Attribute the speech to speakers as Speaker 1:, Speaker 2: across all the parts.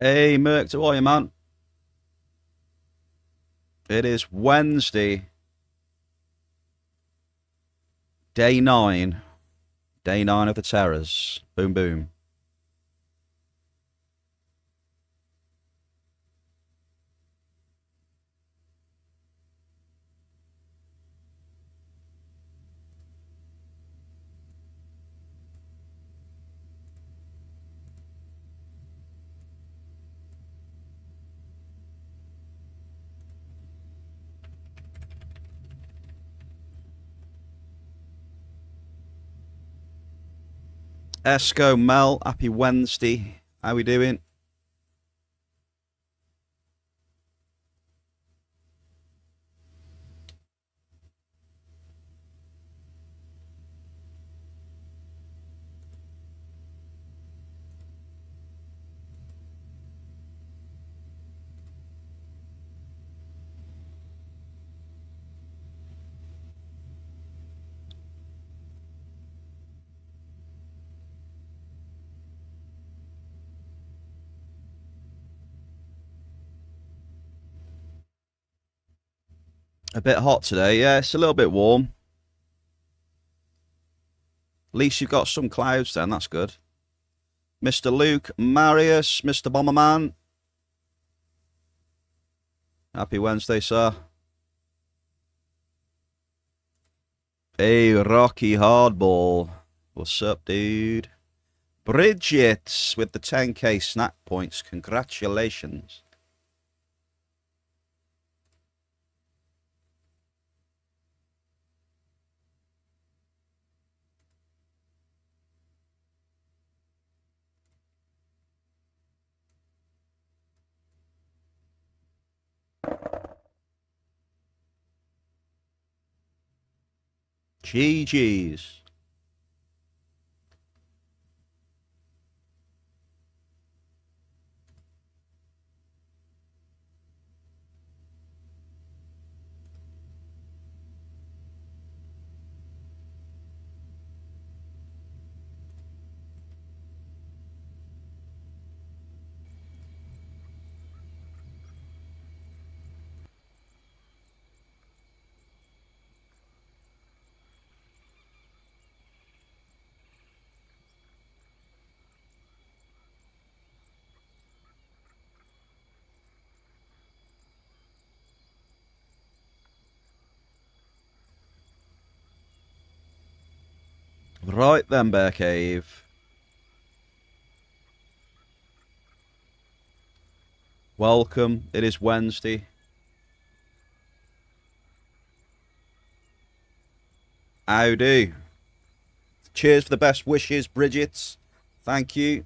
Speaker 1: Hey, Merc, how are you, man? It is Wednesday, day nine. Day nine of the Terrors. Boom, boom. Esco, Mel, happy Wednesday. How we doing? A bit hot today. Yeah, it's a little bit warm. At least you've got some clouds then. That's good. Mr. Luke, Marius, Mr. Bomberman. Happy Wednesday, sir. Hey, Rocky Hardball. What's up, dude? Bridget with the 10k snack points. Congratulations. GG's. Right then, Bear Cave. Welcome. It is Wednesday. Howdy. Cheers for the best wishes, Bridget. Thank you.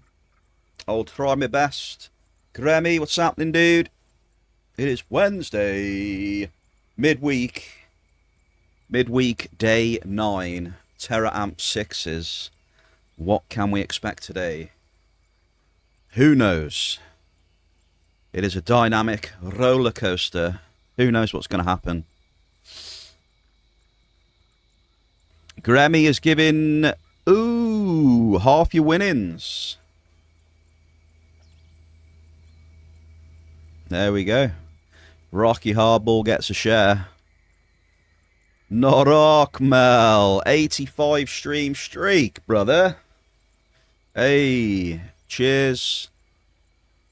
Speaker 1: I'll try my best. Grammy, what's happening, dude? It is Wednesday. Midweek. Midweek, day 9. Terra Amp 6s. What can we expect today? Who knows? It is a dynamic roller coaster. Who knows what's going to happen? Grammy is giving, half your winnings. There we go. Rocky Hardball gets a share. Norok Mel, 85 stream streak, brother. Hey, cheers.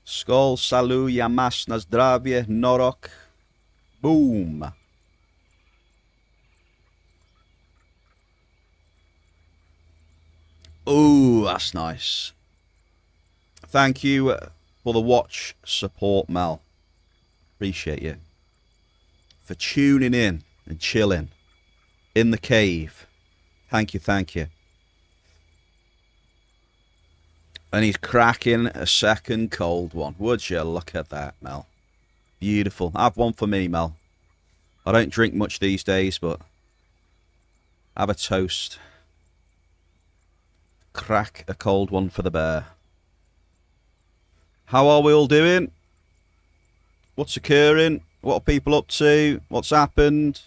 Speaker 1: Skol, salut, yamas, na zdravie, Norok. Boom. Oh, that's nice. Thank you for the watch support, Mel. Appreciate you. For tuning in and chilling in the cave. Thank you, thank you. And he's cracking a second cold one. Would you look at that, Mel? Beautiful. Have one for me, Mel. I don't drink much these days, but have a toast. Crack a cold one for the bear. How are we all doing? What's occurring? What are people up to? What's happened?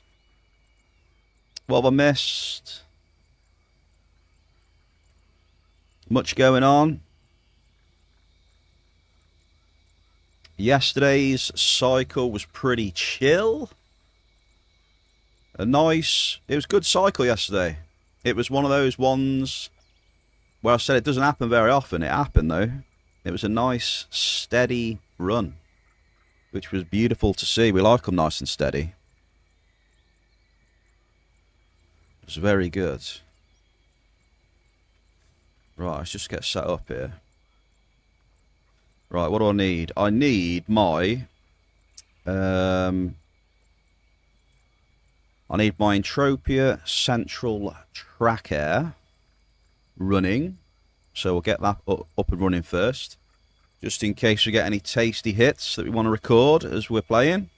Speaker 1: What have I missed? Much going on? Yesterday's cycle was pretty chill. It was a good cycle yesterday. It was one of those ones where I said it doesn't happen very often. It happened though. It was a nice, steady run, which was beautiful to see. We like them nice and steady. It was very good. Right, let's just get set up here. Right, what do I need? I need my Entropia Central Tracker running. So we'll get that up and running first, just in case we get any tasty hits that we want to record as we're playing.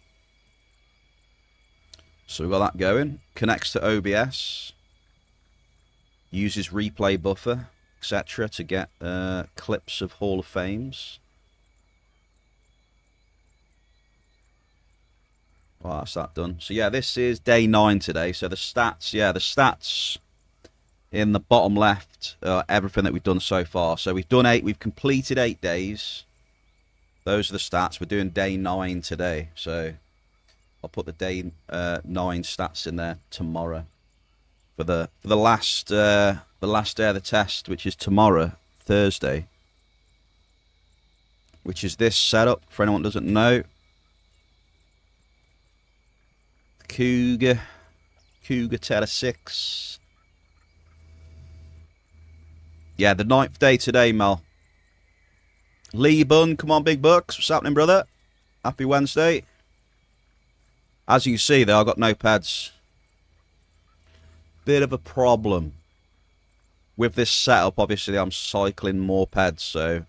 Speaker 1: So we've got that going. Connects to OBS. Uses replay buffer, etc. to get clips of Hall of Fames. Well, that's that done. So yeah, this is day 9 today. So the stats in the bottom left, everything that we've done so far. So we've completed 8 days. Those are the stats. We're doing day 9 today. So I'll put the day 9 stats in there tomorrow for the last day of the test, which is tomorrow, Thursday. Which is this setup for anyone who doesn't know. Cougar Terra 6. Yeah, the 9th day today, Mel. Lee Bun, come on, big bucks. What's happening, brother? Happy Wednesday. As you can see, though, I've got no pads. Bit of a problem with this setup. Obviously, I'm cycling more pads, so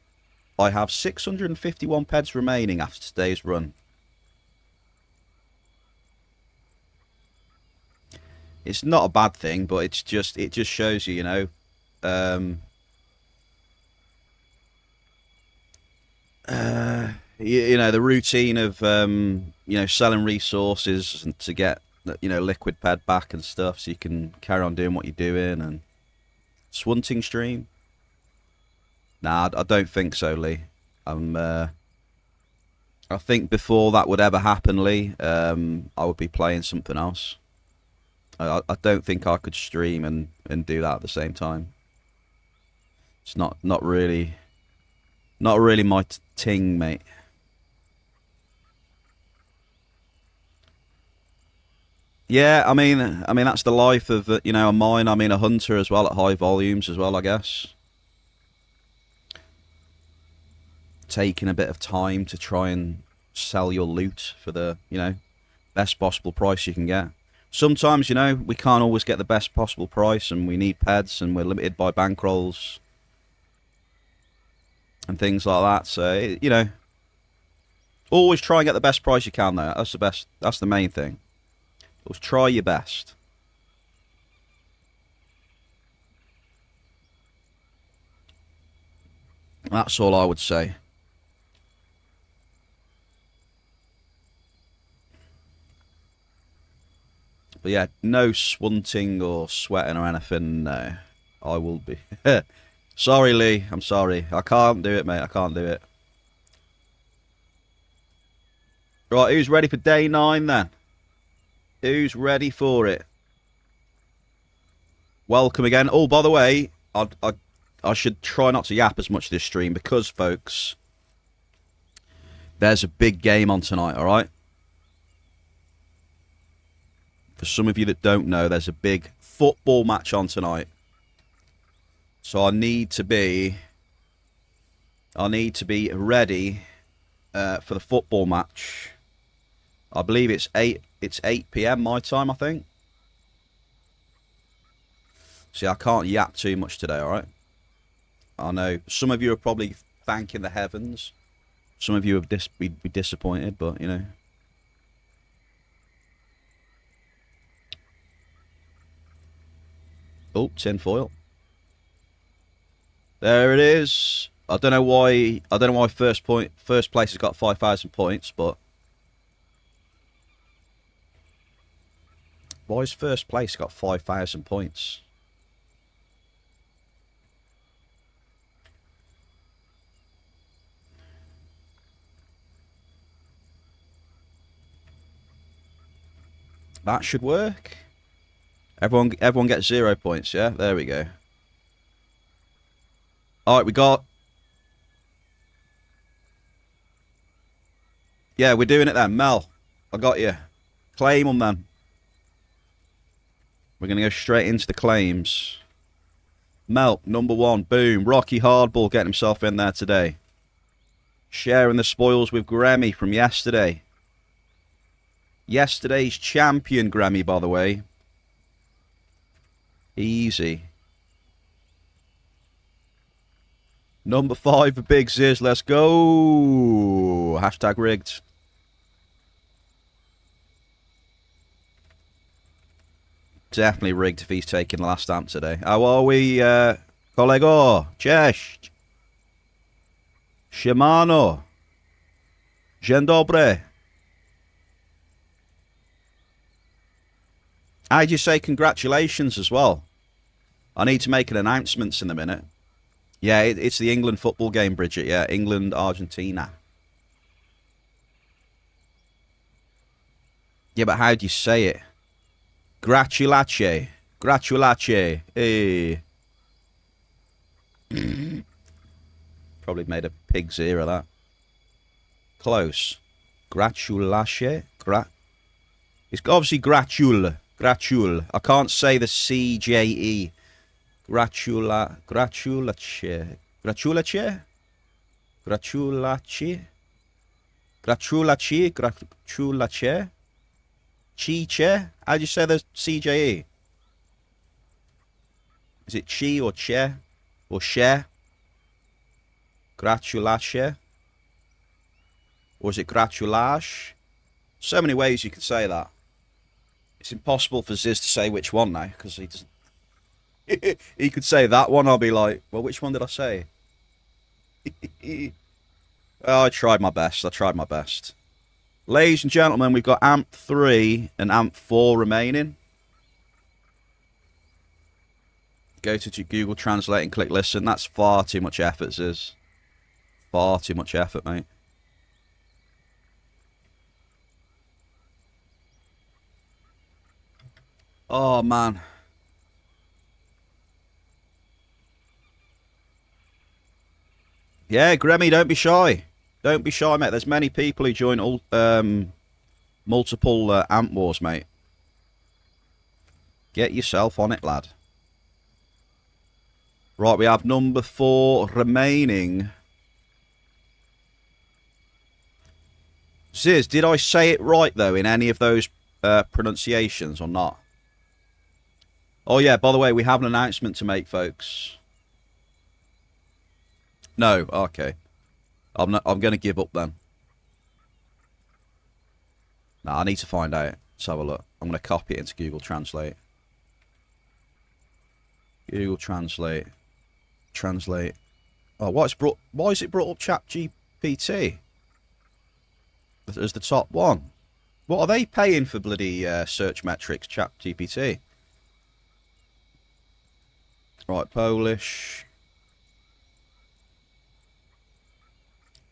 Speaker 1: I have 651 pads remaining after today's run. It's not a bad thing, but it just shows you, you know, you know, the routine of you know, selling resources to get, you know, liquid pad back and stuff, so you can carry on doing what you're doing. And swunting stream? Nah, I don't think so, Lee. I think before that would ever happen, Lee, I would be playing something else. I don't think I could stream and do that at the same time. It's not really my ting, mate. Yeah, I mean that's the life of, you know, a mine. I mean, a hunter as well, at high volumes as well, I guess. Taking a bit of time to try and sell your loot for the, you know, best possible price you can get. Sometimes, you know, we can't always get the best possible price, and we need pads, and we're limited by bankrolls and things like that. So, you know, always try and get the best price you can, though. That's the main thing. Always try your best. That's all I would say. But yeah, no swunting or sweating or anything. No, I will be. Sorry, Lee. I'm sorry. I can't do it, mate. I can't do it. Right, who's ready for day 9 then? Who's ready for it? Welcome again. Oh, by the way, I should try not to yap as much this stream because, folks, there's a big game on tonight, alright? For some of you that don't know, there's a big football match on tonight. So I need to be ready for the football match. I believe it's 8 p.m. my time, I think. See, I can't yap too much today, alright? I know some of you are probably thanking the heavens. Some of you would be disappointed, but, you know. Oh, tinfoil. There it is. I don't know why first place has got 5,000 points, but why's first place got 5,000 points? That should work. Everyone gets 0 points, yeah? There we go. Alright, we got... Yeah, we're doing it then. Mel, I got you. Claim them then. We're going to go straight into the claims. Mel, number 1. Boom. Rocky Hardball getting himself in there today. Sharing the spoils with Grammy from yesterday. Yesterday's champion, Grammy, by the way. Easy. Number 5 for Big Ziz. Let's go. Hashtag rigged. Definitely rigged if he's taking the last stamp today. How are we, kolego? Cześć. Siemano. Dzień dobry. How'd you say congratulations as well? I need to make an announcement in a minute. Yeah, it's the England football game, Bridget. Yeah, England, Argentina. Yeah, but how do you say it? Gratulace. Gratulace. Hey. Probably made a pig's ear of that. Close. Gratulace. It's obviously gratule. Gratule. I can't say the CJE. Gratulace. Gratulace. Gratulace. Gratulace. Gratulace. Gratulace. Chi-che? How do you say the CJE? Is it chi or che? Or she? Gratulace? Or is it gratulage? So many ways you could say that. It's impossible for Ziz to say which one now, because he doesn't... he could say that one, I'll be like, well, which one did I say? Oh, I tried my best. Ladies and gentlemen, we've got AMP 3 and AMP 4 remaining. Go to Google Translate and click listen. That's far too much effort, Ziz. Far too much effort, mate. Oh, man. Yeah, Grammy, don't be shy. Don't be shy, mate. There's many people who join all multiple AMP wars, mate. Get yourself on it, lad. Right, we have number 4 remaining. Ziz, did I say it right, though, in any of those pronunciations or not? Oh, yeah, by the way, we have an announcement to make, folks. No, okay. I'm going to give up then. No, I need to find out. Let's have a look. I'm going to copy it into Google Translate. Google Translate. Translate. Oh, why is it brought up ChatGPT as the top one? What are they paying for bloody search metrics, ChatGPT? Right, Polish.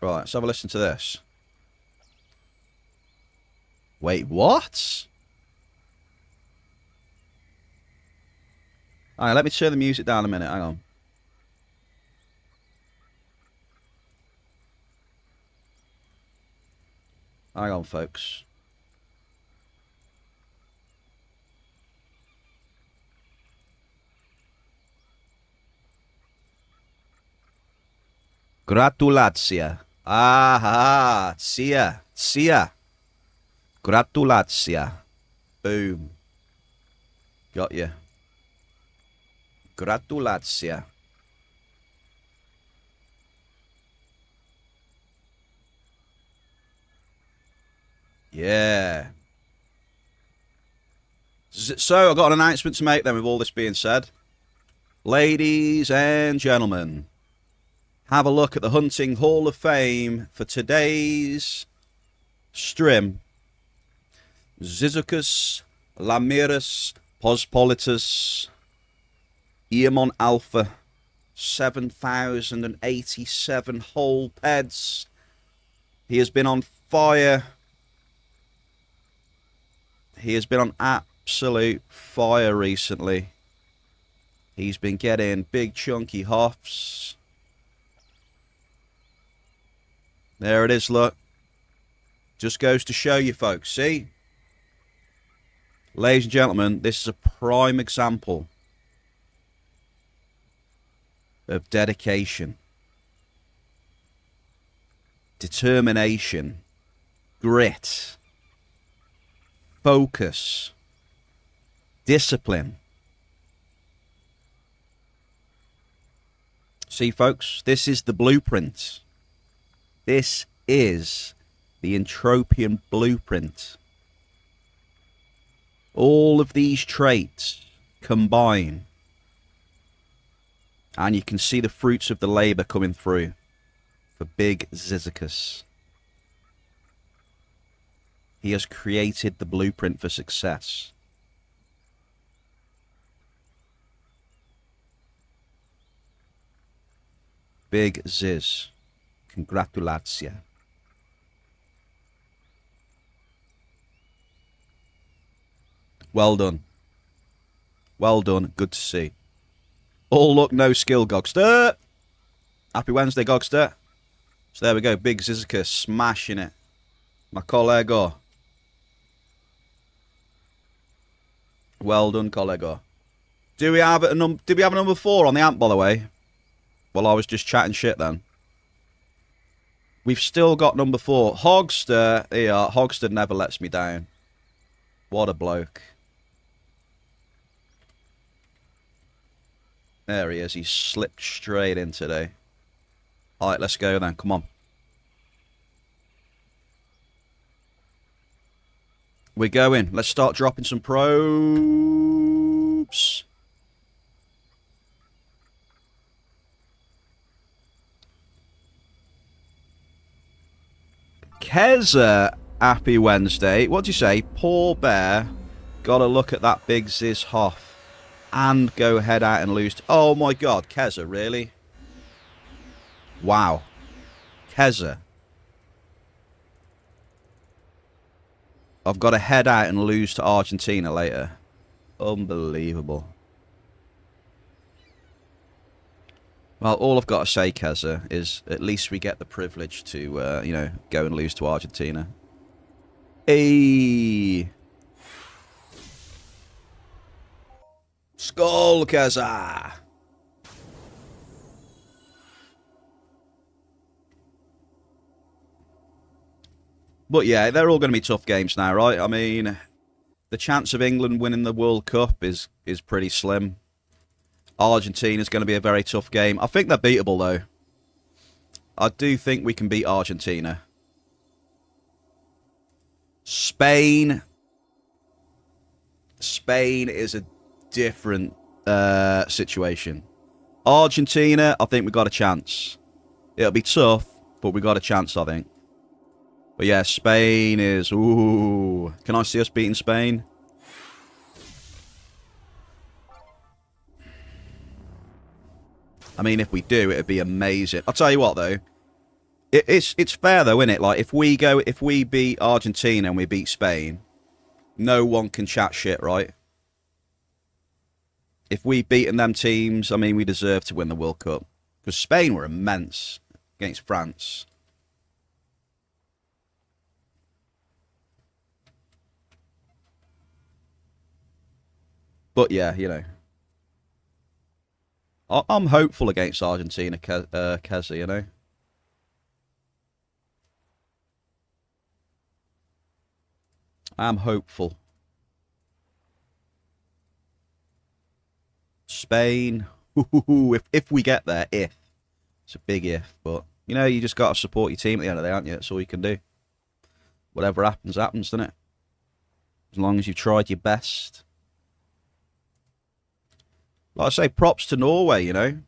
Speaker 1: Right, let's have a listen to this. Wait, what? Alright, let me turn the music down a minute. Hang on. Hang on, folks. Gratulacja. Aha, cia. Gratulacja. Boom. Got you. Gratulacja. Yeah. So, I've got an announcement to make then with all this being said. Ladies and gentlemen, have a look at the Hunting Hall of Fame for today's stream. Zizicus, Lamirus, Pospolitus, Eamon Alpha, 7,087 whole PEDs. He has been on fire. He has been on absolute fire recently. He's been getting big chunky hoffs. There it is, look. Just goes to show you folks, see? Ladies and gentlemen, this is a prime example of dedication, determination, grit, focus, discipline. See, folks, this is the blueprint. This is the Entropian blueprint. All of these traits combine, and you can see the fruits of the labour coming through for Big Zizicus. He has created the blueprint for success. Big Ziz, congratulatia. Well done. Well done. Good to see. All luck, no skill, Gogster. Happy Wednesday, Gogster. So there we go. Big Zizicus smashing it. My collego. Well done, collego. Do we have a did we have a number 4 on the amp, by the way? Well, I was just chatting shit then. We've still got number 4. Hogster. Yeah, Hogster never lets me down. What a bloke. There he is. He's slipped straight in today. Alright, let's go then. Come on. We're going. Let's start dropping some probes. Keza, happy Wednesday. What'd you say? Poor bear. Gotta look at that big Ziz Hoff. And go head out and lose. Oh my god, Keza, really? Wow. Keza. I've got to head out and lose to Argentina later. Unbelievable. Well, all I've got to say, Keza, is at least we get the privilege to, you know, go and lose to Argentina. Hey! Skull, Keza! But yeah, they're all going to be tough games now, right? I mean, the chance of England winning the World Cup is pretty slim. Argentina's going to be a very tough game. I think they're beatable, though. I do think we can beat Argentina. Spain. Spain is a different situation. Argentina, I think we got a chance. It'll be tough, but we got a chance, I think. But yeah, Spain is... Ooh. Can I see us beating Spain? I mean, if we do, it'd be amazing. I'll tell you what, though. It's fair, though, isn't it? Like, if we beat Argentina and we beat Spain, no one can chat shit, right? If we beaten them teams, I mean, we deserve to win the World Cup. Because Spain were immense against France. But yeah, you know. I'm hopeful against Argentina, Keza, you know. I'm hopeful. Spain. If we get there, if. It's a big if, but, you know, you just got to support your team at the end of the day, aren't you? That's all you can do. Whatever happens, happens, doesn't it? As long as you've tried your best. Like I say, props to Norway, you know.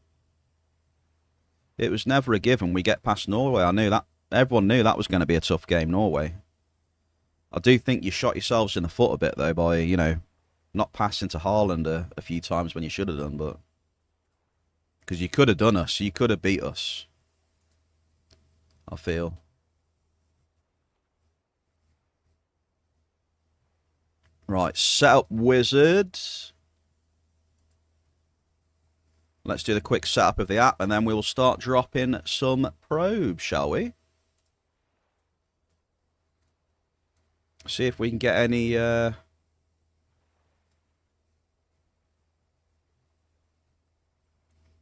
Speaker 1: It was never a given we get past Norway. I knew that. Everyone knew that was going to be a tough game, Norway. I do think you shot yourselves in the foot a bit, though, by, you know, not passing to Haaland a few times when you should have done, but... Because you could have done us. You could have beat us. I feel. Right, set up wizard. Let's do the quick setup of the app, and then we will start dropping some probes, shall we? See if we can get any...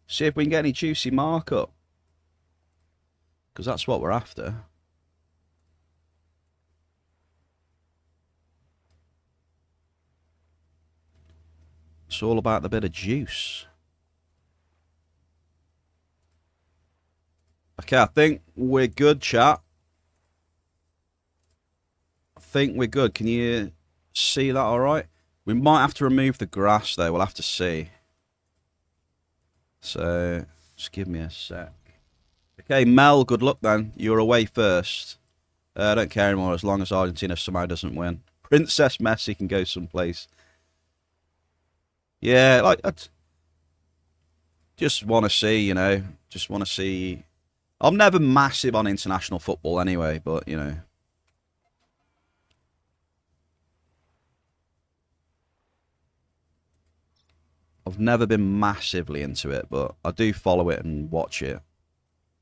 Speaker 1: See if we can get any juicy markup. Because that's what we're after. It's all about the bit of juice. Okay, I think we're good, chat. I think we're good. Can you see that all right? We might have to remove the grass, though. We'll have to see. So, just give me a sec. Okay, Mel, good luck then. You're away first. I don't care anymore as long as Argentina somehow doesn't win. Princess Messi can go someplace. Yeah, like, I just want to see, you know, just want to see. I'm never massive on international football anyway, but, you know. I've never been massively into it, but I do follow it and watch it.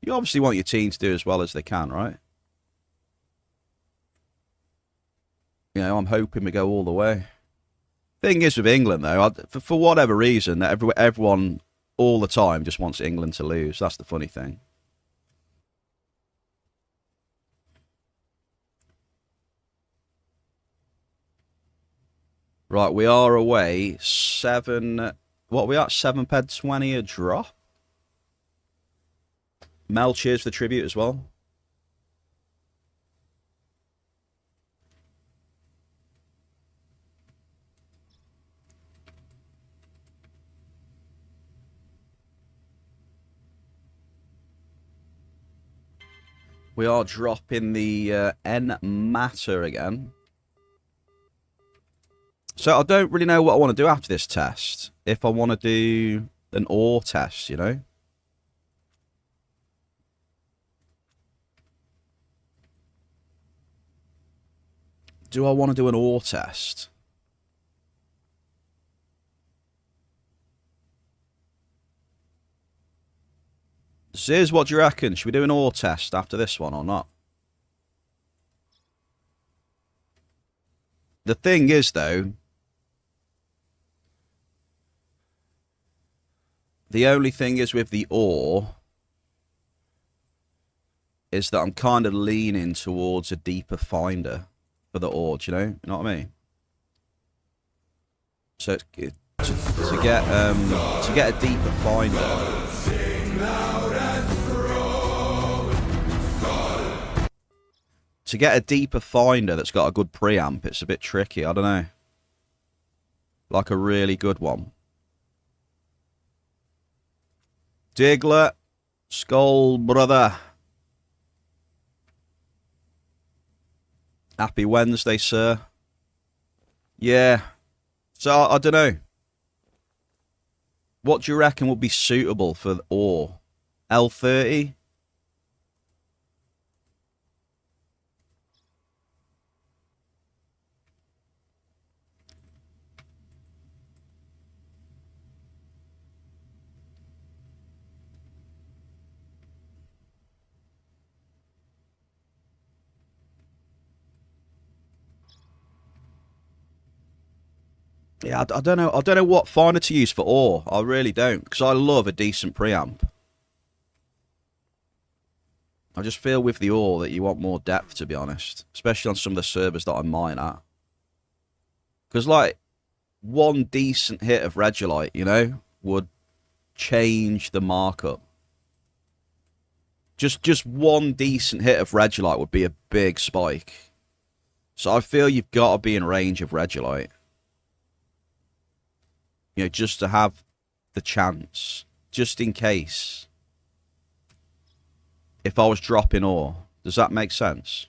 Speaker 1: You obviously want your team to do as well as they can, right? You know, I'm hoping we go all the way. Thing is with England, though, for whatever reason, everyone all the time just wants England to lose. That's the funny thing. Right, we are away 7. What are we at? 7 PED 20 a drop. Mel, cheers for the tribute as well. We are dropping the N matter again. So I don't really know what I want to do after this test. If I want to do an ore test, you know. Do I want to do an ore test? Ziz, what do you reckon? Should we do an ore test after this one or not? The thing is, though, the only thing is with the ore is that I'm kind of leaning towards a deeper finder for the ore, do you know? You know what I mean? So to get a deeper finder. To get a deeper finder that's got a good preamp, it's a bit tricky. I don't know. Like a really good one. Diglett, Skull, brother. Happy Wednesday, sir. Yeah. So, I don't know. What do you reckon would be suitable for ore? L30? Yeah, I don't know. I don't know what finder to use for ore. I really don't, because I love a decent preamp. I just feel with the ore that you want more depth, to be honest, especially on some of the servers that I mine at. Because like one decent hit of Regolite, you know, would change the markup. Just one decent hit of Regolite would be a big spike. So I feel you've got to be in range of Regolite. You know, just to have the chance, just in case. If I was dropping ore, does that make sense?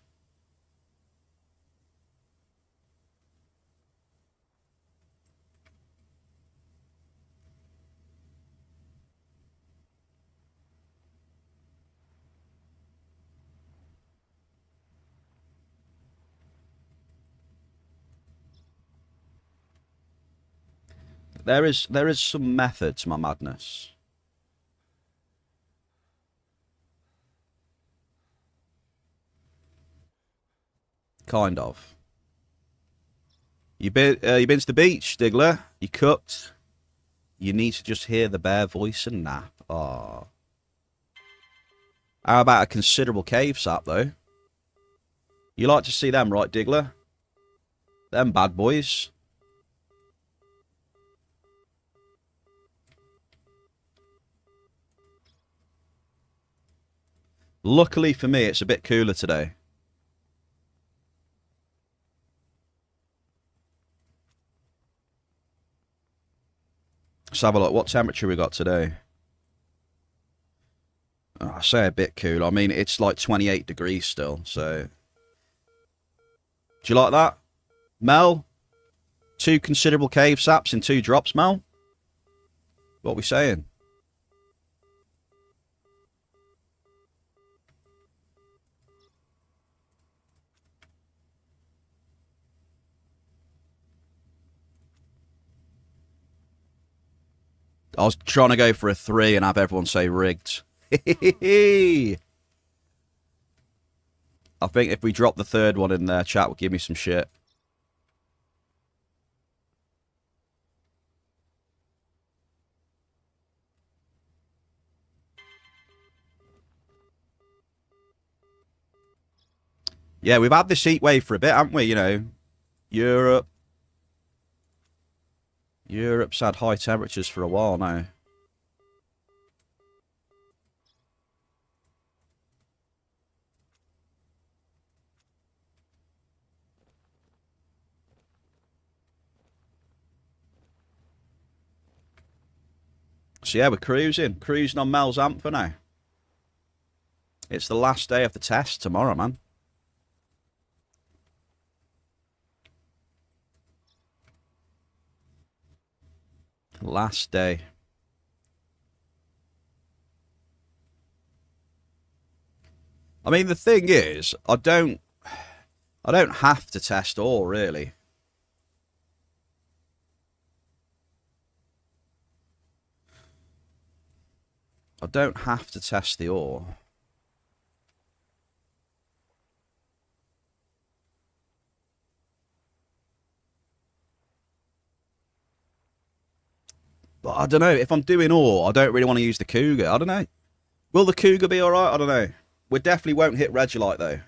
Speaker 1: There is some method to my madness. Kind of. You been to the beach, Diggler? You cooked? You need to just hear the bare voice and nap. Ah. How about a considerable cave sap, though? You like to see them, right, Diggler? Them bad boys. Luckily for me, it's a bit cooler today. Let's have a look. What temperature we got today? Oh, I say a bit cool. I mean, it's like 28 degrees still, so... Do you like that? Mel? 2 considerable cave saps in 2 drops, Mel? What are we saying? I was trying to go for a 3 and have everyone say rigged. I think if we drop the 3rd one in there, chat will give me some shit. Yeah, we've had this heat wave for a bit, haven't we? You know, Europe's had high temperatures for a while now. So yeah, we're cruising on Mel's amp for now. It's the last day of the test tomorrow, man. Last day. I mean, the thing is, I don't have to test ore, really. I don't have to test the ore. But I don't know. If I'm doing ore, I don't really want to use the Cougar. I don't know. Will the Cougar be alright? I don't know. We definitely won't hit Regolite, though.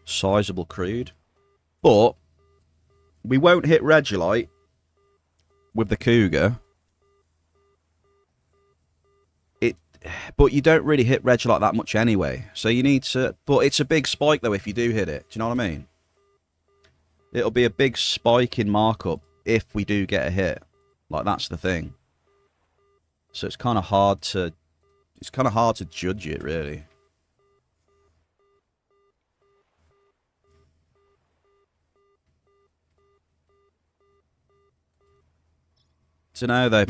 Speaker 1: Sizable crude. But we won't hit Regolite with the Cougar. But you don't really hit Regolite that much anyway. So you need to... But it's a big spike, though, if you do hit it. Do you know what I mean? It'll be a big spike in markup if we do get a hit. Like, that's the thing. So it's kind of hard to... It's kind of hard to judge it, really. Don't know, though.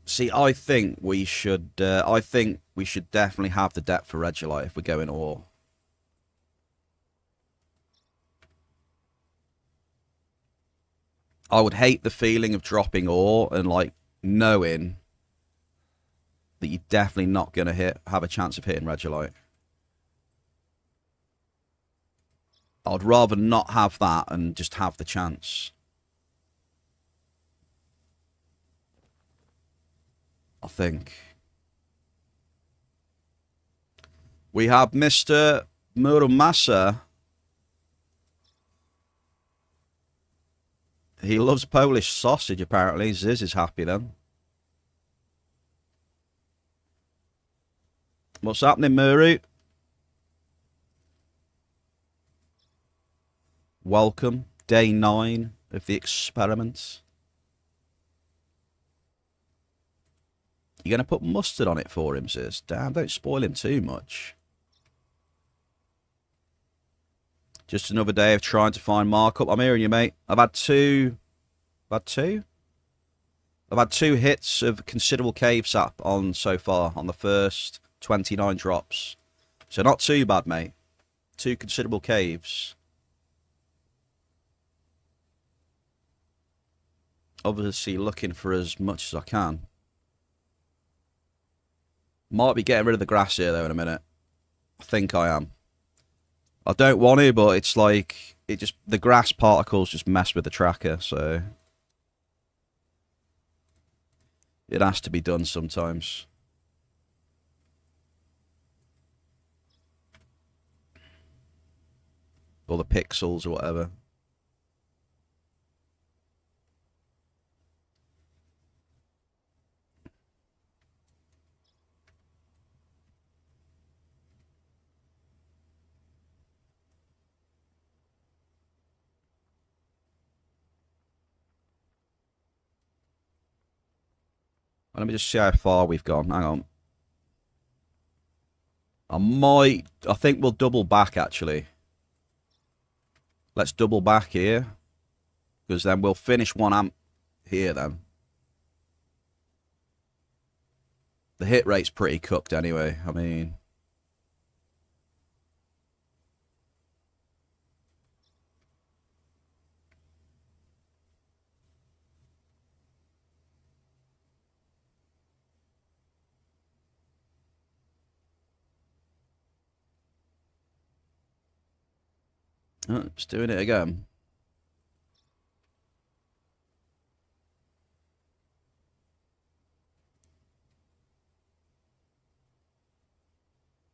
Speaker 1: See, I think we should definitely have the depth for Regolite if we're going ore. I would hate the feeling of dropping ore and, like, knowing that you're definitely not going to have a chance of hitting Regolite. I'd rather not have that and just have the chance. I think. We have Mr. Muramasa. He loves Polish sausage, apparently. Ziz is happy then. What's happening, Muru? Welcome. Day 9 of the experiments. You're going to put mustard on it for him, Ziz? Damn, don't spoil him too much. Just another day of trying to find markup. I'm hearing you, mate. I've had two hits of considerable cave sap on so far on the first 29 drops. So not too bad, mate. 2 considerable caves. Obviously looking for as much as I can. Might be getting rid of the grass here though in a minute. I think I am. I don't want to, but it's like the grass particles just mess with the tracker, so it has to be done sometimes. Or the pixels or whatever. Let me just see how far we've gone. Hang on. I think we'll double back actually. Let's double back here. Because then we'll finish 1 amp here then. The hit rate's pretty cooked anyway. I mean... Oh, just doing it again.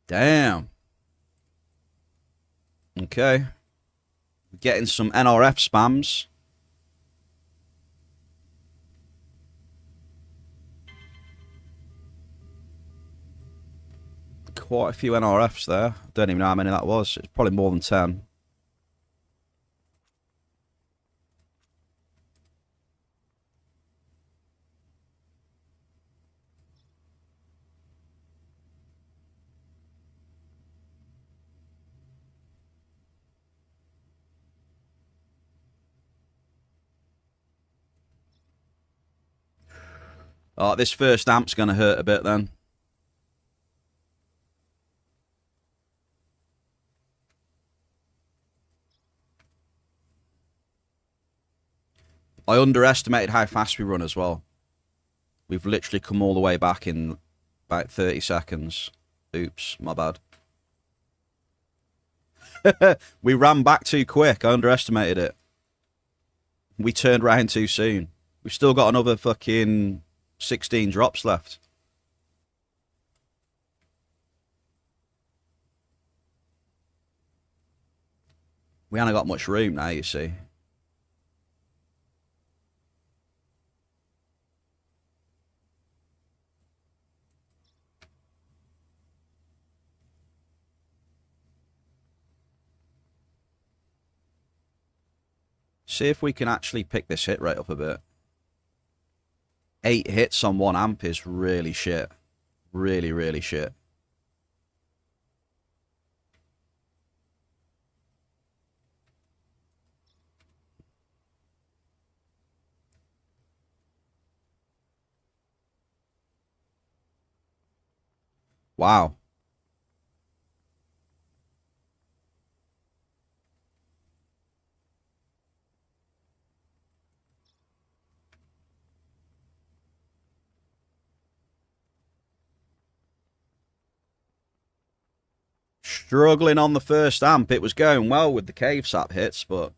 Speaker 1: Damn. Okay. Getting some NRF spams. Quite a few NRFs there. Don't even know how many that was. It's probably more than 10. Oh, this first amp's going to hurt a bit then. I underestimated how fast we run as well. We've literally come all the way back in about 30 seconds. Oops, my bad. We ran back too quick. I underestimated it. We turned around too soon. We've still got another fucking 16 drops left. We haven't got much room now, you see. See if we can actually pick this hit rate up a bit. 8 hits on 1 amp is really shit. Really, really shit. Wow. Struggling on the first amp. It was going well with the cave sap hits, but...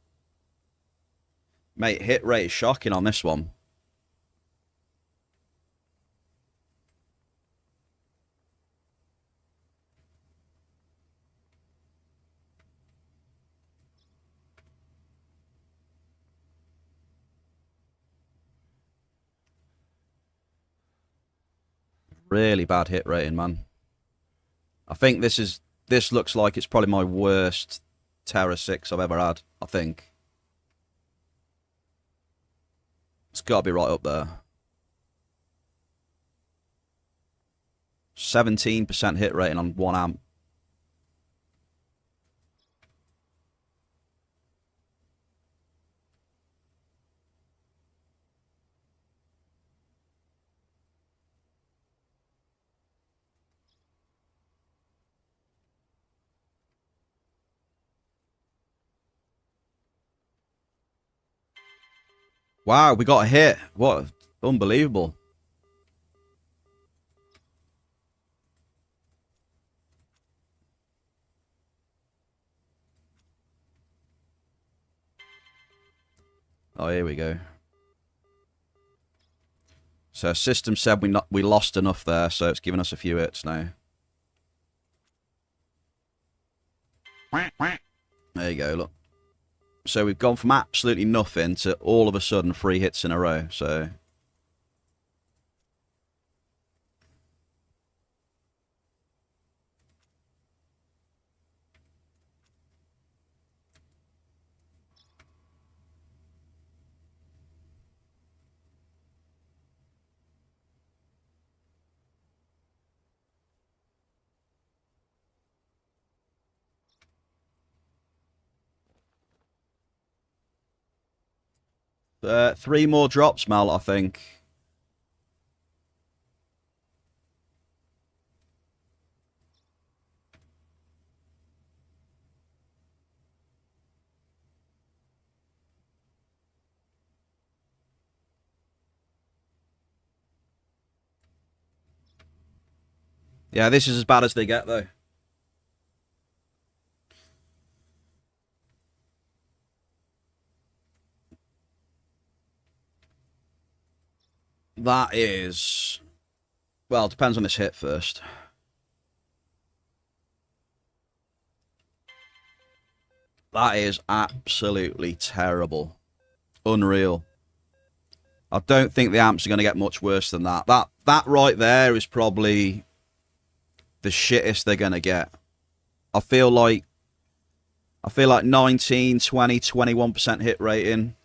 Speaker 1: Mate, hit rate is shocking on this one. Really bad hit rating, man. I think this looks like it's probably my worst Terra 6 I've ever had, I think. It's got to be right up there. 17% hit rating on 1 amp. Wow, we got a hit. What? Unbelievable. Oh, here we go. So system said we lost enough there, so it's giving us a few hits now. There you go, look. So we've gone from absolutely nothing to all of a sudden 3 hits in a row, so... Three more drops, Mal, I think. Yeah, this is as bad as they get, though. That is... Well, depends on this hit first. That is absolutely terrible. Unreal. I don't think the amps are going to get much worse than that. That right there is probably the shittest they're going to get. I feel like 19, 20, 21% hit rating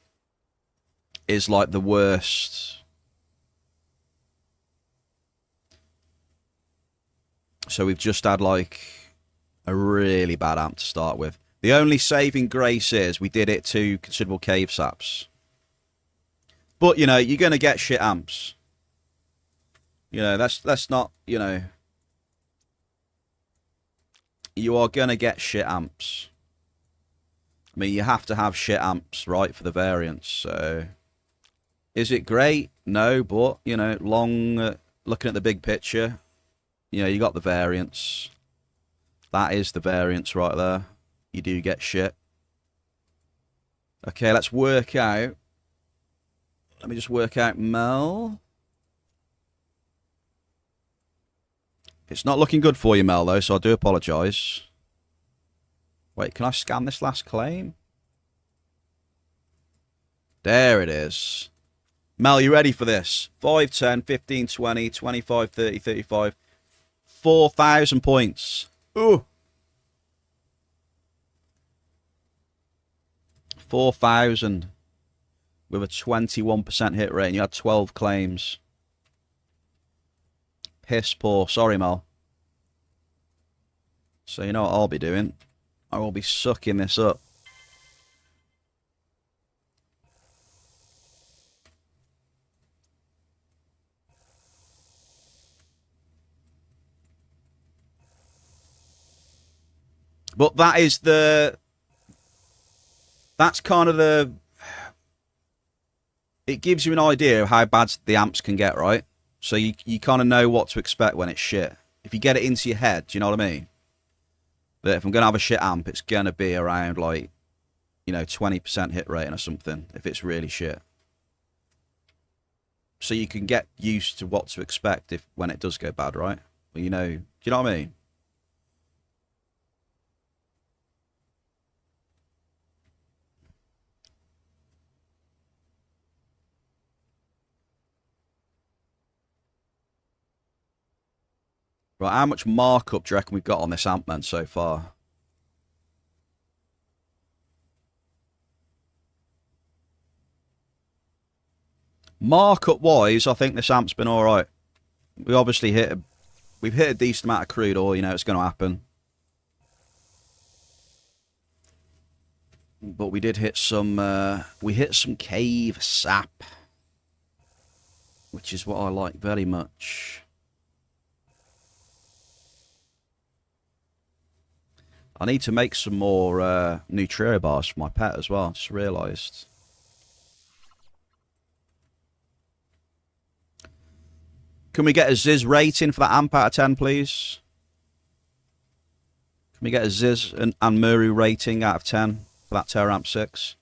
Speaker 1: is like the worst. So we've just had like a really bad amp to start with. The only saving grace is we did it to considerable cave saps. But, you know, you're going to get shit amps. You know, that's not, you know... You are going to get shit amps. I mean, you have to have shit amps, right, for the variants, so... Is it great? No, but, you know, looking at the big picture, you know, you got the variants. That is the variants right there. You do get shit. Okay, let's work out. Let me just work out Mel. It's not looking good for you, Mel, though, so I do apologise. Wait, can I scan this last claim? There it is. Mel, you ready for this? 5, 10, 15, 20, 25, 30, 35. 4,000 points. Ooh. 4,000 with a 21% hit rate, and you had 12 claims. Piss poor. Sorry, Mel. So you know what I'll be doing? I will be sucking this up. But that is the... That's kind of the... It gives you an idea of how bad the amps can get, right? So you kind of know what to expect when it's shit. If you get it into your head, do you know what I mean? That if I'm going to have a shit amp, it's going to be around, like, you know, 20% hit rating or something, if it's really shit. So you can get used to what to expect if when it does go bad, right? Well, you know, do you know what I mean? Right, how much markup do you reckon we've got on this amp then so far? Markup wise, I think this amp's been alright. We obviously we've hit a decent amount of crude oil, you know, it's going to happen. But we did hit some, cave sap. Which is what I like very much. I need to make some more Nutria bars for my pet as well, I just realised. Can we get a Ziz rating for that amp out of 10, please? Can we get a Ziz and Muru rating out of 10 for that Terra Amp 6?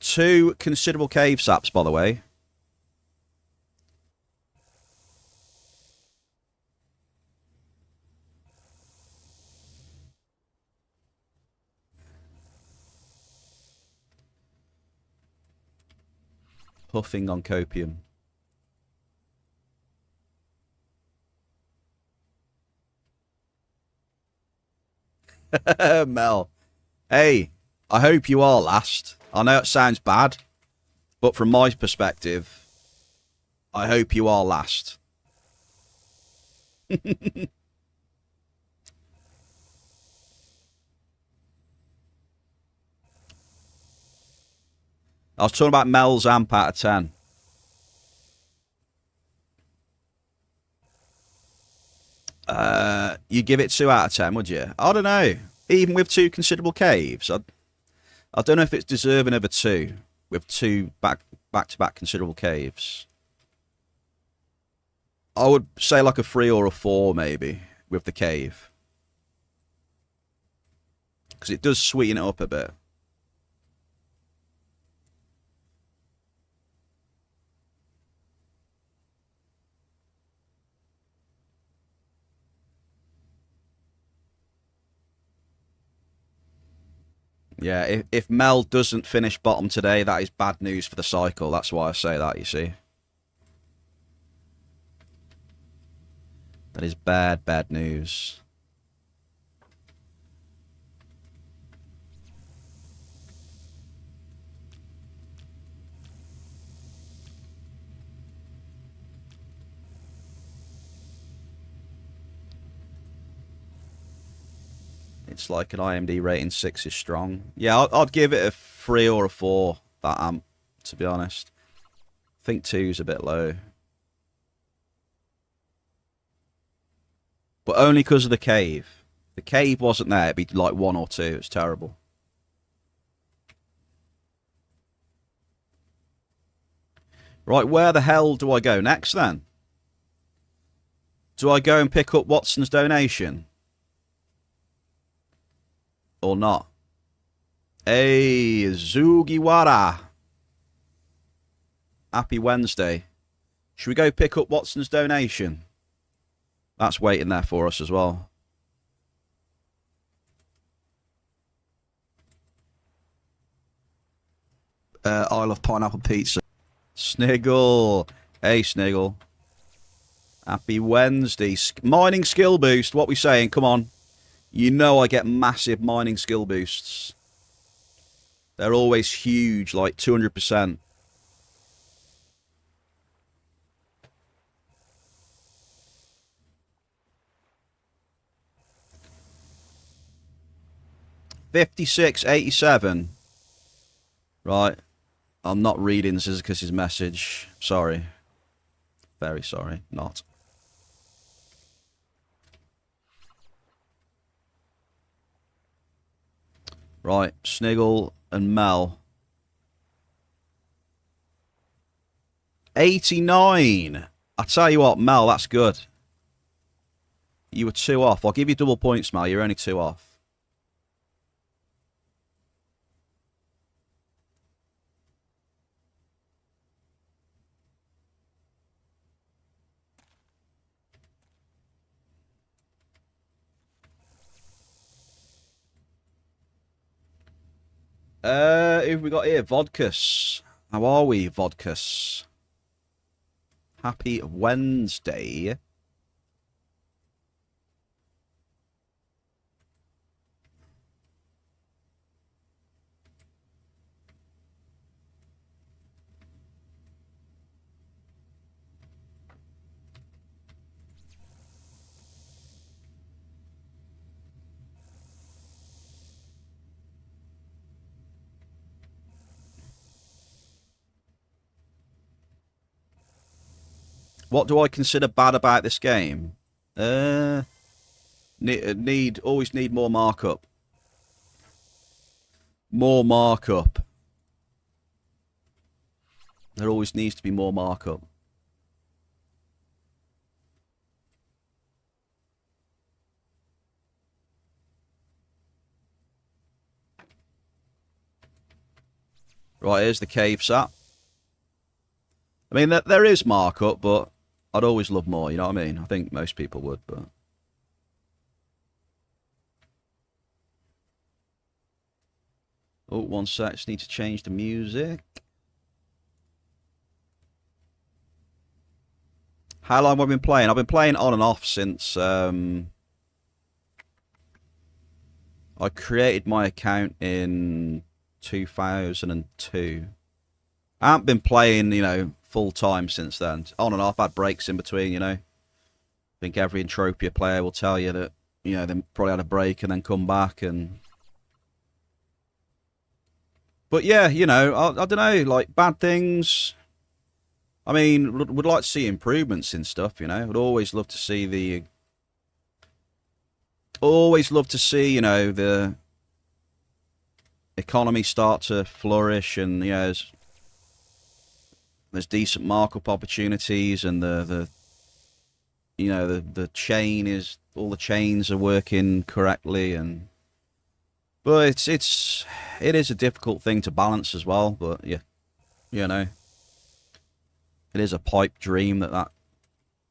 Speaker 1: 2 considerable cave saps, by the way. Huffing on copium. Mel. Hey, I hope you are last. I know it sounds bad, but from my perspective, I hope you are last. I was talking about Mel's amp out of 10. You give it 2 out of 10, would you? I don't know. Even with 2 considerable caves, I don't know if it's deserving of a 2 with 2 back-to-back considerable caves. I would say like a 3 or a 4 maybe with the cave, because it does sweeten it up a bit. Yeah, if Mel doesn't finish bottom today, that is bad news for the cycle. That's why I say that, you see. That is bad, bad news. It's like an IMD rating 6 is strong. Yeah, I'd give it a 3 or a 4, that amp, to be honest. I think 2's a bit low. But only because of the cave. If the cave wasn't there, it'd be like 1 or 2. It's terrible. Right, where the hell do I go next then? Do I go and pick up Watson's donation? Or not? Hey, Zugiwara. Happy Wednesday. Should we go pick up Watson's donation? That's waiting there for us as well. I love pineapple pizza. Sniggle. Hey, Sniggle. Happy Wednesday. Mining skill boost. What we saying? Come on. You know I get massive mining skill boosts. They're always huge, like 200%. $56.87. Right. I'm not reading Zizicus's message. Sorry. Very sorry. Not. Right. Sniggle and Mel. 89. I tell you what, Mel, that's good. You were 2 off. I'll give you double points, Mel. You're only 2 off. Who have we got here? Vodkas. How are we, Vodkas? Happy Wednesday. What do I consider bad about this game? Always need more markup. More markup. There always needs to be more markup. Right, here's the cave sat. I mean, there is markup, but I'd always love more, you know what I mean? I think most people would, but... Oh, one sec, just need to change the music. How long have I been playing? I've been playing on and off since I created my account in 2002. I haven't been playing, you know, full time since then. On and off, I've had breaks in between, you know. I think every Entropia player will tell you that, you know, they probably had a break and then come back and... But yeah, you know, I don't know, like, bad things... I mean, would like to see improvements in stuff, you know. Would always love to see the... Always love to see, you know, the economy start to flourish and, you know, there's decent markup opportunities and the you know, the chain is... All the chains are working correctly and... But it is a difficult thing to balance as well, but yeah, you know. It is a pipe dream that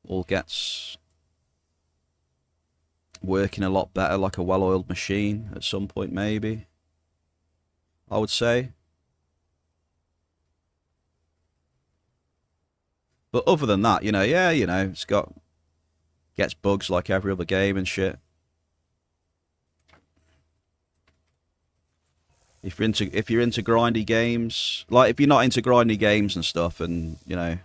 Speaker 1: all gets working a lot better, like a well-oiled machine at some point, maybe. I would say. But other than that, you know, yeah, you know, gets bugs like every other game and shit. If you're into grindy games, like if you're not into grindy games and stuff, and you know.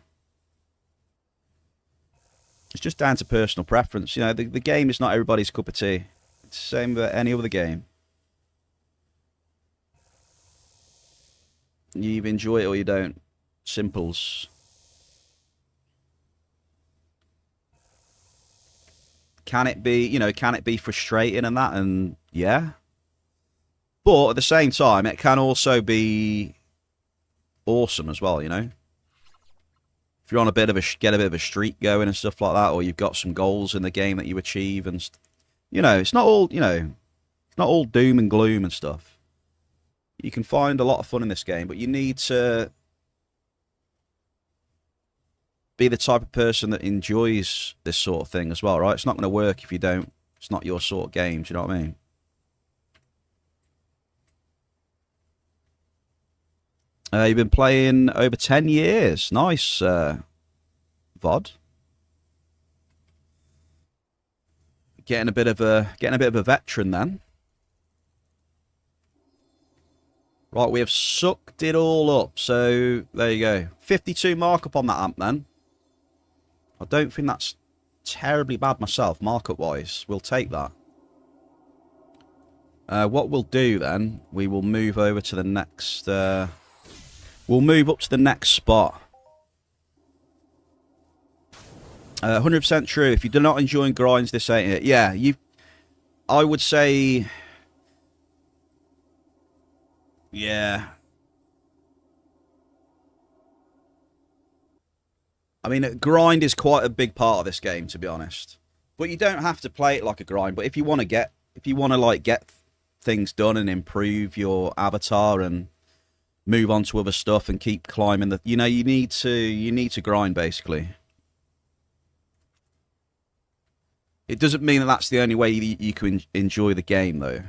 Speaker 1: It's just down to personal preference. You know, the game is not everybody's cup of tea. It's the same with any other game. You either enjoy it or you don't. Simples. Can it be, you know, can it be frustrating and that? And yeah. But at the same time, it can also be awesome as well, you know. If you're on get a bit of a streak going and stuff like that, or you've got some goals in the game that you achieve, and you know, it's not all, you know, it's not all doom and gloom and stuff. You can find a lot of fun in this game, but you need to be the type of person that enjoys this sort of thing as well, right? It's not going to work if you don't. It's not your sort of game. Do you know what I mean? You've been playing over 10 years. Nice, VOD. Getting a bit of a veteran then. Right, we have sucked it all up. So there you go. 52 markup on that amp then. I don't think that's terribly bad myself, markup wise. We'll take that. What we'll do then, we will move over to the next. We'll move up to the next spot. 100% true. If you're not enjoying grinds, this ain't it. Yeah, I would say... Yeah. I mean, grind is quite a big part of this game, to be honest. But you don't have to play it like a grind. But if you want to like get things done and improve your avatar and move on to other stuff and keep climbing the, you know, you need to grind basically. It doesn't mean that that's the only way you can enjoy the game though.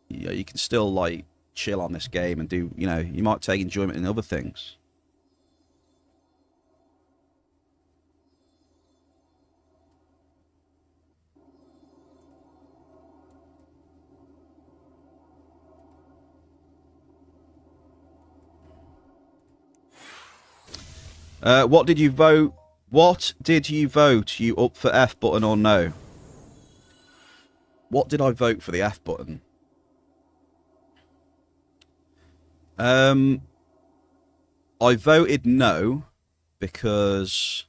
Speaker 1: You know, you can still like chill on this game and do, you know, you might take enjoyment in other things. What did you vote? What did you vote? You up for F button or no? What did I vote for the F button? I voted no because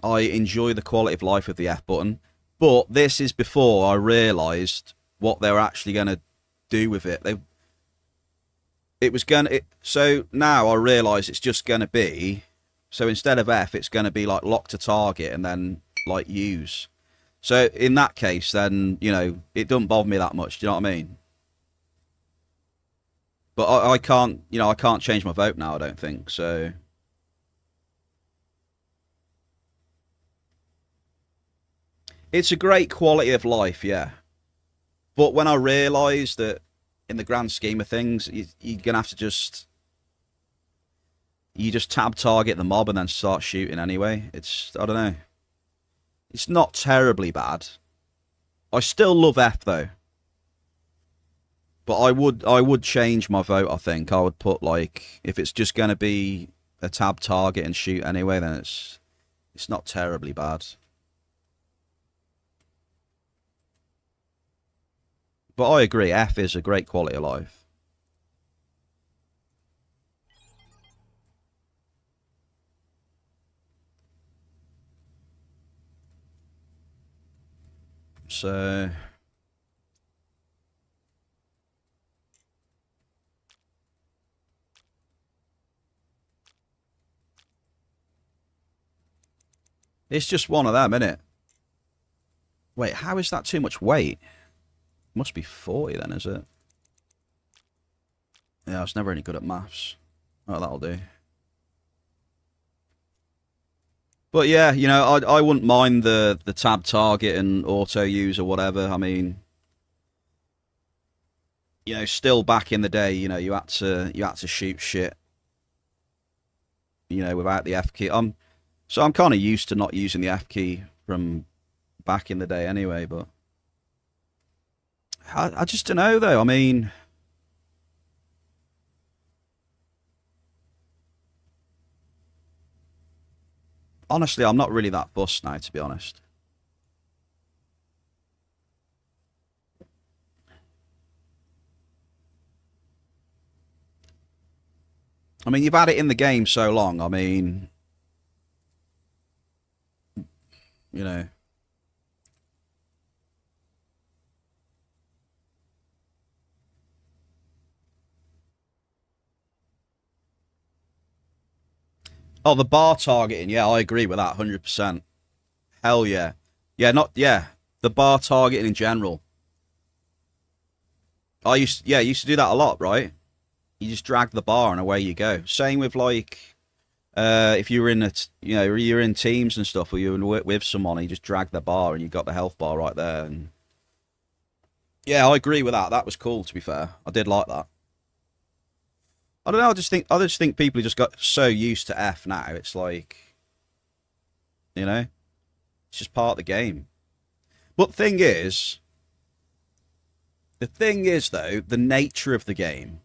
Speaker 1: I enjoy the quality of life of the F button. But this is before I realised what they were actually going to do with it. So now I realise it's just going to be, so instead of F, it's going to be like lock to target and then like use. So in that case, then, you know, it doesn't bother me that much. Do you know what I mean? But I can't, you know, I can't change my vote now. I don't think so. It's a great quality of life, yeah. But when I realised that, in the grand scheme of things, you're gonna have to just tab target the mob and then start shooting anyway. It's, I don't know. It's not terribly bad. I still love F though. But I would change my vote, I think. I would put, like, if it's just gonna be a tab target and shoot anyway, then it's not terribly bad. But I agree, F is a great quality of life. So it's just one of them, innit? Wait, how is that too much weight? Must be 40 then, is it? Yeah, I was never any good at maths. Oh, that'll do. But yeah, you know, I wouldn't mind the tab target and auto use or whatever. I mean, you know, still back in the day, you know, you had to shoot shit, you know, without the F key. So I'm kind of used to not using the F key from back in the day anyway. But I just don't know though. I mean, honestly, I'm not really that fussed now, to be honest. I mean, you've had it in the game so long. I mean, you know. Oh, the bar targeting. Yeah, I agree with that 100%. Hell yeah. Yeah, not yeah. The bar targeting in general. I used to do that a lot, right? You just drag the bar and away you go. Same with, like, if you were in you know, you're in teams and stuff, or you're with someone, and you just drag the bar and you got the health bar right there. And yeah, I agree with that. That was cool. To be fair, I did like that. I don't know. I just think people just got so used to F now. It's like, you know, it's just part of the game. But the thing is though, the nature of the game.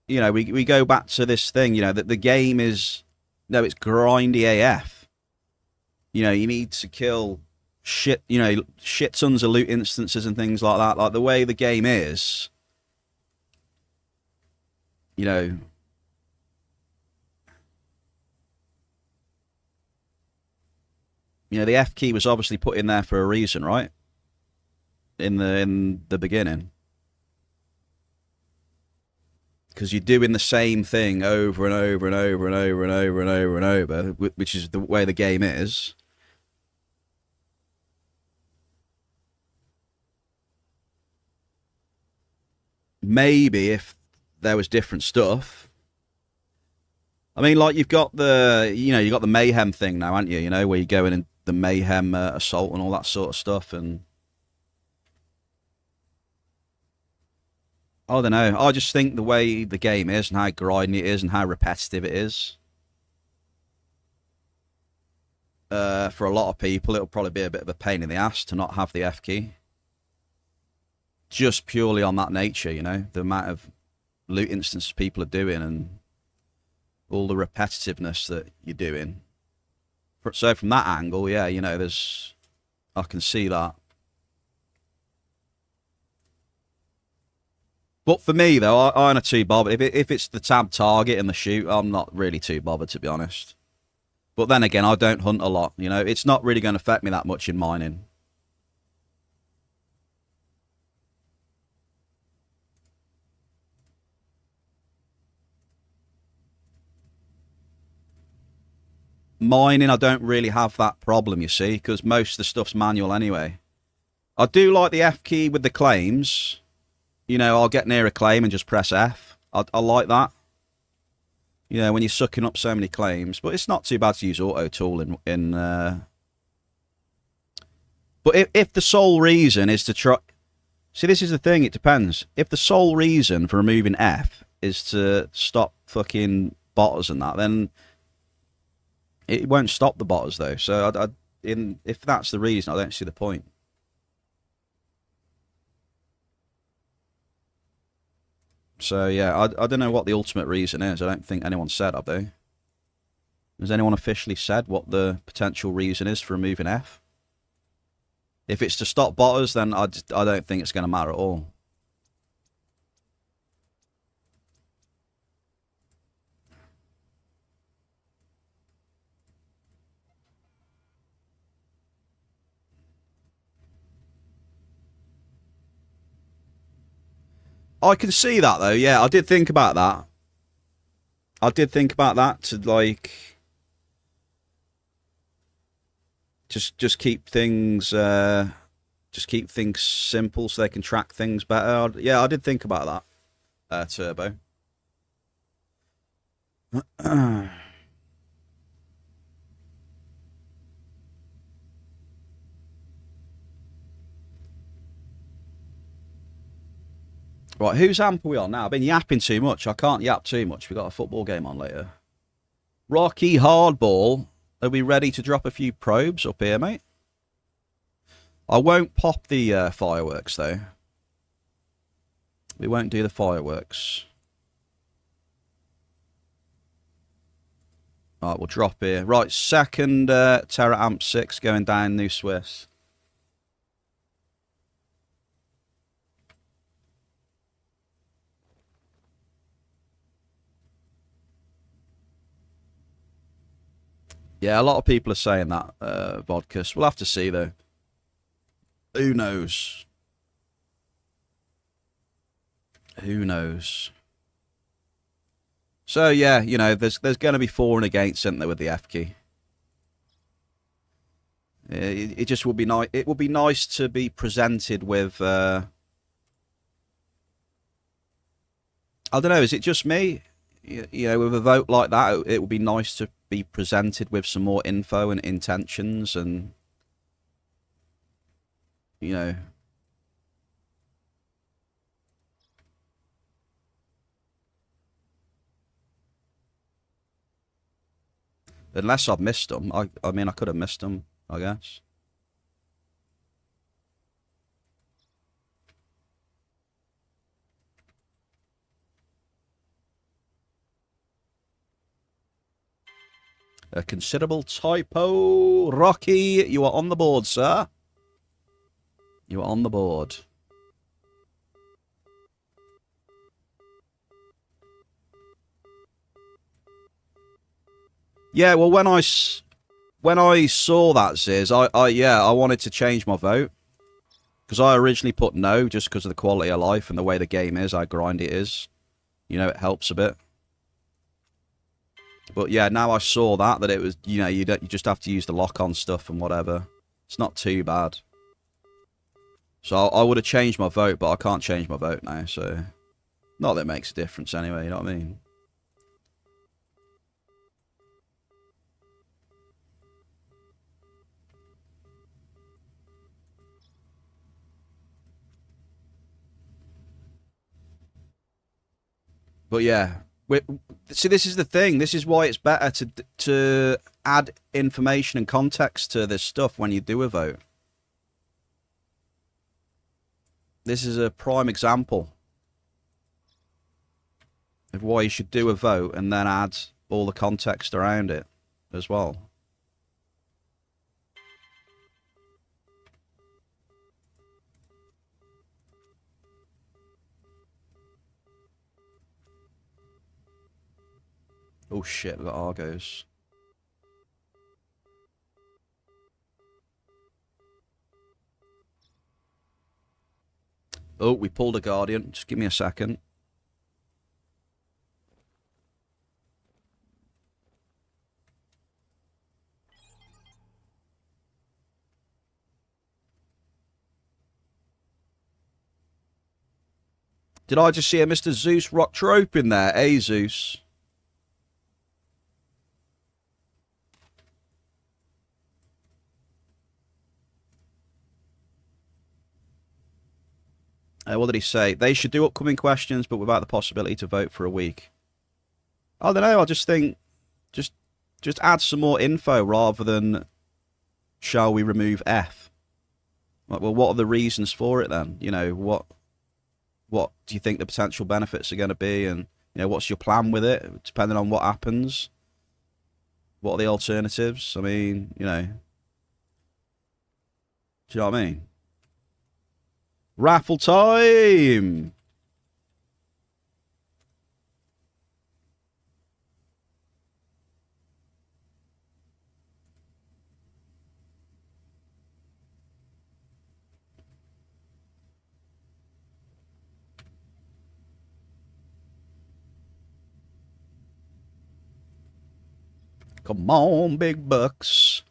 Speaker 1: You know, we go back to this thing. You know, that the game is, no, it's grindy AF. You know, you need to kill shit. You know, shit tons of loot instances and things like that. Like the way the game is. You know, the F key was obviously put in there for a reason, right? In the beginning, because you're doing the same thing over and over and over and over and over and over and over, which is the way the game is. Maybe if there was different stuff. I mean, like, you got the mayhem thing now, aren't you? You know, where you go in and the mayhem assault and all that sort of stuff. And I don't know. I just think the way the game is and how grindy it is and how repetitive it is, for a lot of people, it'll probably be a bit of a pain in the ass to not have the F key. Just purely on that nature, you know, the amount of loot instances people are doing and all the repetitiveness that you're doing. So from that angle, yeah, you know, I can see that. But for me though, I'm not too bothered. If it's the tab target and the shoot, I'm not really too bothered, to be honest. But then again, I don't hunt a lot. You know, it's not really going to affect me that much in mining. Mining, I don't really have that problem, you see, because most of the stuff's manual anyway. I do like the F key with the claims. You know, I'll get near a claim and just press F. I like that. You know, when you're sucking up so many claims. But it's not too bad to use auto tool in but if the sole reason is to try... See, this is the thing, it depends. If the sole reason for removing F is to stop fucking botters and that, then it won't stop the botters, though. So if that's the reason, I don't see the point. So, yeah, I don't know what the ultimate reason is. I don't think anyone said, have they? Has anyone officially said what the potential reason is for removing F? If it's to stop botters, then I don't think it's going to matter at all. I can see that, though. Yeah, I did think about that. I did think about that to, like... Just keep things... just keep things simple so they can track things better. Yeah, I did think about that, Turbo. Right, whose amp are we on now? I've been yapping too much. I can't yap too much. We've got a football game on later. Rocky Hardball. Are we ready to drop a few probes up here, mate? I won't pop the fireworks, though. We won't do the fireworks. Right, we'll drop here. Right, second Terra Amp 6 going down New Swiss. Yeah, a lot of people are saying that, Vodkas. We'll have to see, though. Who knows? Who knows? So, yeah, you know, there's going to be for and against, isn't there, with the F key? It just would be nice. It would be nice to be presented with... I don't know, is it just me? You know, with a vote like that, it would be nice to be presented with some more info and intentions and, you know... Unless I've missed them. I mean, I could have missed them, I guess. A considerable typo. Rocky, you are on the board, sir. You are on the board. Yeah, well, when I saw that, Ziz, I wanted to change my vote. Because I originally put no, just because of the quality of life and the way the game is, how grindy it is. You know, it helps a bit. But yeah, now I saw that it was, you know, you just have to use the lock-on stuff and whatever. It's not too bad. So I would have changed my vote, but I can't change my vote now, so... Not that it makes a difference anyway, you know what I mean? But yeah, see, this is the thing. This is why it's better to add information and context to this stuff when you do a vote. This is a prime example of why you should do a vote and then add all the context around it as well. Oh shit, we've got Argos. Oh, we pulled a Guardian. Just give me a second. Did I just see a Mr. Zeus rock trope in there? Hey, Zeus. What did he say? They should do upcoming questions, but without the possibility to vote for a week. I don't know. I just think just add some more info rather than shall we remove F. Like, well, what are the reasons for it then? You know, what do you think the potential benefits are going to be, and you know, what's your plan with it, depending on what happens? What are the alternatives? I mean, you know, do you know what I mean? Raffle time! Come on, big bucks.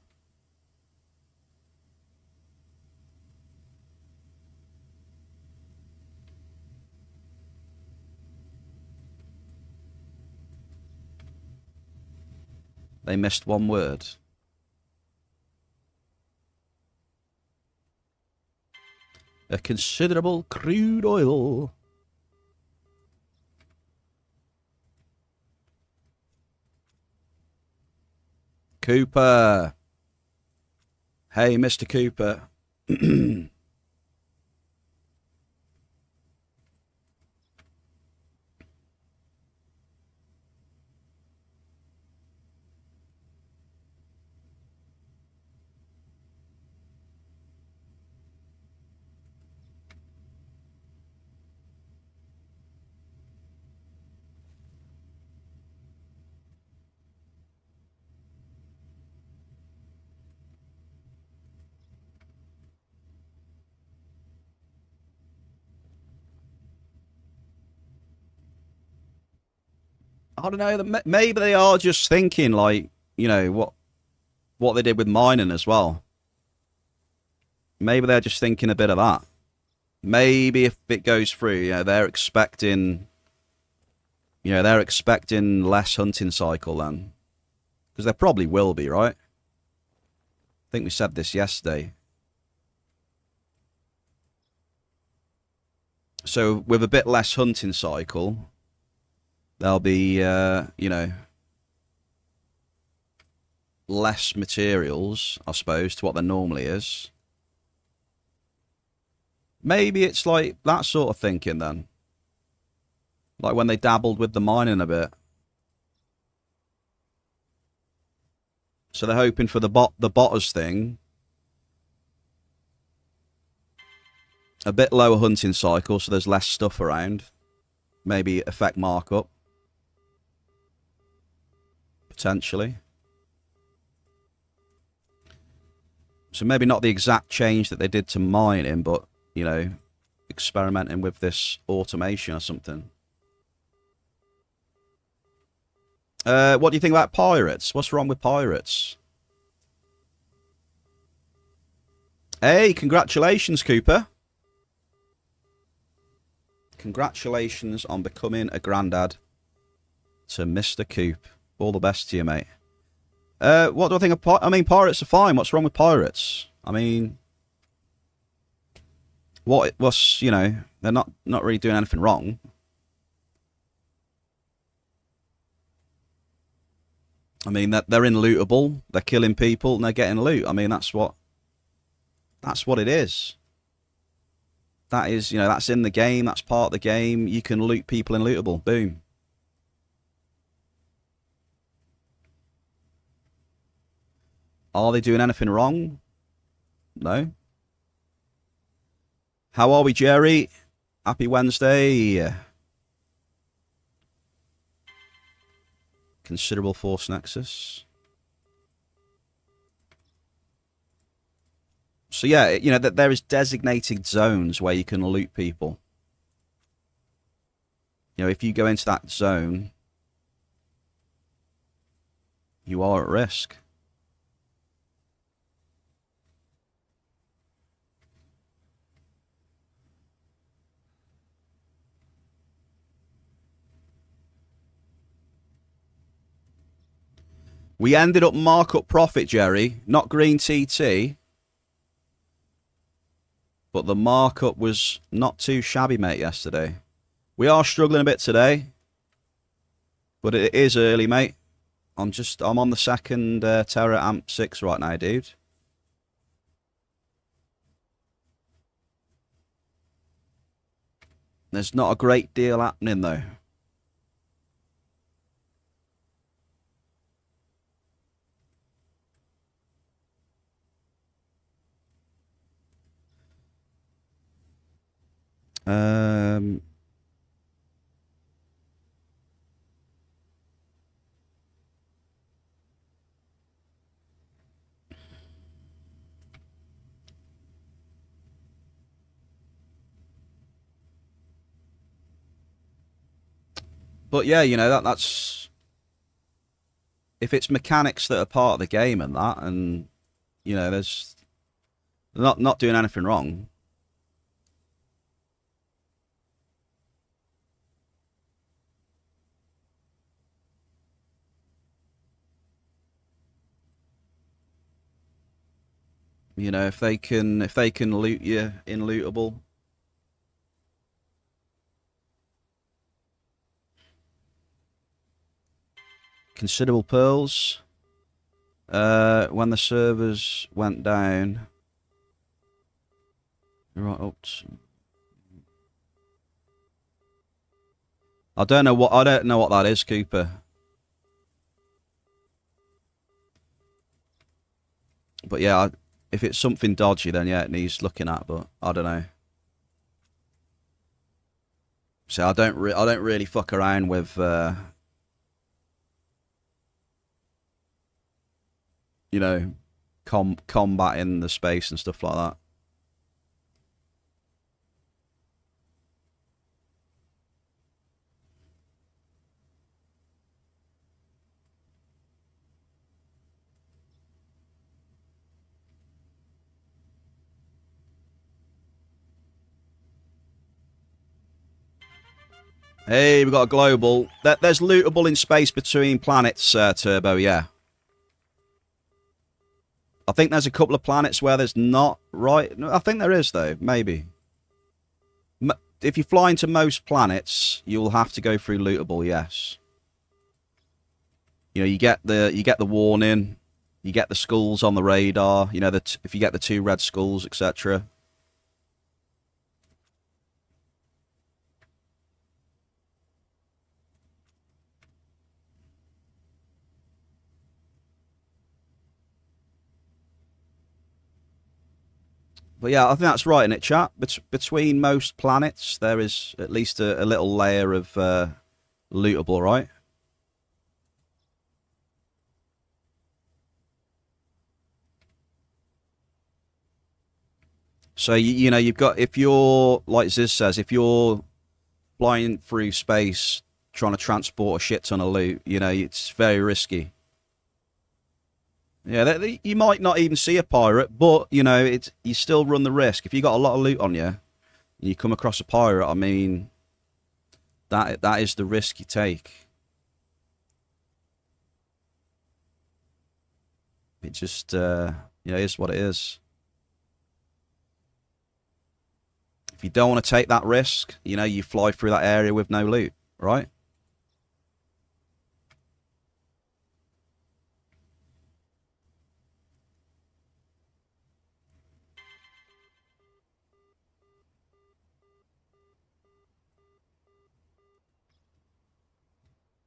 Speaker 1: They missed one word. A considerable crude oil. Cooper. Hey, Mr. Cooper. I don't know. Maybe they are just thinking, like, you know, what they did with mining as well. Maybe they're just thinking a bit of that. Maybe if it goes through, you know, they're expecting less hunting cycle then, because there probably will be, right? I think we said this yesterday. So with a bit less hunting cycle, there'll be, you know, less materials, I suppose, to what there normally is. Maybe it's like that sort of thinking then. Like when they dabbled with the mining a bit. So they're hoping for the botters thing. A bit lower hunting cycle, so there's less stuff around. Maybe affect markup. Potentially. So maybe not the exact change that they did to mining, but, you know, experimenting with this automation or something. What do you think about pirates? What's wrong with pirates? Hey, congratulations, Cooper. Congratulations on becoming a granddad to Mr. Coop. All the best to you, mate. What do I think of pirates? I mean, pirates are fine. What's wrong with pirates? I mean, what's, you know, they're not really doing anything wrong. I mean, they're lootable. They're killing people and they're getting loot. I mean, that's what it is. That is, you know, that's in the game. That's part of the game. You can loot people in lootable. Boom. Are they doing anything wrong? No. How are we, Jerry? Happy Wednesday. Considerable force nexus. So yeah, you know, that there is designated zones where you can loot people. You know, if you go into that zone, you are at risk. We ended up markup profit, Jerry. Not green TT. But the markup was not too shabby, mate, yesterday. We are struggling a bit today. But it is early, mate. I'm on the second Terra Amp 6 right now, dude. There's not a great deal happening, though. But yeah, you know, that's if it's mechanics that are part of the game and that, and you know, there's not doing anything wrong. You know, if they can loot you in lootable. Considerable pearls. When the servers went down, right up. I don't know what that is, Cooper. But yeah, if it's something dodgy, then yeah, it needs looking at. But I don't know. So I don't really fuck around with you know, combat in the space and stuff like that. Hey, we got a global. There's lootable in space between planets, Turbo. Yeah. I think there's a couple of planets where there's not, right? I think there is, though. Maybe. If you fly into most planets, you'll have to go through lootable, yes. You know, you get the warning, you get the skulls on the radar, you know, if you get the 2 red skulls, etc. But yeah, I think that's right in it, chat. Between most planets, there is at least a little layer of lootable, right? So you know, you've got, if you're, like Ziz says, if you're flying through space trying to transport a shit ton of loot, you know, it's very risky. Yeah, you might not even see a pirate, but you know, you still run the risk. If you got a lot of loot on you, and you come across a pirate, I mean, that is the risk you take. It just, you know, is what it is. If you don't want to take that risk, you know, you fly through that area with no loot, right?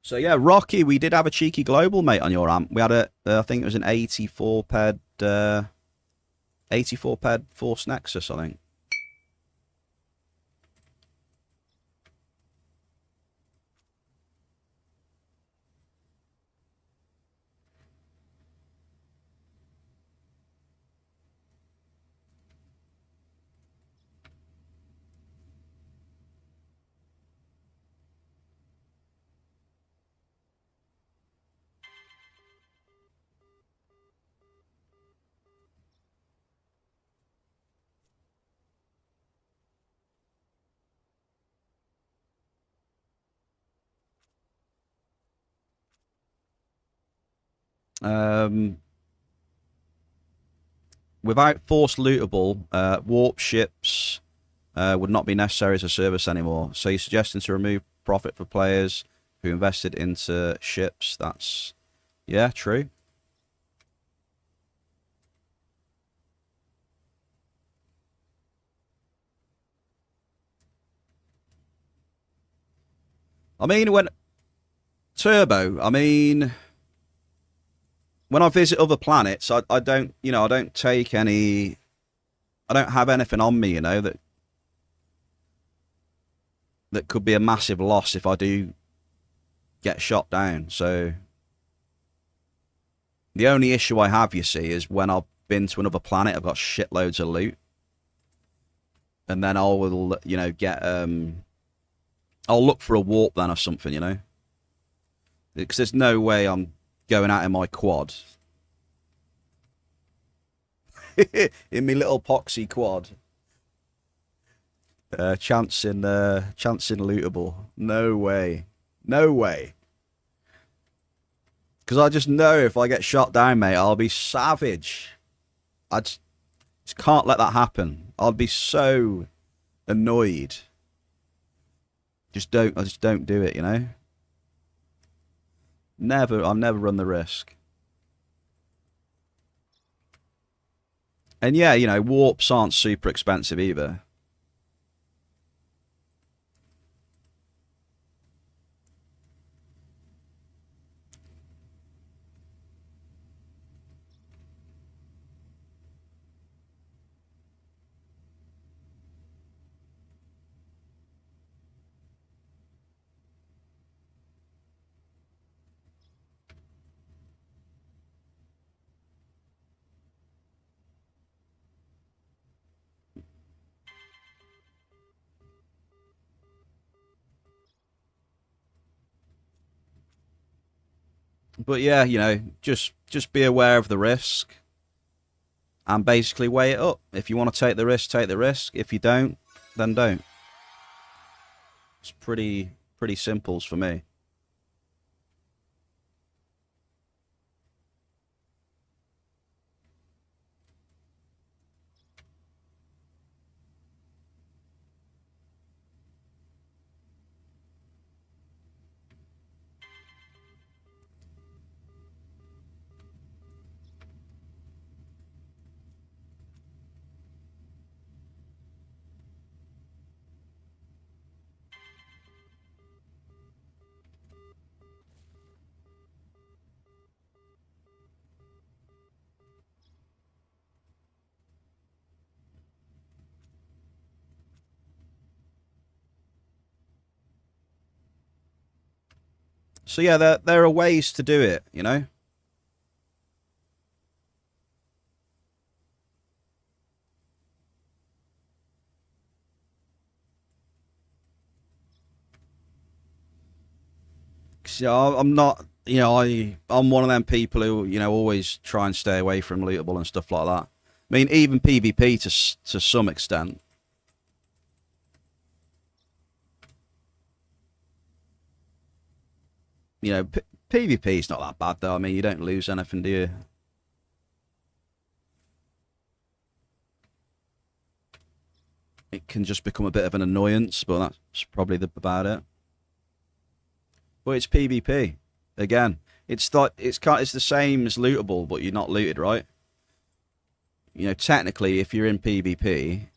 Speaker 1: So yeah, Rocky, we did have a cheeky global, mate, on your amp. We had I think it was an 84 PED, 84 PED Force Nexus, I think. Without forced lootable, warp ships would not be necessary as a service anymore. So you're suggesting to remove profit for players who invested into ships. That's, yeah, true. I mean, when Turbo, I mean, when I visit other planets, I don't, you know, I don't take any, I don't have anything on me, you know, that could be a massive loss if I do get shot down. So the only issue I have, you see, is when I've been to another planet, I've got shitloads of loot, and then I will, you know, get I'll look for a warp then or something, you know, because there's no way I'm going out in my quad. In my little poxy quad. Chancing lootable. No way. No way. Because I just know if I get shot down, mate, I'll be savage. I just can't let that happen. I'll be so annoyed. I just don't do it, you know? I'll never run the risk. And yeah, you know, warps aren't super expensive either. But yeah, you know, just be aware of the risk and basically weigh it up. If you want to take the risk, take the risk. If you don't, then don't. It's pretty simples for me. So yeah, there are ways to do it, you know. So I'm not, you know, I'm one of them people who, you know, always try and stay away from lootable and stuff like that. I mean, even PvP to some extent. You know, PvP is not that bad though. I mean, you don't lose anything, do you? It can just become a bit of an annoyance, but that's probably about it. But it's PvP again. It's the same as lootable, but you're not looted, right? You know, technically, if you're in PvP,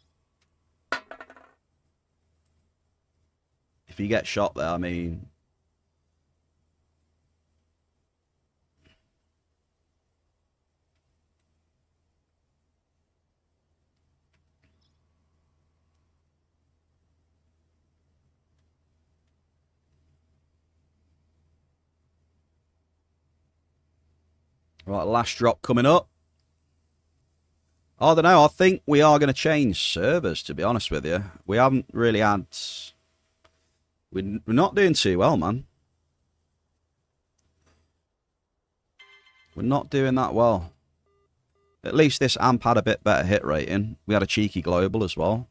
Speaker 1: if you get shot there, I mean, right, last drop coming up. I don't know. I think we are going to change servers, to be honest with you. We haven't really had... We're not doing too well, man. We're not doing that well. At least this amp had a bit better hit rating. We had a cheeky global as well.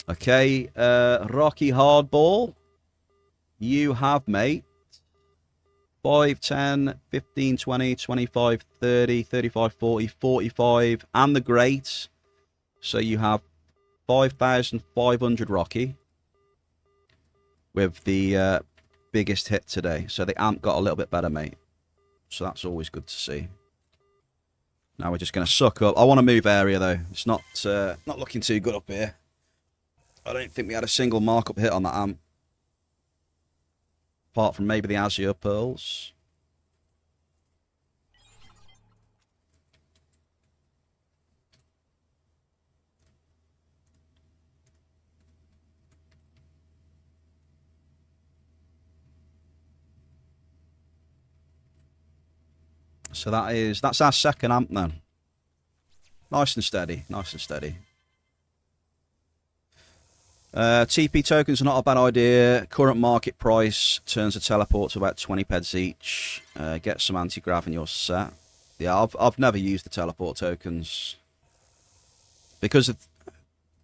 Speaker 1: Okay, Rocky Hardball. You have, mate. 5, 10, 15, 20, 25, 30, 35, 40, 45, and the great. So you have 5,500 Rocky with the biggest hit today. So the amp got a little bit better, mate. So that's always good to see. Now we're just going to suck up. I want to move area, though. It's not looking too good up here. I don't think we had a single markup hit on that amp. Apart from maybe the Azure Pearls. So that's our second amp then. Nice and steady, nice and steady. TP tokens are not a bad idea. Current market price turns a teleport to about 20 PEDs each. Get some anti-grav in your set. Yeah, I've never used the teleport tokens because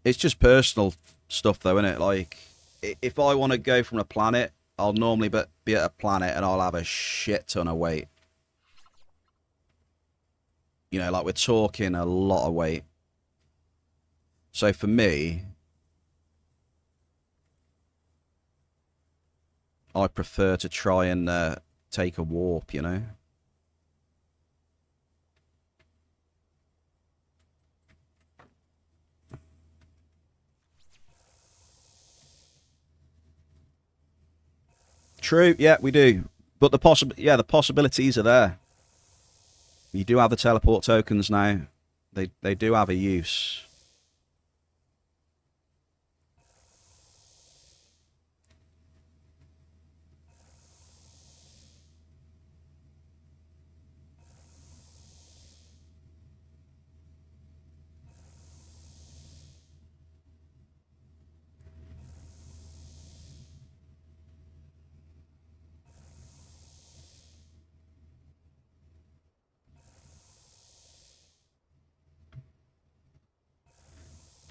Speaker 1: it's just personal stuff, though, isn't it? Like, if I want to go from a planet, I'll normally be at a planet and I'll have a shit ton of weight. You know, like we're talking a lot of weight. So for me, I prefer to try and take a warp, you know. True, yeah, we do. But the possibilities are there. You do have the teleport tokens now. They do have a use.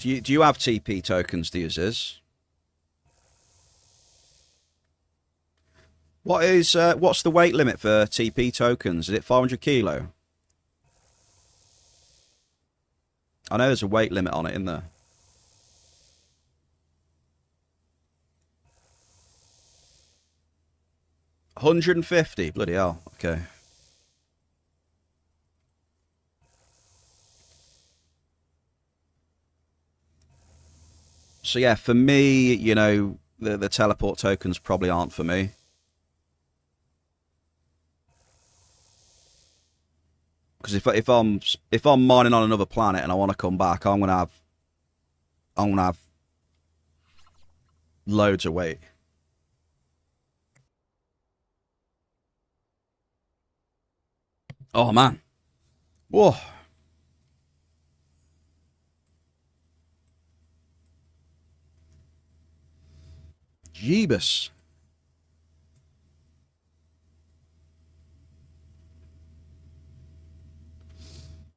Speaker 1: Do you have TP tokens, do you, Ziz? What's the weight limit for TP tokens? Is it 500 kilo? I know there's a weight limit on it, isn't there? 150? Bloody hell. Okay. So yeah, for me, you know, the teleport tokens probably aren't for me. Because if I'm mining on another planet and I want to come back, I'm gonna have loads of weight. Oh man. Whoa. Jeebus.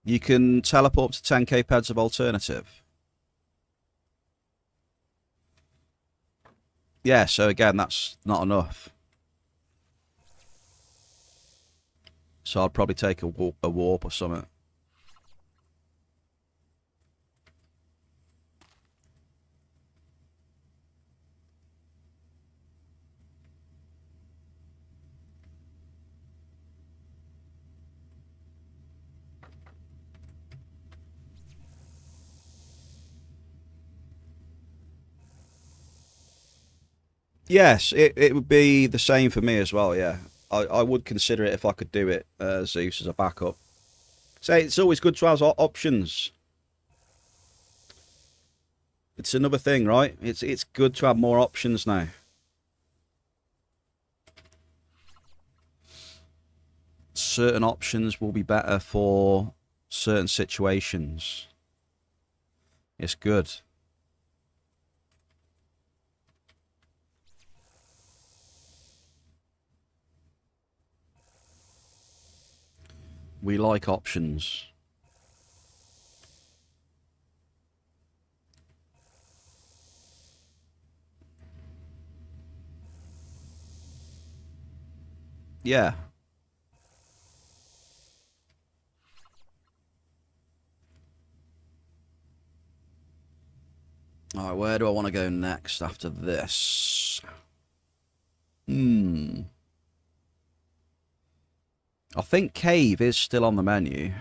Speaker 1: You can teleport to 10k pads of alternative. Yeah, so again, that's not enough. So I'd probably take a warp or something. Yes, it would be the same for me as well, yeah. I would consider it if I could do it, Zeus, as a backup. So it's always good to have options. It's another thing, right? It's good to have more options now. Certain options will be better for certain situations. It's good. We like options. Yeah. Alright, where do I want to go next after this? I think cave is still on the menu.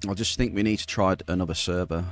Speaker 1: I just think we need to try another server.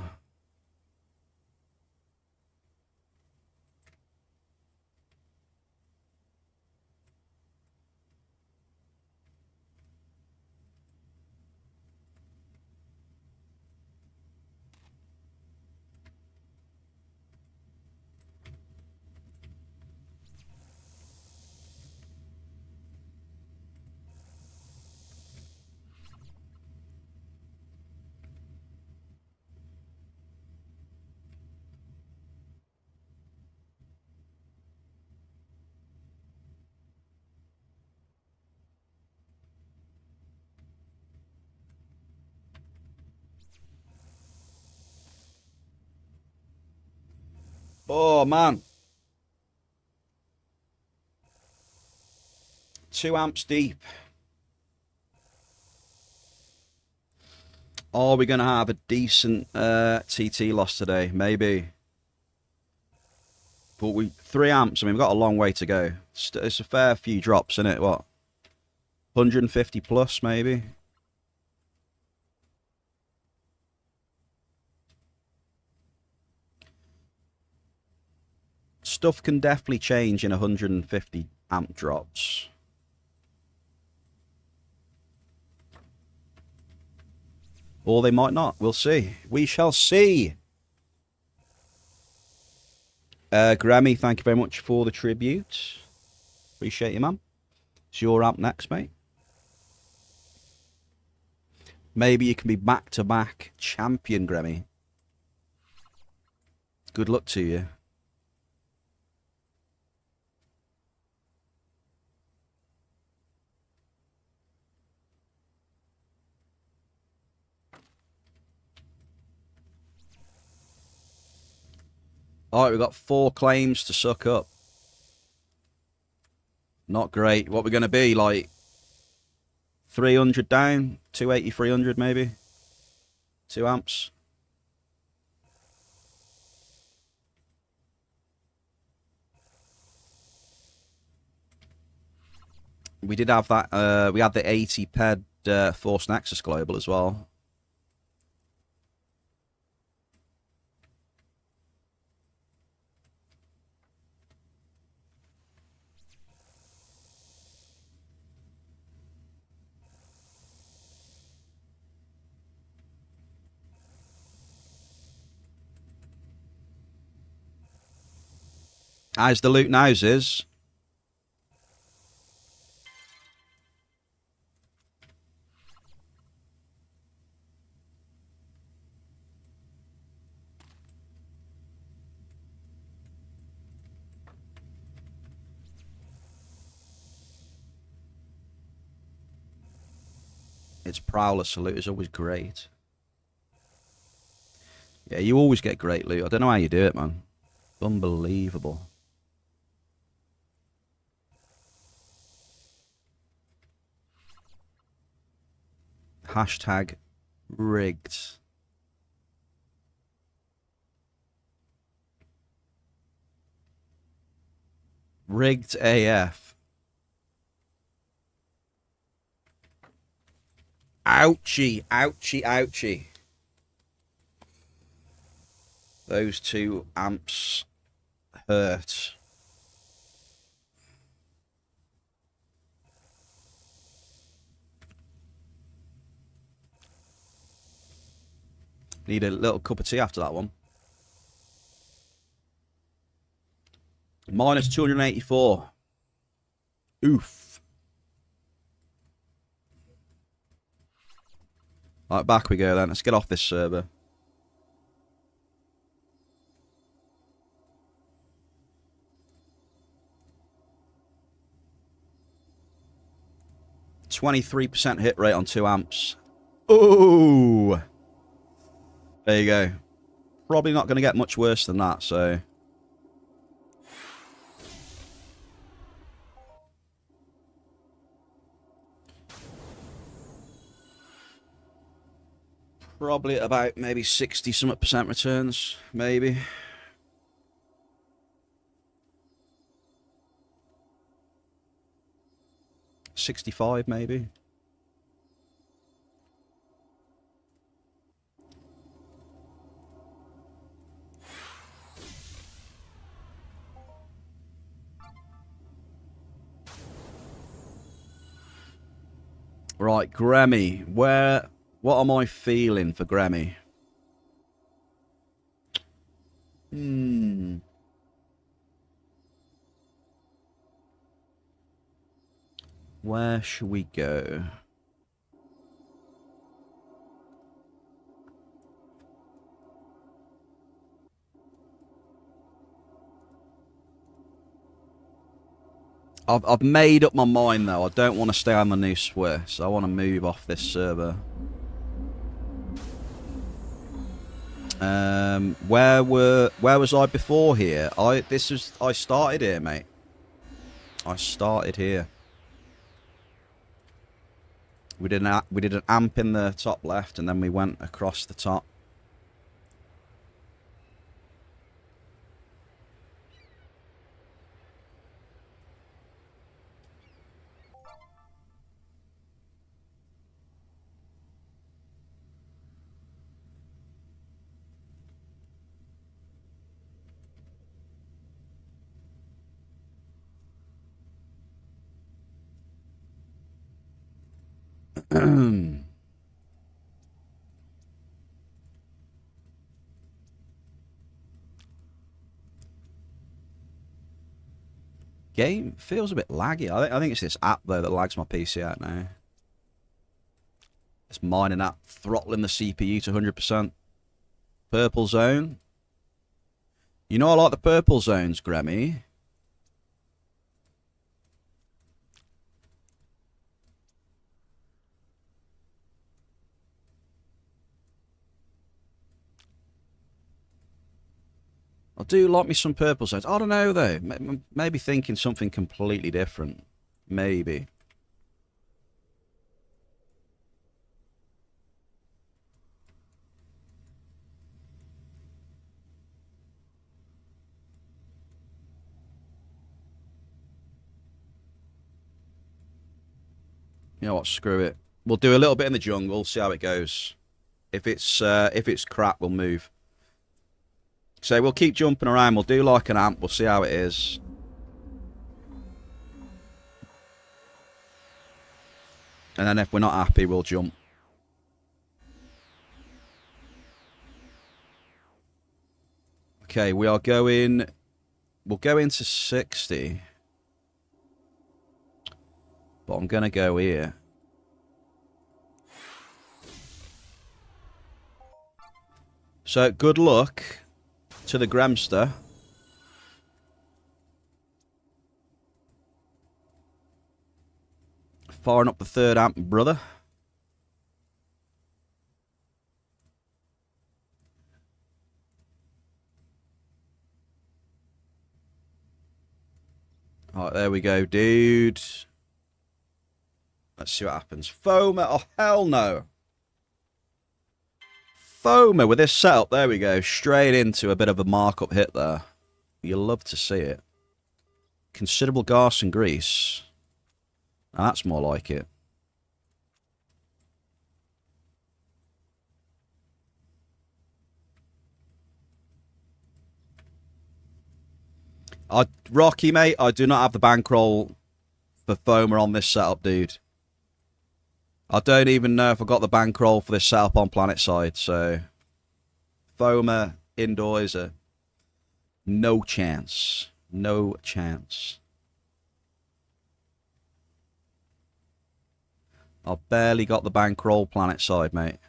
Speaker 1: Oh, man. 2 amps deep. Are we going to have a decent TT loss today? Maybe. But 3 amps, I mean, we've got a long way to go. It's a fair few drops, isn't it? What? 150 plus, maybe? Stuff can definitely change in 150 amp drops. Or they might not. We'll see. We shall see. Grammy, thank you very much for the tribute. Appreciate you, man. It's your amp next, mate. Maybe you can be back-to-back champion, Grammy. Good luck to you. Alright, we've got 4 claims to suck up. Not great. What we're going to be, like 300 down? 280, 300 maybe? 2 amps? We did have that, we had the 80 PED Force Nexus Global as well. How's the loot now, Ziz? Its Prowler salute is always great. Yeah, you always get great loot. I don't know how you do it, man. Unbelievable. Hashtag rigged. Rigged AF. Ouchie, ouchie, ouchie. Those 2 amps hurt. Need a little cup of tea after that one. Minus 284. Oof. Right, back we go then. Let's get off this server. %23% hit rate on 2 amps. Ooh! There you go. Probably not going to get much worse than that, so... Probably at about maybe 60-something% returns, maybe. $65 maybe. Right, Grammy. What am I feeling for Grammy? Where should we go? I've made up my mind though. I don't want to stay on the new Swiss. I want to move off this server. Where was I before here? I started here, mate. I started here. We did an amp in the top left, and then we went across the top. Game feels a bit laggy. I think it's this app though that lags my PC out now. It's mining app throttling the CPU to 100%. Purple zone. You know I like the purple zones, Grammy. I do like me some purple zones. I don't know though. Maybe thinking something completely different. Maybe. You know what? Screw it. We'll do a little bit in the jungle. See how it goes. If it's crap, we'll move. So we'll keep jumping around. We'll do like an amp. We'll see how it is. And then if we're not happy, we'll jump. Okay, we are going... We'll go into 60. But I'm going to go here. So, good luck to the Gramster. Firing up the third amp, brother. Alright, there we go, dude. Let's see what happens. Foamer, oh hell no. Foamer with this setup, there we go. Straight into a bit of a markup hit there. You'll love to see it. Considerable gas and grease. Now that's more like it. Rocky, mate, I do not have the bankroll for Foamer on this setup, dude. I don't even know if I got the bankroll for this setup on Planetside, so... Foamer, indoors, no chance. No chance. I barely got the bankroll Planetside, mate.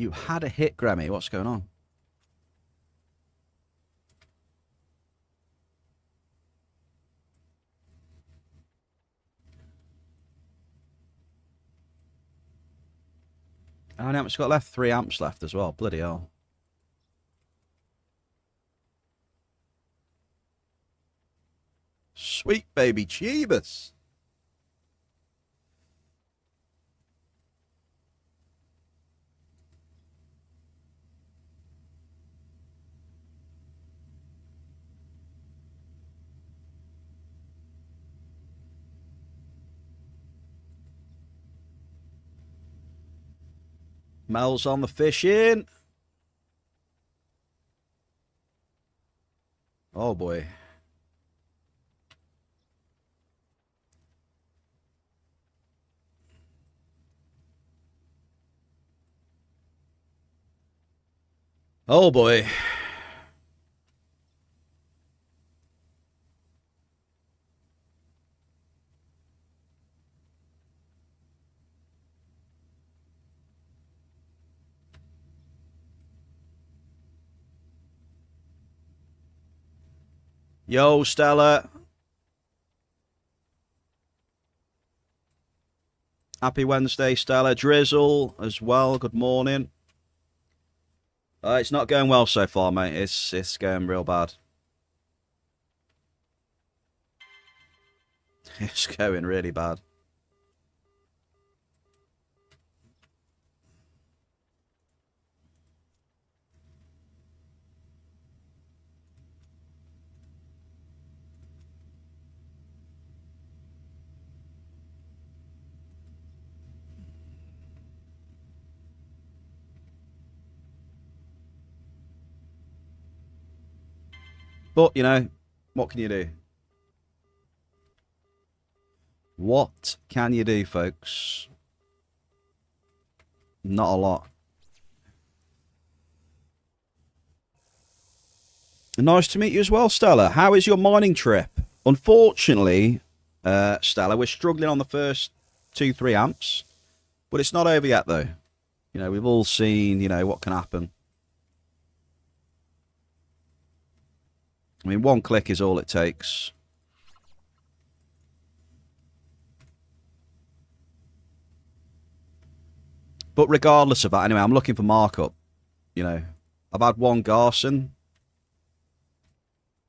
Speaker 1: You had a hit, Grammy. What's going on? How many amps got left? 3 amps left as well. Bloody hell. Sweet baby Jeebus. Mel's on the fishing. Oh boy. Oh boy. Yo, Stella. Happy Wednesday, Stella. Drizzle as well. Good morning. It's not going well so far, mate. It's going real bad. It's going really bad. But, you know, what can you do? What can you do, folks? Not a lot. Nice to meet you as well, Stella. How is your mining trip? Unfortunately, Stella, we're struggling on the first 2-3 amps. But it's not over yet, though. You know, we've all seen, you know, what can happen. I mean, 1 click is all it takes. But regardless of that, anyway, I'm looking for markup. You know, I've had 1 Garson.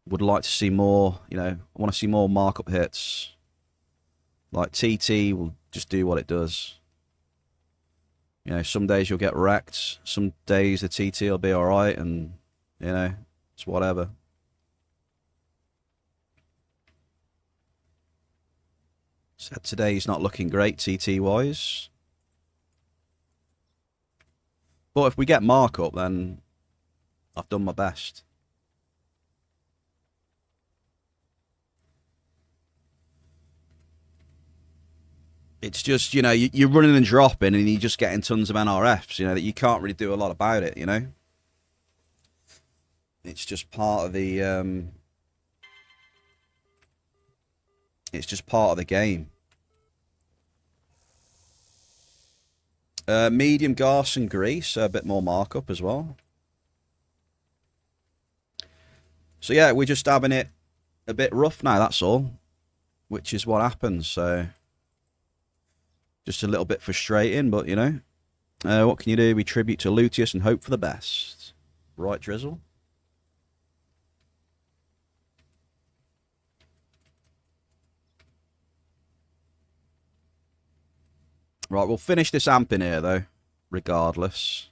Speaker 1: Would like to see more, you know, I want to see more markup hits. Like TT will just do what it does. You know, some days you'll get wrecked. Some days the TT will be alright, and, you know, it's whatever. So today's not looking great TT-wise. But if we get markup, then I've done my best. It's just, you know, you're running and dropping and you're just getting tons of NRFs, you know, that you can't really do a lot about it, you know? It's just part of the, it's just part of the game. Medium gas and grease, a bit more markup as well. So yeah, we're just having it a bit rough now, that's all. Which is what happens, so... Just a little bit frustrating, but, you know. What can you do? We tribute to Luteus and hope for the best. Right, Drizzle? Right, we'll finish this amp in here, though. Regardless.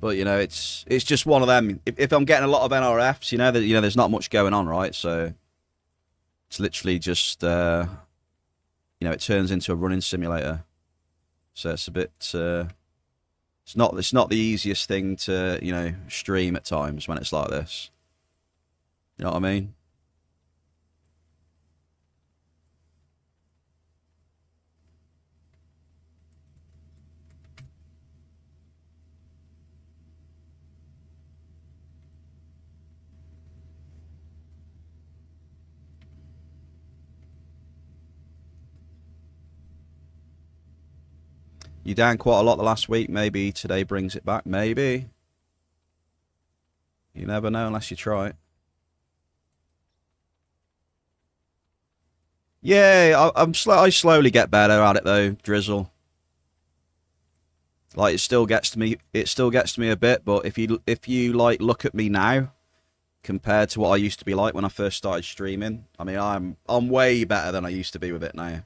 Speaker 1: But, you know, it's just one of them. If I'm getting a lot of NRFs, you know, there's not much going on, right? So it's literally just, you you know, it turns into a running simulator. So it's a bit, it's not the easiest thing to, you know, stream at times when it's like this. You know what I mean? You down quite a lot the last week. Maybe today brings it back. Maybe. You never know unless you try it. Yeah, I slowly get better at it though, Drizzle. Like it still gets to me. It still gets to me a bit. But if you like look at me now, compared to what I used to be like when I first started streaming, I mean, I'm way better than I used to be with it now.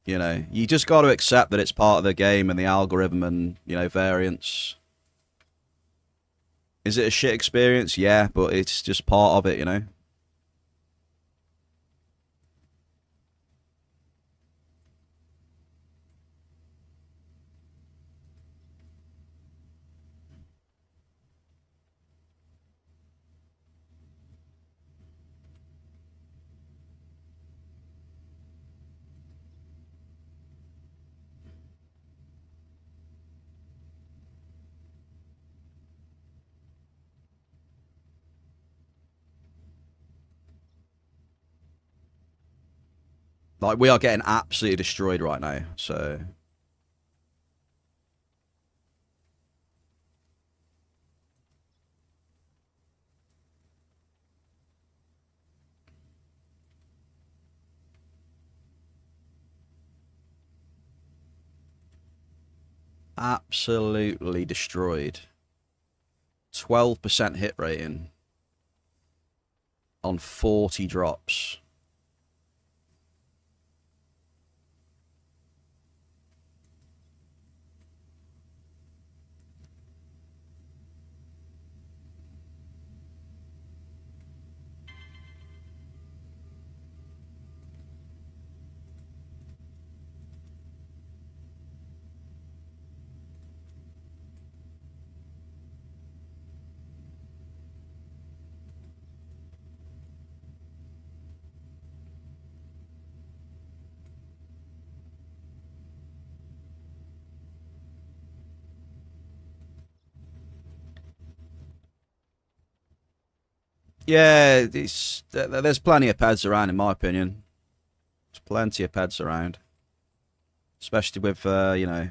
Speaker 1: You know, you just got to accept that it's part of the game and the algorithm and, you know, variance. Is it a shit experience? Yeah, but it's just part of it, you know? Like, we are getting absolutely destroyed right now, so... Absolutely destroyed. 12% hit rating on 40 drops. Yeah, there's plenty of PEDs around, in my opinion. There's plenty of PEDs around. Especially with, you know... I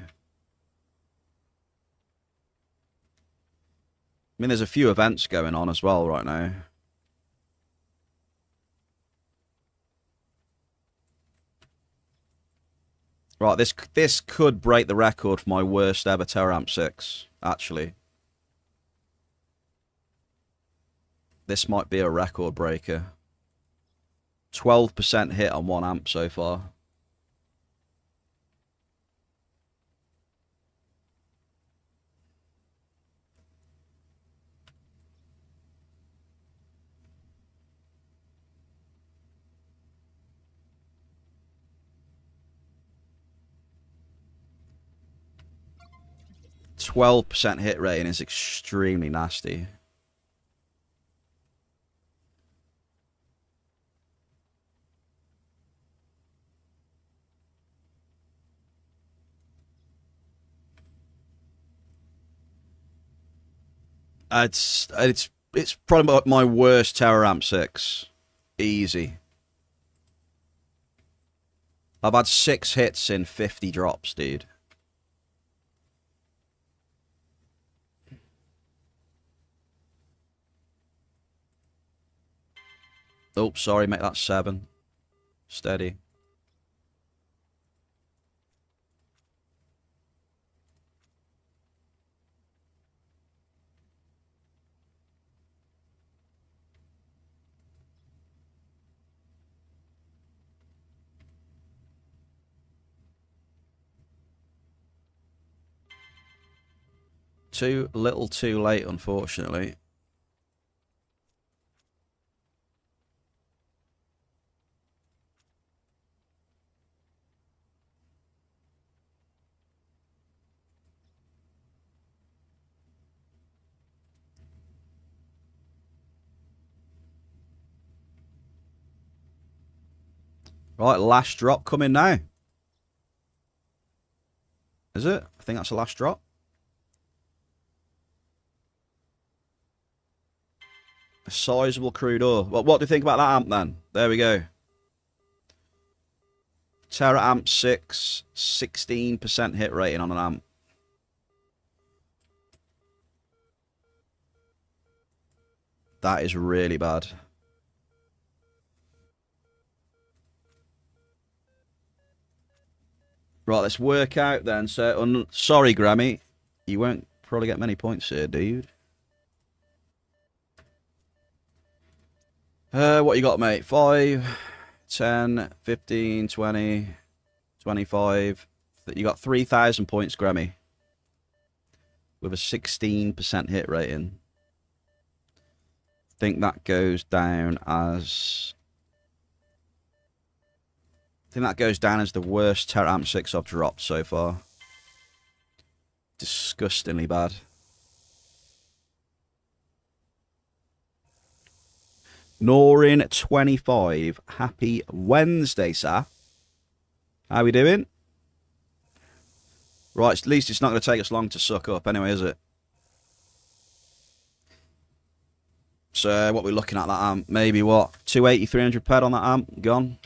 Speaker 1: mean, there's a few events going on as well right now. Right, this could break the record for my worst ever Terra 6, actually. This might be a record breaker. 12% hit on 1 amp so far. %12 hit rating is extremely nasty. It's probably my worst Terra 6. Easy. I've had 6 hits in 50 drops, dude. Oh, sorry, mate, that's 7. Steady. Too little too late, unfortunately. Right, last drop coming now. Is it? I think that's the last drop. A sizable crude ore. Well, what do you think about that amp then? There we go. Terra amp 6, 16% hit rating on an amp. That is really bad. Right, let's work out then. So, sorry, Grammy. You won't probably get many points here, dude. What you got, mate? 5, 10, 15, 20, 25. You got 3,000 points, Grammy. With a 16% hit rating. I think that goes down as... I think that goes down as the worst Terra Amp 6 I've dropped so far. Disgustingly bad. Norin 25. Happy Wednesday, sir. How we doing? Right, at least it's not going to take us long to suck up anyway, is it? So, what we're looking at that amp? Maybe what? 280, 300 PED on that amp? Gone.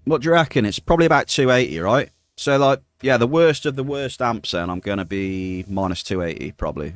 Speaker 1: What do you reckon? It's probably about 280, right? So, like, yeah, the worst of the worst amps then, I'm going to be minus 280, probably.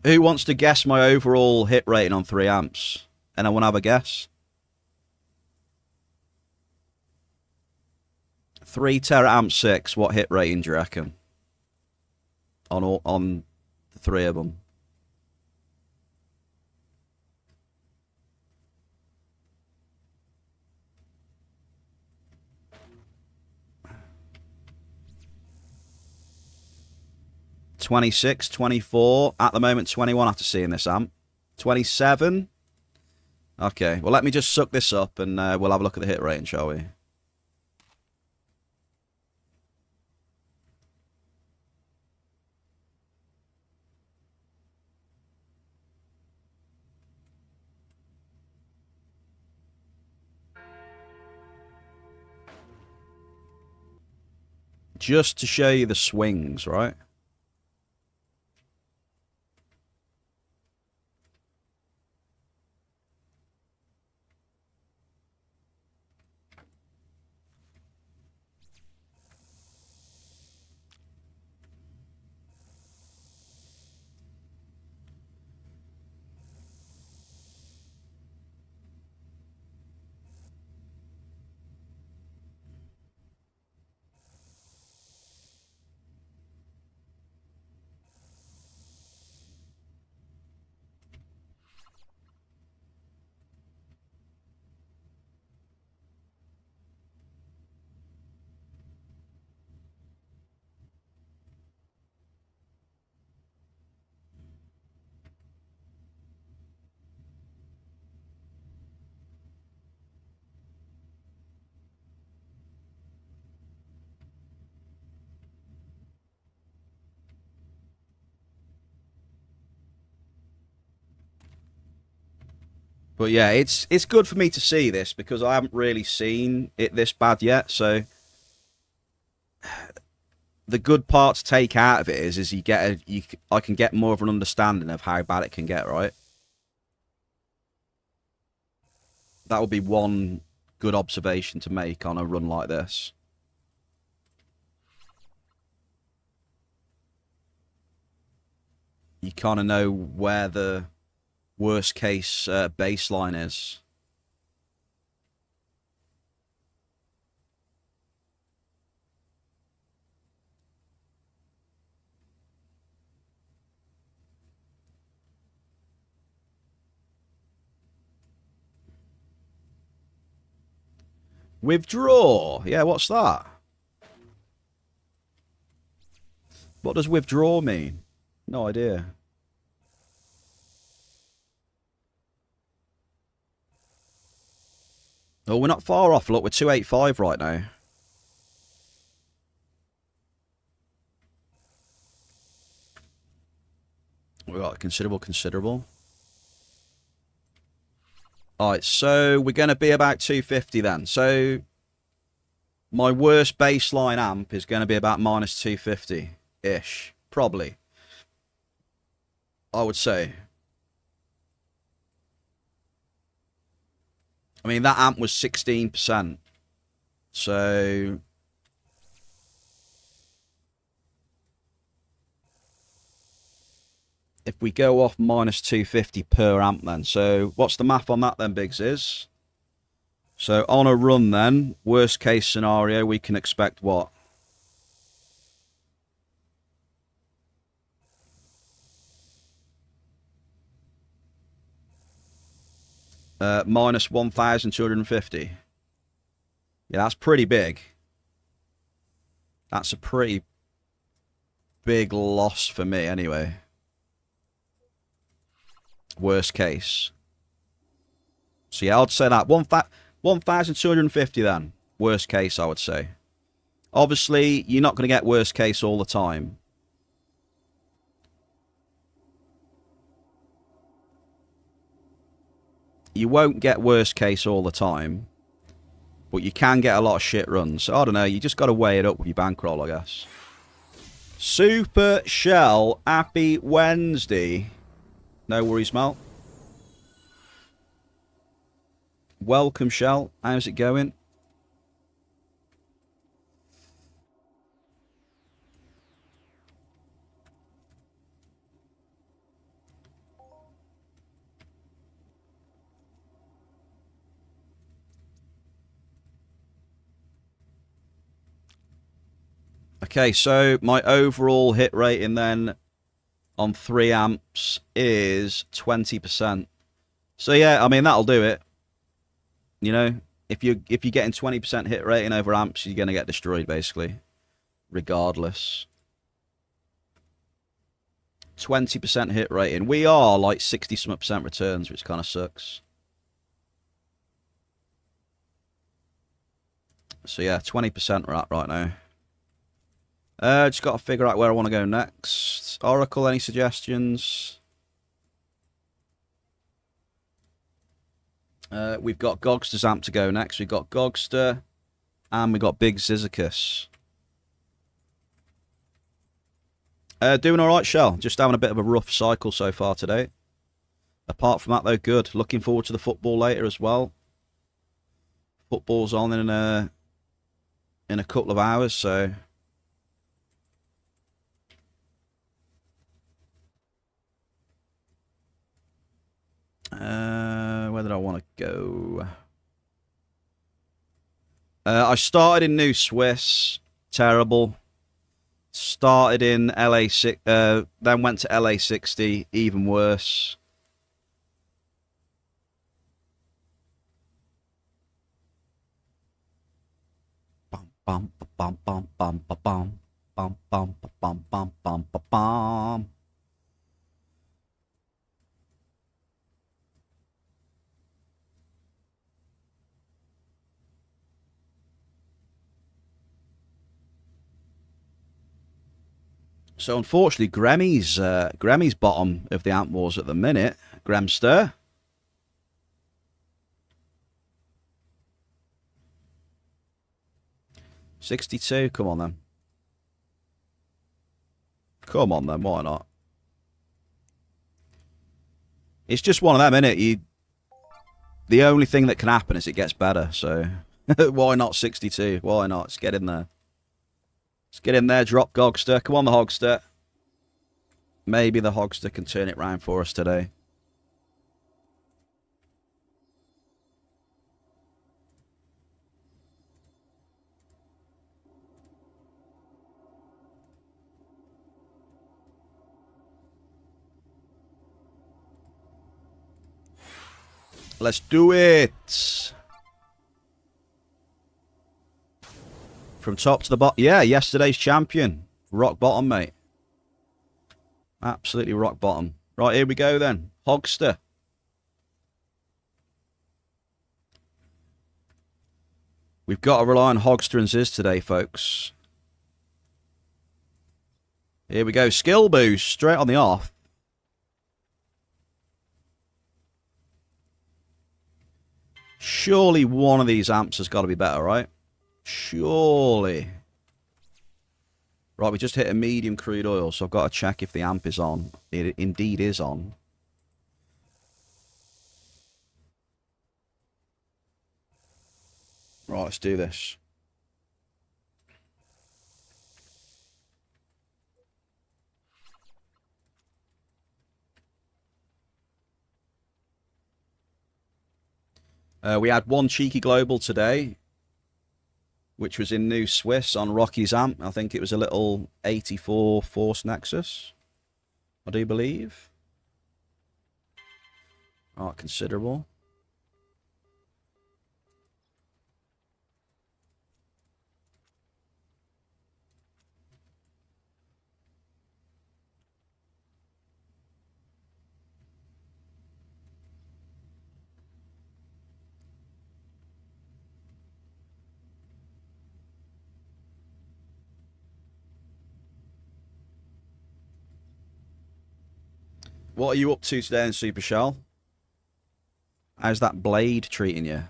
Speaker 1: Who wants to guess my overall hit rating on 3 amps? Anyone have a guess? 3 Terra Amp 6, what hit rating do you reckon? On the 3 of them. $26, $24. At the moment, $21 after seeing this amp. $27. Okay, well, let me just suck this up and we'll have a look at the hit rating, shall we? Just to show you the swings, right? But yeah, it's good for me to see this because I haven't really seen it this bad yet. So the good part to take out of it is I can get more of an understanding of how bad it can get, right? That would be one good observation to make on a run like this. you kind of know where the worst case baseline is. Withdraw. Yeah, what's that? What does withdraw mean? No idea. Oh, we're not far off. Look, we're 285 right now. We've got considerable. Alright, so we're going to be about 250 then. So my worst baseline amp is going to be about minus 250-ish. Probably. I would say. I mean, that amp was 16%. So if we go off minus 250 per amp then. So what's the math on that then, Biggs, is? So on a run then, worst case scenario, we can expect what? Minus 1,250. Yeah, that's pretty big. That's a pretty big loss for me anyway. Worst case. So yeah, I'd say that 1,250 then. Worst case, I would say. Obviously, you're not going to get worst case all the time. You won't get worst case all the time, but you can get a lot of shit runs. So I don't know, you just got to weigh it up with your bankroll, I guess. Super Shell, happy Wednesday. No worries, Mel. Welcome, Shell. How's it going? Okay, so my overall hit rating then on 3 amps is 20%. So yeah, I mean, that'll do it. You know, if you're getting 20% hit rating over amps, you're going to get destroyed, basically. Regardless. 20% hit rating. We are like 60% returns, which kind of sucks. So yeah, 20% we're at right now. Just got to figure out where I want to go next. Oracle, any suggestions? We've got Gogster's amp to go next. We've got Gogster, and we've got Big Zizicus. Doing all right, Shell. Just having a bit of a rough cycle so far today. Apart from that, though, good. Looking forward to the football later as well. Football's on in a couple of hours, so... where did I want to go? I started in New Swiss. Terrible. Started in LA6, then went to LA60. Even worse. Bum bum bum bum bum bum bum bum bum bum bum bum bum. So unfortunately, Gremmy's bottom of the amp wars at the minute. Gremster. $62. Come on then. Come on then. Why not? It's just one of them, innit? The only thing that can happen is it gets better. So why not 62? Why not? Let's get in there. Let's get in there, drop Gogster. Come on, the Hogster. Maybe the Hogster can turn it round for us today. Let's do it. From top to the bottom. Yeah, yesterday's champion. Rock bottom, mate. Absolutely rock bottom. Right, here we go then. Hogster. We've got to rely on Hogster and Ziz today, folks. Here we go. Skill boost. Straight on the off. Surely one of these amps has got to be better, right? Surely. Right, we just hit a medium crude oil, so I've got to check if the amp is on. It indeed is on. Right, let's do this. We had one cheeky global today, which was in New Swiss on Rocky's amp. I think it was a little 84 Force Nexus, I do believe. Right, considerable. What are you up to today in Super Shell? How's that blade treating you?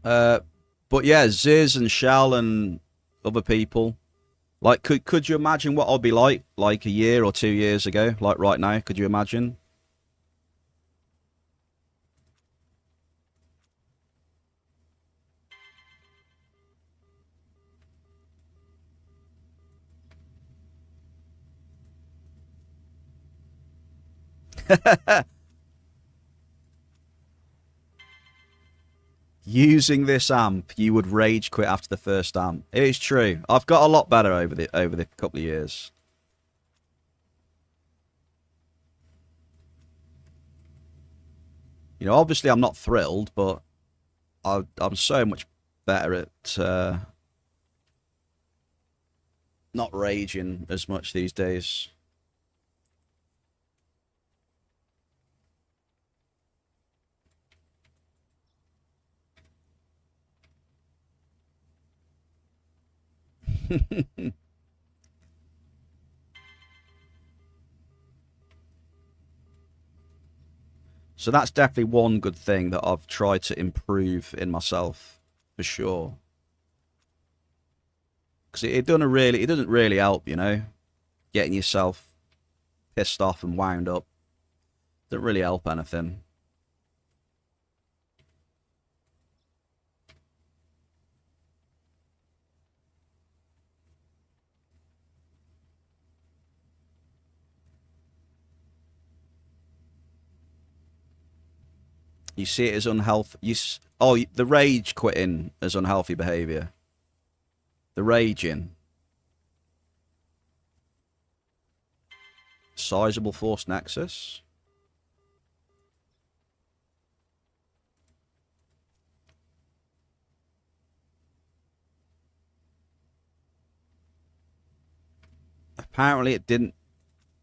Speaker 1: But yeah, Ziz and Shell and other people. Like, could you imagine what I'd be like a year or 2 years ago? Like right now, could you imagine? Using this amp, you would rage quit after the first amp. It is true. I've got a lot better over the couple of years. You know, obviously I'm not thrilled, but I'm so much better at not raging as much these days. So that's definitely one good thing that I've tried to improve in myself, for sure. Because it doesn't really help, you know, getting yourself pissed off and wound up. Doesn't really help anything. You see it as unhealthy. The rage quitting as unhealthy behaviour. The raging. Sizable Force Nexus. Apparently it didn't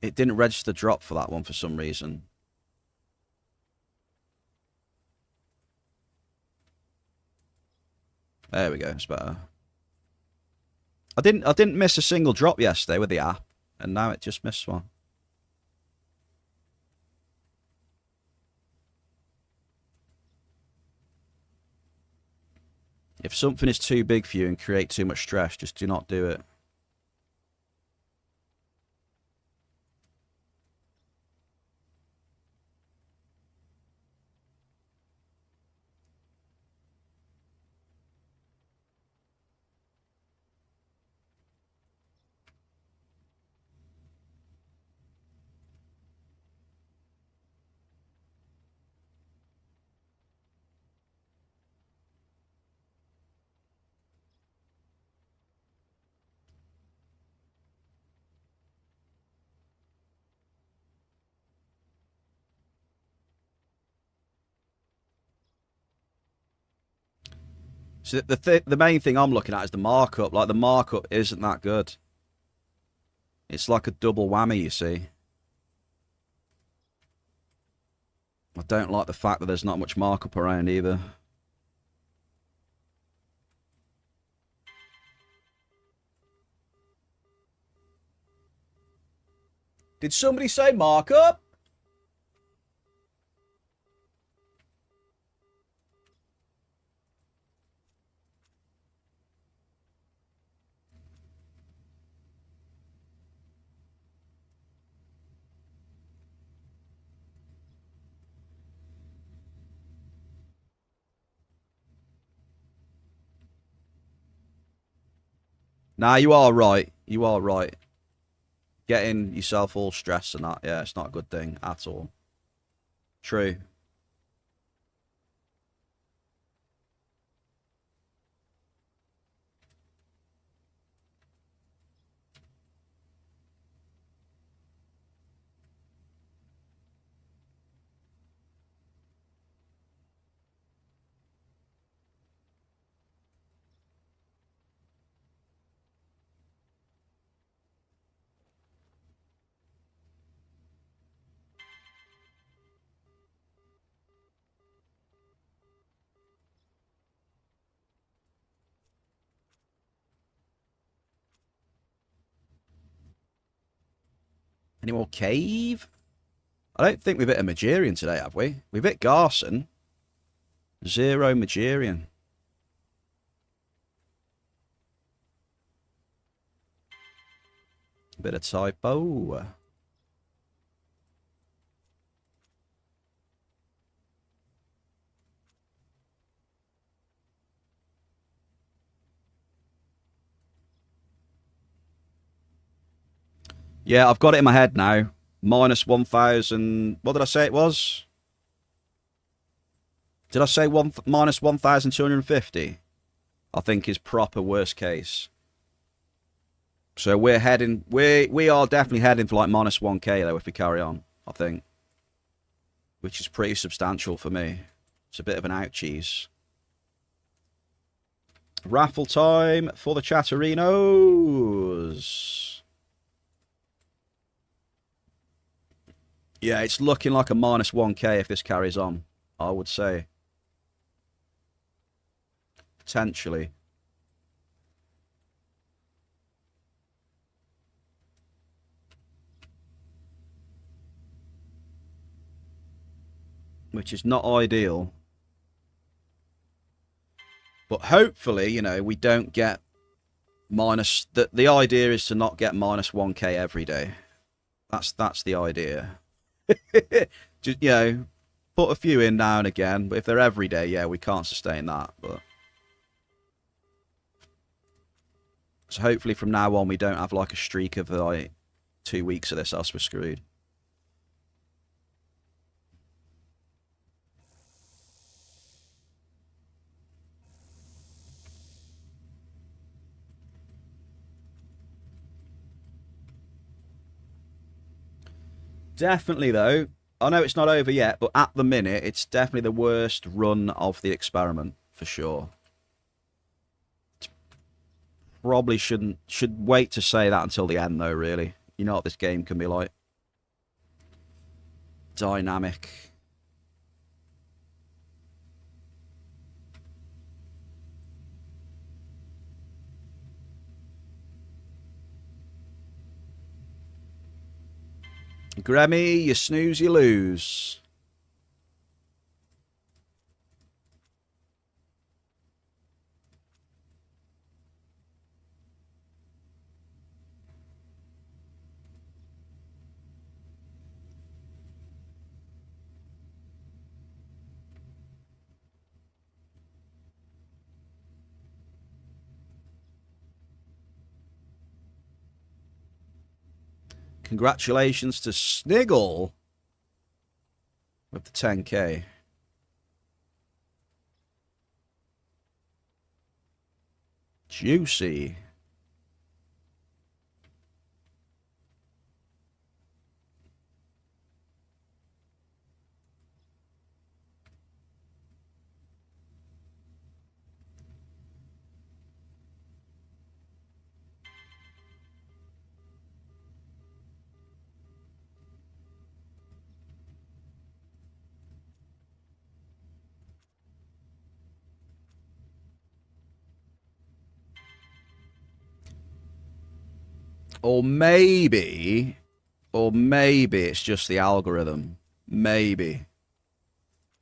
Speaker 1: It didn't register drop for that one for some reason. There we go. It's better. I didn't miss a single drop yesterday with the app, and now it just missed one. If something is too big for you and create too much stress, just do not do it. So the main thing I'm looking at is the markup. Like, the markup isn't that good. It's like a double whammy, you see. I don't like the fact that there's not much markup around either. Did somebody say markup? Nah, you are right. You are right. Getting yourself all stressed and that, yeah, it's not a good thing at all. True. Any more cave? I don't think we've hit a Magirian today, have we? We've hit Garson. 0 Magirian. Bit of typo. Yeah, I've got it in my head now. Minus 1,000. What did I say it was? Did I say minus 1,250? I think is proper worst case. So we're heading. We are definitely heading for like minus 1k though if we carry on. I think, which is pretty substantial for me. It's a bit of an ouchies. Raffle time for the Chatterinos. Yeah, it's looking like a minus 1k if this carries on, I would say. Potentially. Which is not ideal. But hopefully, you know, we don't get minus... The idea is to not get minus 1k every day. That's the idea. Just, you know, put a few in now and again, but if they're every day, yeah, we can't sustain that. But so hopefully from now on we don't have like a streak of like 2 weeks of this, else we're screwed. Definitely though, I know it's not over yet, but at the minute, it's definitely the worst run of the experiment, for sure. Probably should wait to say that until the end, though, really. You know what this game can be like. dynamic. Grammy, you snooze, you lose. Congratulations to Sniggle with the 10k. Juicy. Or maybe it's just the algorithm. Maybe.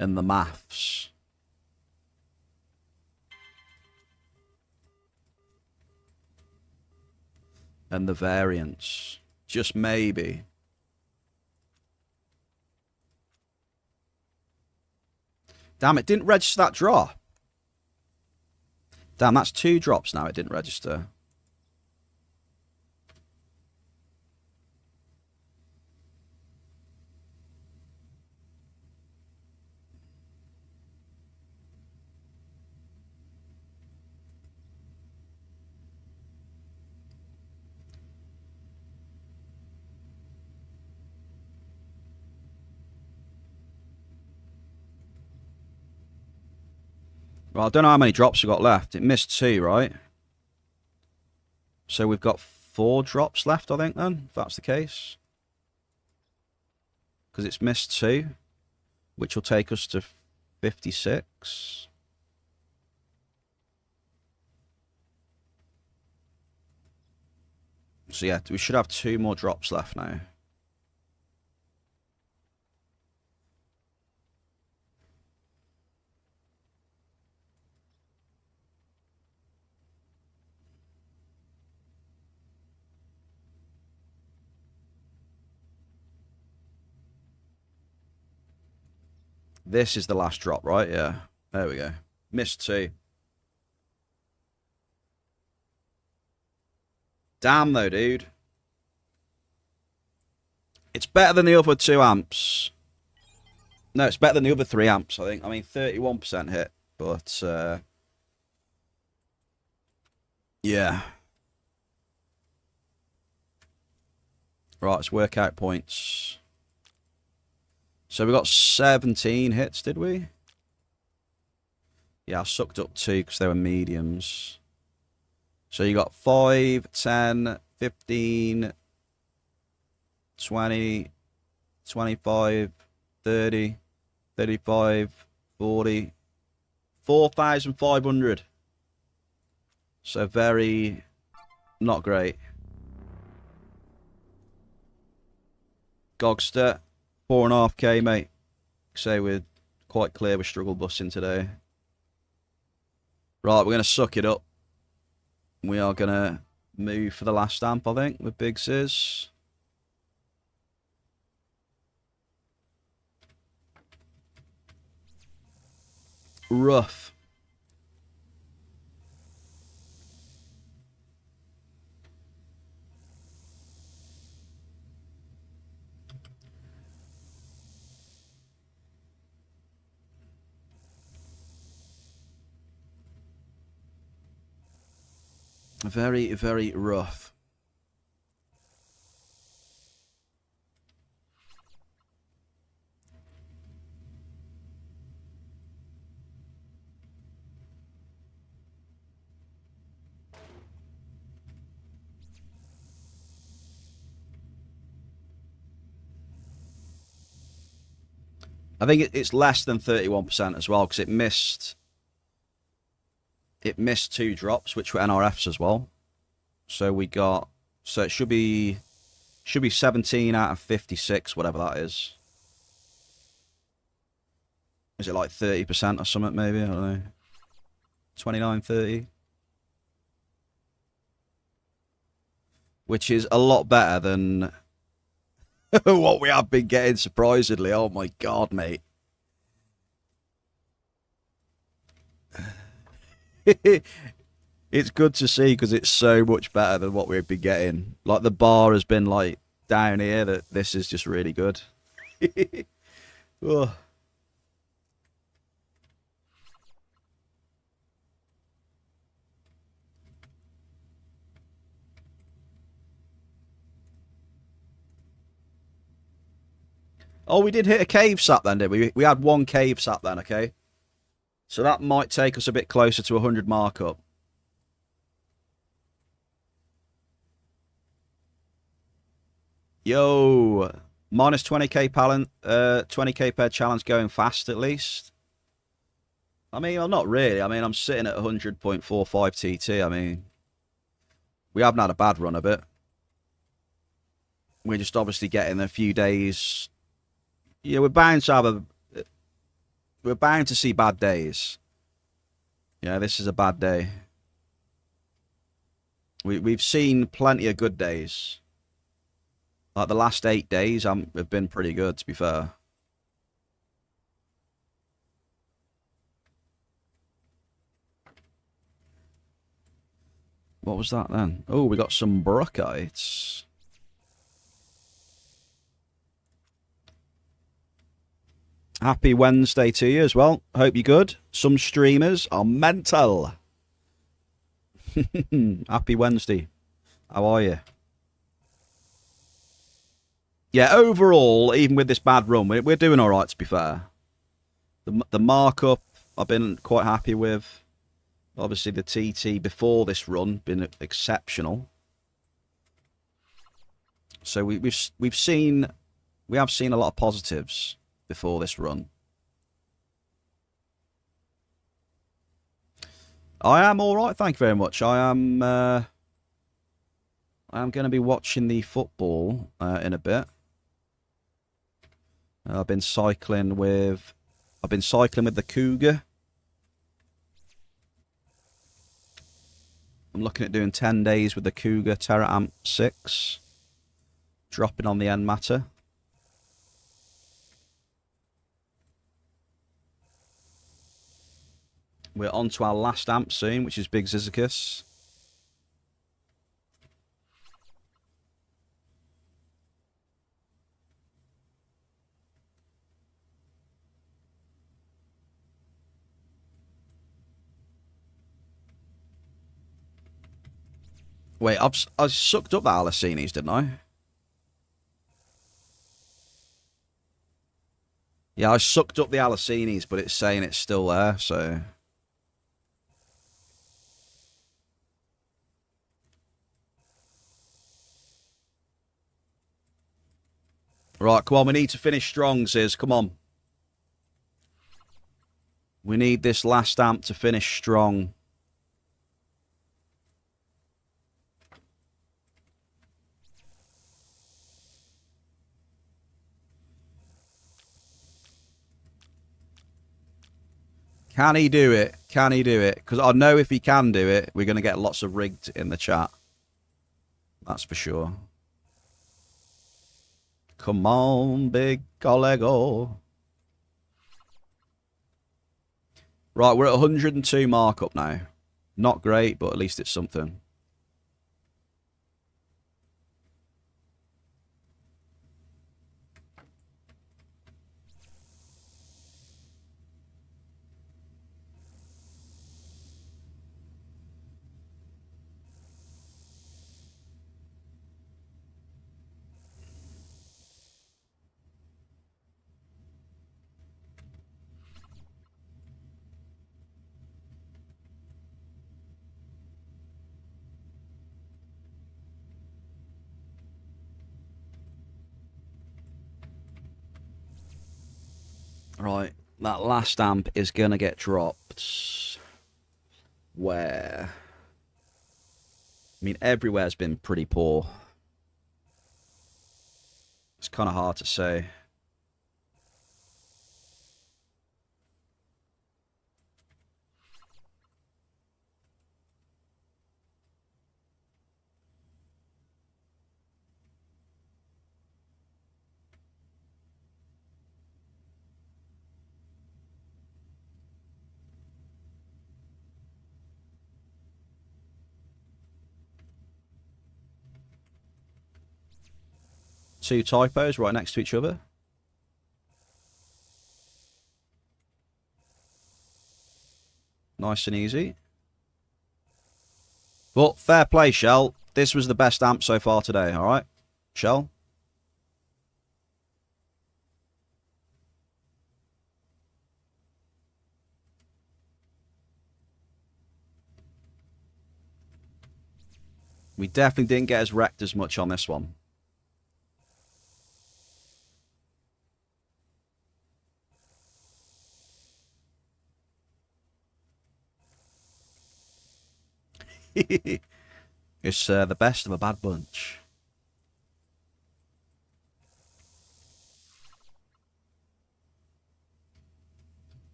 Speaker 1: And the maths. And the variance. Just maybe. Damn, it didn't register that drop. Damn, that's 2 drops now. It didn't register. Well, I don't know how many drops we've got left. It missed 2, right? So we've got 4 drops left, I think, then, if that's the case. Because it's missed 2, which will take us to 56. So yeah, we should have 2 more drops left now. This is the last drop, right? Yeah. There we go. Missed 2. Damn, though, dude. It's better than the other 2 amps. No, it's better than the other 3 amps, I think. I mean, 31% hit, but... yeah. Right, let's work out points. So we got 17 hits, did we? Yeah, I sucked up 2 because they were mediums. So you got 5, 10, 15, 20, 25, 30, 35, 40, 4,500. So very not great. Gogster, 4.5k, mate. Say we're quite clear with struggle busting today. Right, we're going to suck it up. We are going to move for the last amp, I think, with Big Sizz. Rough. Very, very rough. I think it's less than 31% as well because it missed 2 drops, which were NRFs as well. So we got, so it should be 17 out of 56, whatever that is. Is it like 30% or something? Maybe, I don't know. 29, 30, which is a lot better than what we have been getting. Surprisingly, oh my god, mate. It's good to see because it's so much better than what we've been getting. Like the bar has been like down here. That this is just really good. Oh. Oh, we did hit a cave sap then, did we? We had 1 cave sap then, okay? So that might take us a bit closer to 100 markup. Yo, minus 20k 20k per challenge going fast at least. I mean, well, not really. I mean, I'm sitting at 100.45 TT. I mean, we haven't had a bad run of it. We're just obviously getting a few days. Yeah, we're bound to have we're bound to see bad days. Yeah, this is a bad day. We've seen plenty of good days. Like the last 8 days have been pretty good, to be fair. What was that then? Oh, we got some brochites. Happy Wednesday to you as well. Hope you're good. Some streamers are mental. Happy Wednesday. How are you? Yeah, overall, even with this bad run, we're doing all right, to be fair. The markup I've been quite happy with. Obviously, the TT before this run been exceptional. So we have seen a lot of positives before this run. I am all right, thank you very much. I am going to be watching the football in a bit. I've been cycling with the Cougar. I'm looking at doing 10 days with the Cougar Terra Amp 6. Dropping on the end matter. We're on to our last amp soon, which is Big Zizicus. Wait, I sucked up the Alicinis, didn't I? Yeah, I sucked up the Alicinis, but it's saying it's still there, so... Right, come on, we need to finish strong, Ziz, come on. We need this last amp to finish strong. Can he do it? Can he do it? Because I know if he can do it, we're going to get lots of rigged in the chat. That's for sure. Come on, big collego. Right, we're at 102 markup now. Not great, but at least it's something. Right, that last amp is going to get dropped. Where? I mean, everywhere's been pretty poor. It's kind of hard to say. Two typos right next to each other. Nice and easy. But fair play, Shell. This was the best amp so far today, alright? Shell? We definitely didn't get as wrecked as much on this one. It's the best of a bad bunch.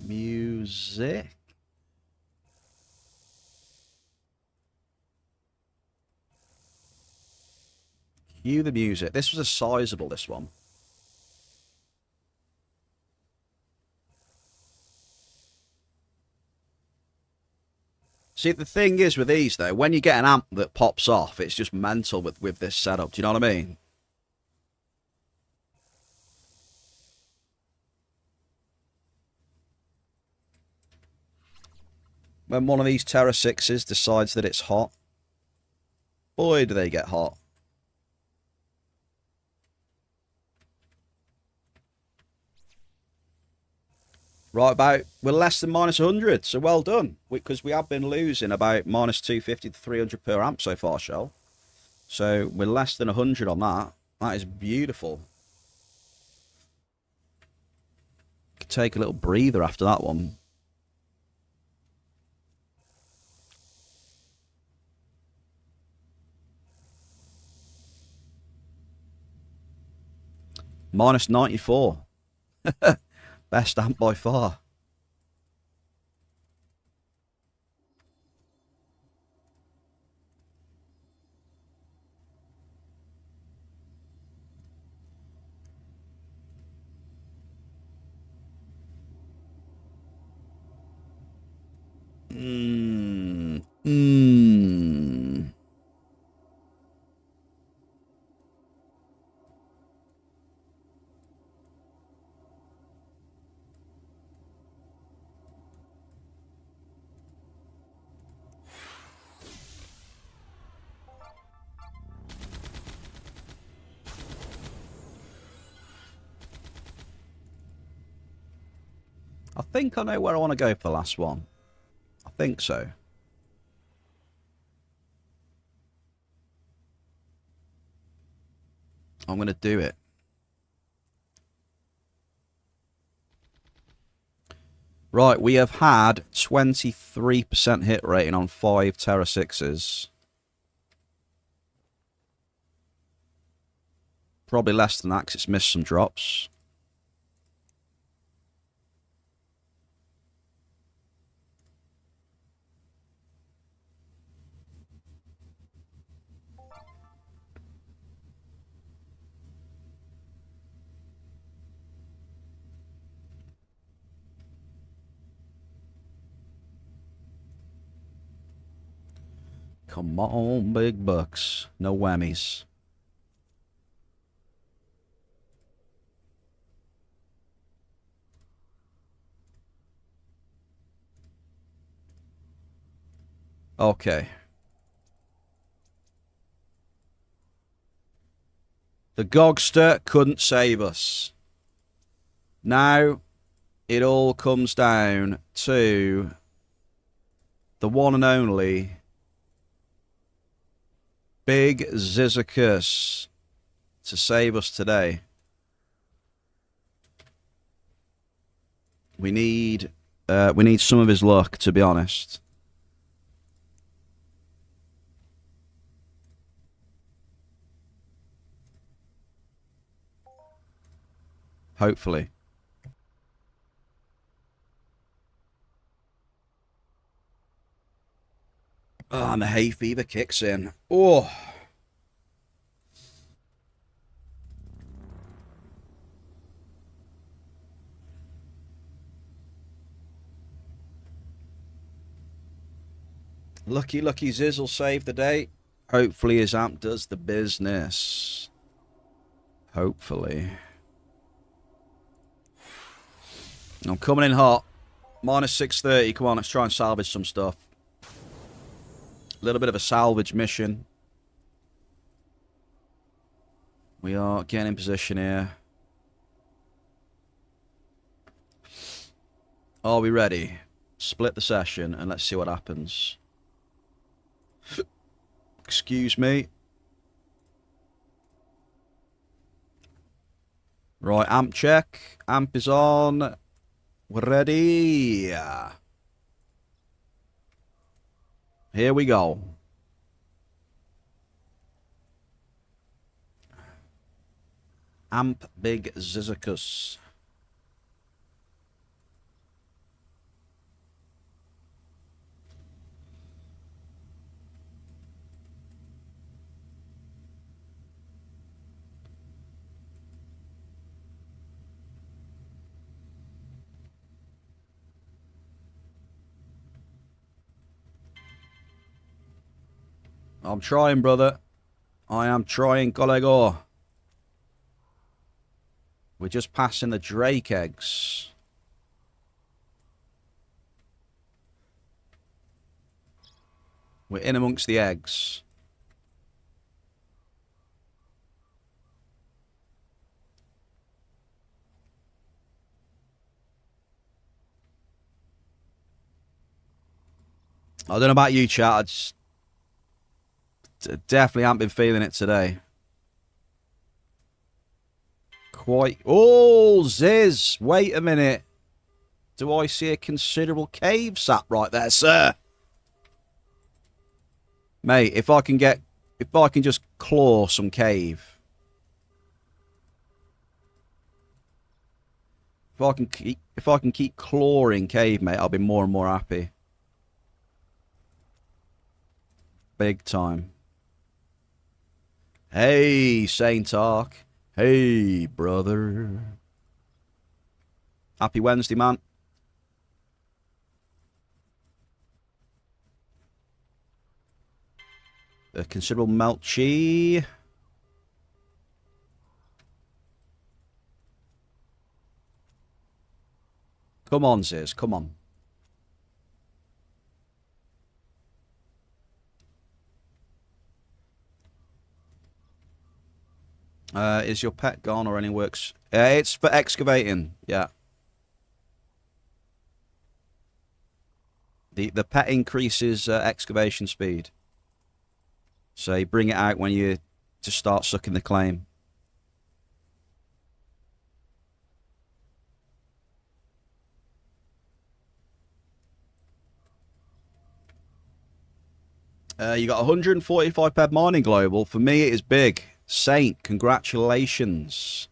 Speaker 1: Music. Cue the music. This was a sizable, this one. See, the thing is with these, though, when you get an amp that pops off, it's just mental with this setup. Do you know what I mean? When one of these Terra 6s decides that it's hot, boy, do they get hot. Right about, we're less than minus 100, so well done. Because we have been losing about minus 250 to 300 per amp so far, Shell. So we're less than 100 on that. That is beautiful. Could take a little breather after that one. Minus 94. Best amp by far. I think I know where I want to go for the last one. I think so. I'm going to do it. Right, we have had 23% hit rating on 5 Terra 6s. Probably less than that because it's missed some drops. Come on, big bucks. No whammies. Okay. The Gogster couldn't save us. Now, it all comes down to the one and only Big Zizicus to save us today. We need some of his luck, to be honest. Hopefully. Oh, and the hay fever kicks in. Oh. Lucky Ziz will save the day. Hopefully his amp does the business. Hopefully. I'm coming in hot. Minus 630. Come on, let's try and salvage some stuff. A little bit of a salvage mission. We are getting in position here. Are we ready? Split the session and let's see what happens. Excuse me. Right, amp check. Amp is on. We're ready. Here we go. Amp Big Zizicus. I'm trying, brother. I am trying, collego. We're just passing the Drake eggs. We're in amongst the eggs. I don't know about you, chat. I just definitely haven't been feeling it today. Quite. Oh, Ziz. Wait a minute. Do I see a considerable cave sap right there, sir? Mate, if I can just claw some cave. If I can keep clawing cave, mate, I'll be more and more happy. Big time. Hey, Saint Ark. Hey, brother. Happy Wednesday, man. A considerable melchy. Come on, Ziz. Come on. Is your pet gone or any works? It's for excavating. Yeah. The pet increases excavation speed. So you bring it out when you just start sucking the claim. You got 145 PED mining global. For me, it is big. Saint, congratulations.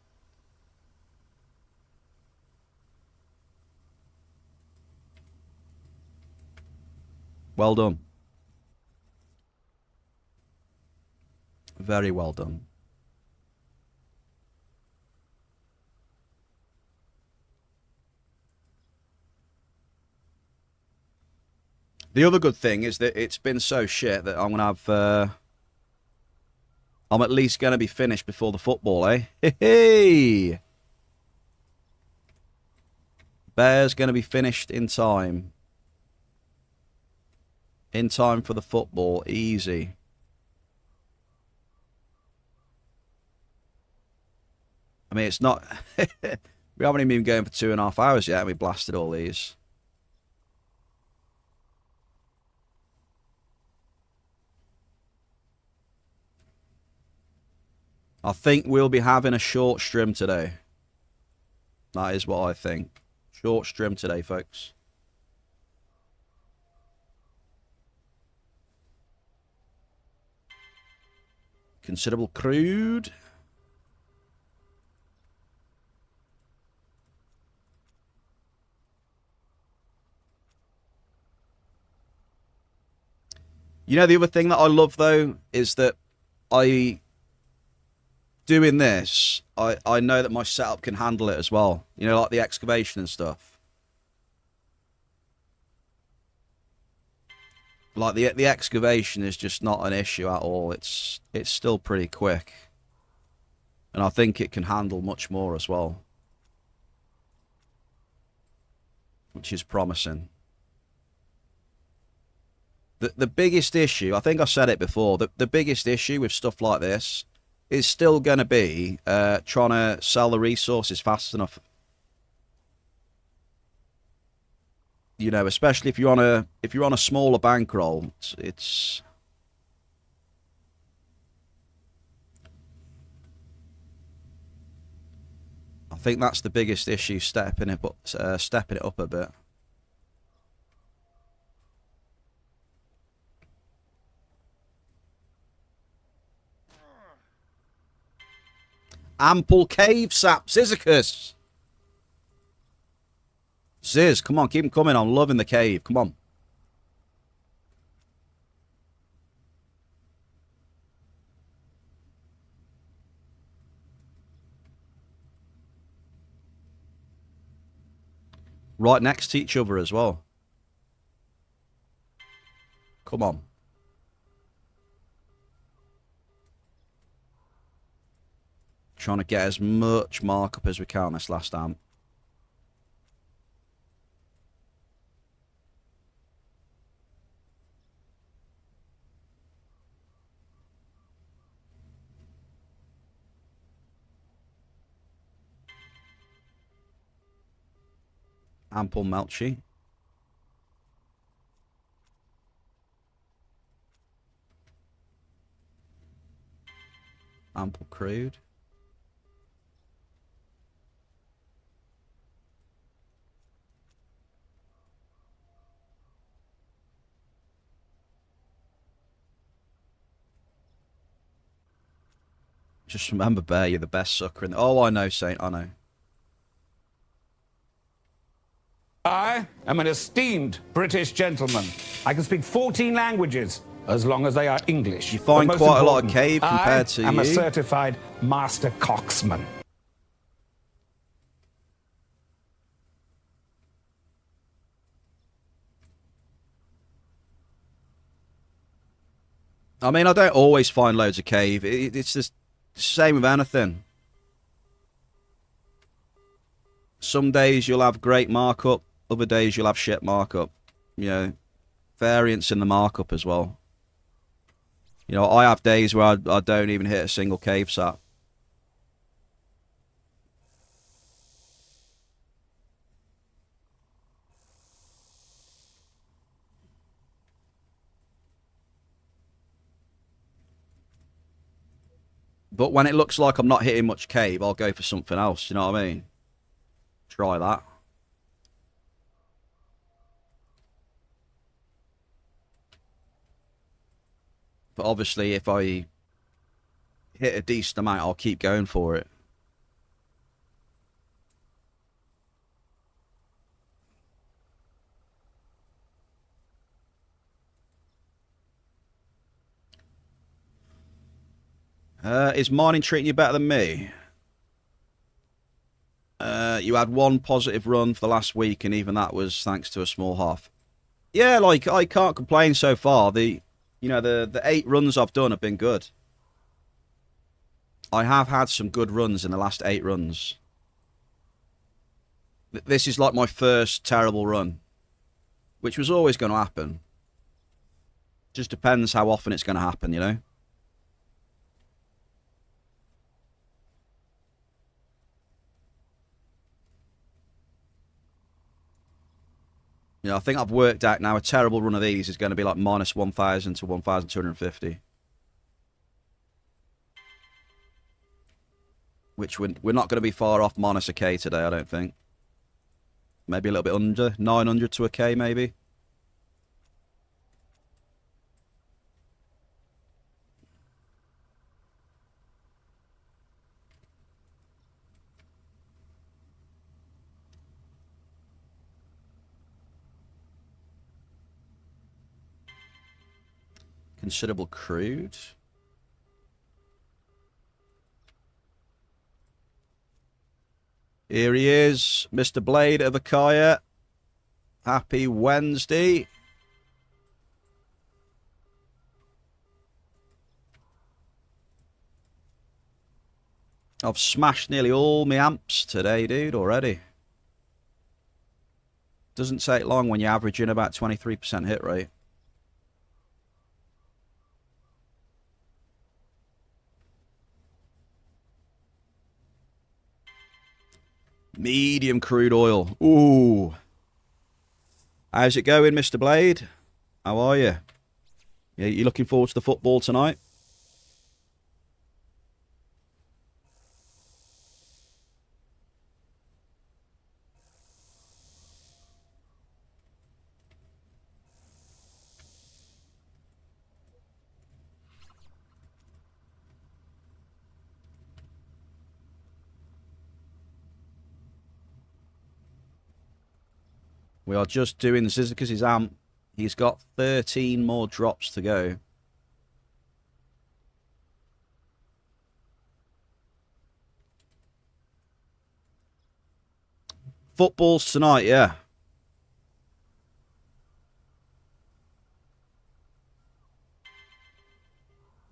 Speaker 1: Well done. Very well done. The other good thing is that it's been so shit that I'm going to have... I'm at least going to be finished before the football, eh? Hey! Bear's going to be finished in time. In time for the football. Easy. I mean, it's not... We haven't even been going for 2.5 hours yet, and we blasted all these. I think we'll be having a short stream today. That is what I think. Short stream today, folks. Considerable crude. You know, the other thing that I love, though, is that doing this, I know that my setup can handle it as well. You know, like the excavation and stuff. Like the excavation is just not an issue at all. It's still pretty quick. And I think it can handle much more as well. Which is promising. The biggest issue, I think I said it before, the biggest issue with stuff like this is still going to be trying to sell the resources fast enough. You know, especially if you're on a smaller bankroll, it's I think that's the biggest issue, stepping it up a bit. Ample cave sap, Sisychus. Ziz, come on, keep them coming. I'm loving the cave. Come on. Right next to each other as well. Come on. Trying to get as much markup as we can this last amp. Ample melt sheet. Ample crude. Just remember, Bear, you're the best sucker in the... Oh, I know, Saint, I know.
Speaker 2: I am an esteemed British gentleman. I can speak 14 languages, as long as they are English.
Speaker 1: You find quite a lot of cave compared to you.
Speaker 2: I am a certified master coxman.
Speaker 1: I mean, I don't always find loads of cave. It's just the same with anything. Some days you'll have great markup. Other days you'll have shit markup. You know, variance in the markup as well. You know, I have days where I don't even hit a single cave sap. But when it looks like I'm not hitting much cave, I'll go for something else, you know what I mean? Try that. But obviously, if I hit a decent amount, I'll keep going for it. Is mining treating you better than me? You had one positive run for the last week, and even that was thanks to a small half. Yeah, like, I can't complain so far. The 8 runs I've done have been good. I have had some good runs in the last 8 runs. This is like my first terrible run, which was always going to happen. Just depends how often it's going to happen, you know? Yeah, I think I've worked out now a terrible run of these is going to be like minus 1,000 to 1,250. Which we're not going to be far off minus a K today, I don't think. Maybe a little bit under, 900 to a K maybe. Considerable crude. Here he is, Mr. Blade of Akaya. Happy Wednesday. I've smashed nearly all my amps today, dude, already. Doesn't take long when you're averaging about 23% hit rate. Medium crude oil. Ooh. How's it going, Mr. Blade? How are you? Yeah, you looking forward to the football tonight? We are just doing Zizicus' amp. He's got 13 more drops to go. Football's tonight, yeah.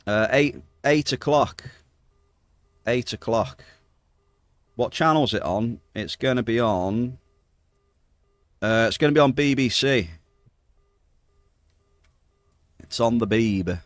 Speaker 1: 8 o'clock. 8 o'clock. What channel's it on? It's going to be on... it's going to be on BBC. It's on the Beeb.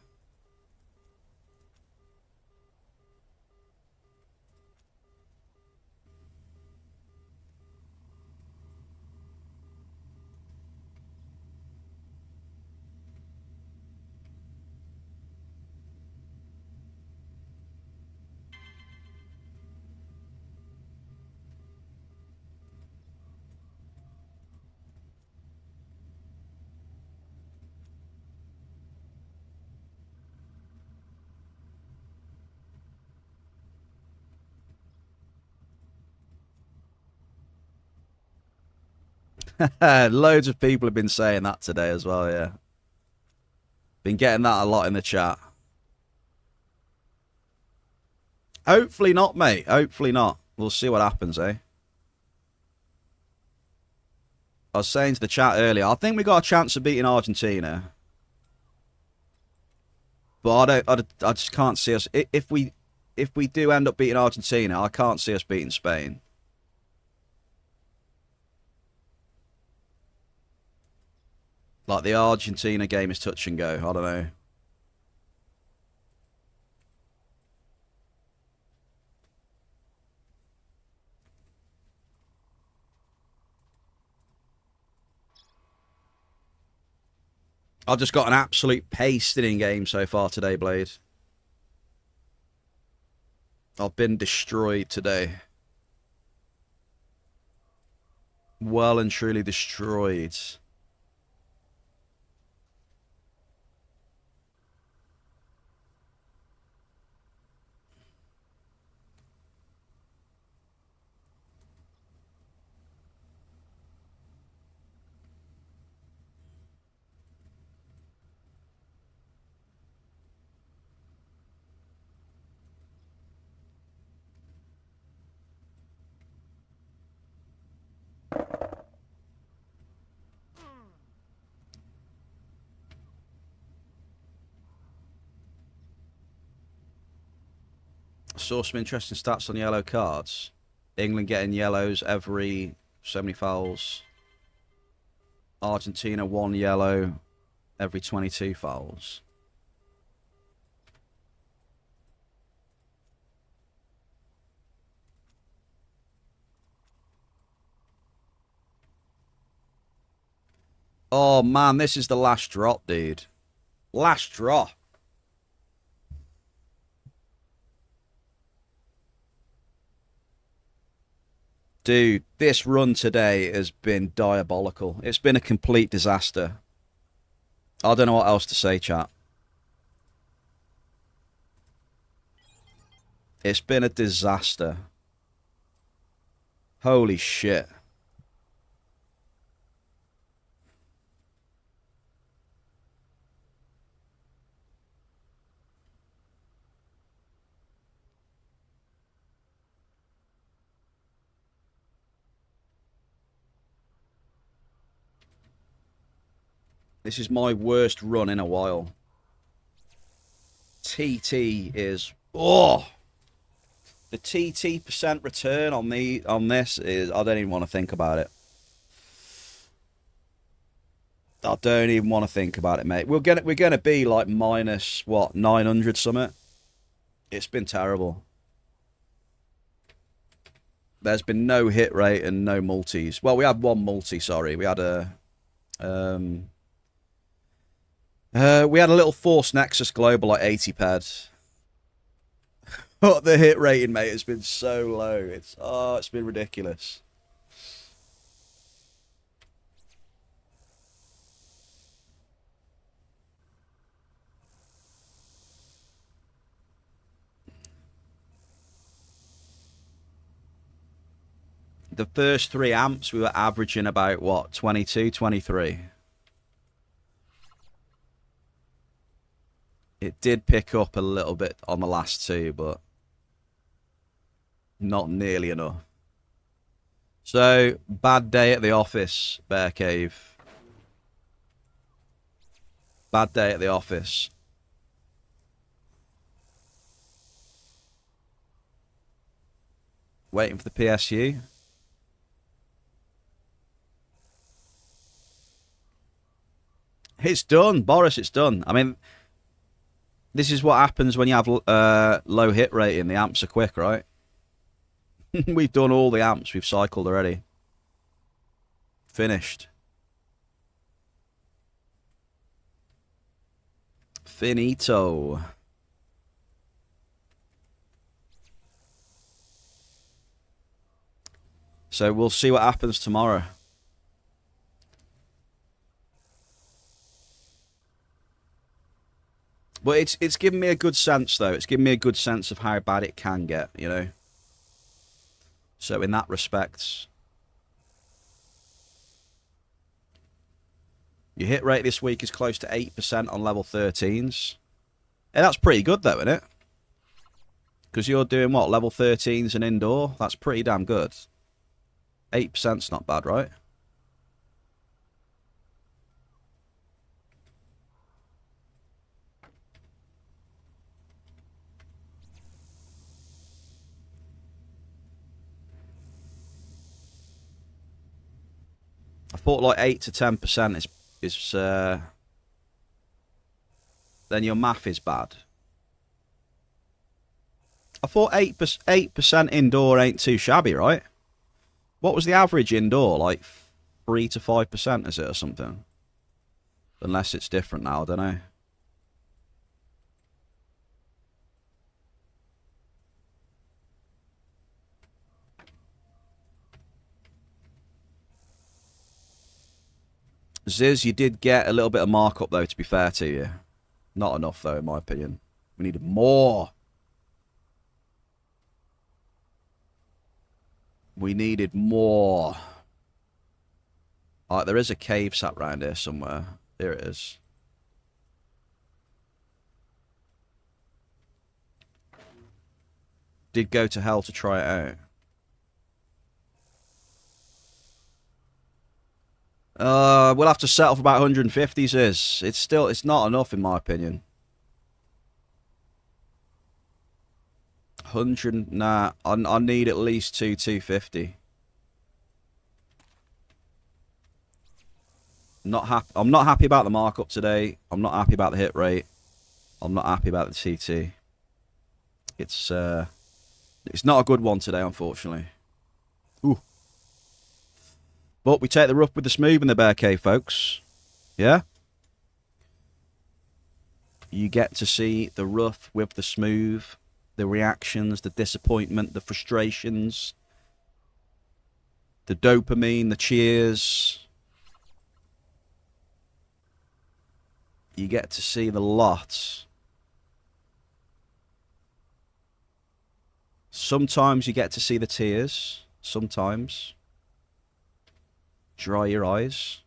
Speaker 1: Loads of people have been saying that today as well, yeah. Been getting that a lot in the chat. Hopefully not, mate. Hopefully not. We'll see what happens, eh? I was saying to the chat earlier, I think we got a chance of beating Argentina. But I just can't see us. If we do end up beating Argentina, I can't see us beating Spain. Like, the Argentina game is touch and go. I don't know. I've just got an absolute pasting game so far today, Blade. I've been destroyed today. Well and truly destroyed. Saw some interesting stats on yellow cards. England getting yellows every so many fouls. Argentina 1 yellow every 22 fouls. Oh, man, this is the last drop, dude. Last drop. Dude, this run today has been diabolical. It's been a complete disaster. I don't know what else to say, chat. It's been a disaster. Holy shit. This is my worst run in a while. TT is... Oh! The TT percent return on this is... I don't even want to think about it. I don't even want to think about it, mate. We're gonna be like minus, what, 900 something? It's been terrible. There's been no hit rate and no multis. Well, we had one multi, sorry. We had a... we had a little Force Nexus Global like 80 PED. But the hit rating, mate, has been so low. It's been ridiculous. The first 3 amps, we were averaging about, what, 22, 23. It did pick up a little bit on the last 2, but not nearly enough. So, bad day at the office, Bear Cave. Bad day at the office. Waiting for the PSU. It's done, Boris, it's done. I mean, this is what happens when you have low hit rating. The amps are quick, right? We've done all the amps. We've cycled already. Finished. Finito. So we'll see what happens tomorrow. But it's given me a good sense, though. It's given me a good sense of how bad it can get, you know? So in that respect, your hit rate this week is close to 8% on level 13s. And that's pretty good, though, isn't it? Because you're doing, what, level 13s and indoor? That's pretty damn good. 8%'s not bad, right? I thought like 8 to 10% is then your math is bad. I thought 8% indoor ain't too shabby, right? What was the average indoor? Like 3 to 5%, is it, or something? Unless it's different now, I don't know. Ziz, you did get a little bit of markup, though, to be fair to you. Not enough, though, in my opinion. We needed more. We needed more. Alright, there is a cave sat round here somewhere. There it is. Did go to hell to try it out. We'll have to settle for about 150s. It's not enough in my opinion. 100, nah. I need at least 250. I'm not happy about the markup today. I'm not happy about the hit rate. I'm not happy about the TT. It's not a good one today, unfortunately. Ooh. But we take the rough with the smooth in the Bear Cave, folks. Yeah? You get to see the rough with the smooth, the reactions, the disappointment, the frustrations, the dopamine, the cheers. You get to see the lot. Sometimes you get to see the tears. Sometimes. Dry your eyes.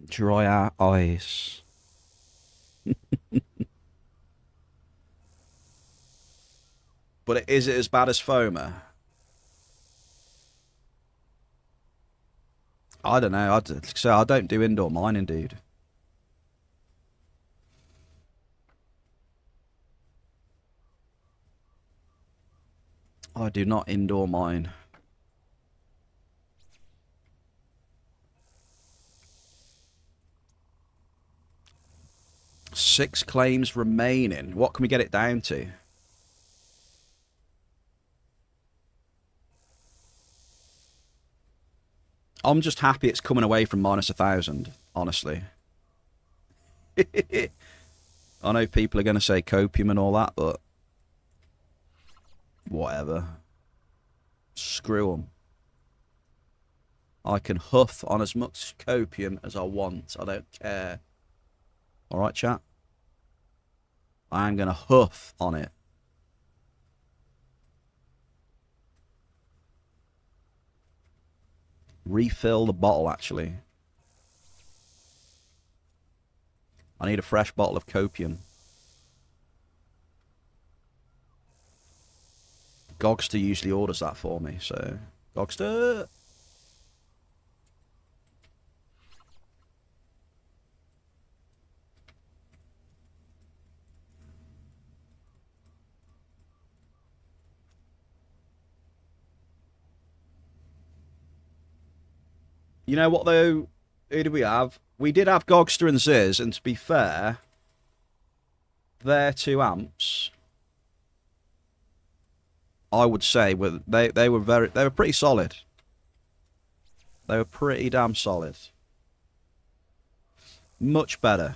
Speaker 1: Dry our eyes. But is it as bad as FOMA? I don't know. I don't do indoor mining, dude. I do not indoor mine. Six claims remaining. What can we get it down to? I'm just happy it's coming away from minus 1,000, honestly. I know people are going to say copium and all that, but whatever. Screw them. I can huff on as much copium as I want. I don't care. Alright, chat? I am going to huff on it. Refill the bottle, actually. I need a fresh bottle of copium. Gogster usually orders that for me, so... Gogster! You know what, though? Who did we have? We did have Gogster and Ziz, and to be fair, their 2 amps, I would say, they were pretty solid. They were pretty damn solid. Much better.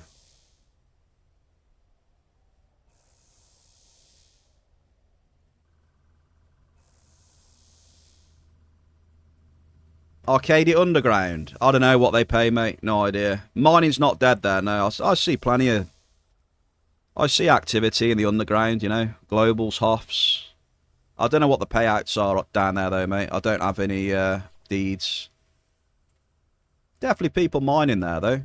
Speaker 1: Arcadia Underground. I don't know what they pay, mate. No idea. Mining's not dead there, no. I see plenty of... I see activity in the underground, you know. Globals, Hoffs. I don't know what the payouts are down there, though, mate. I don't have any deeds. Definitely people mining there, though.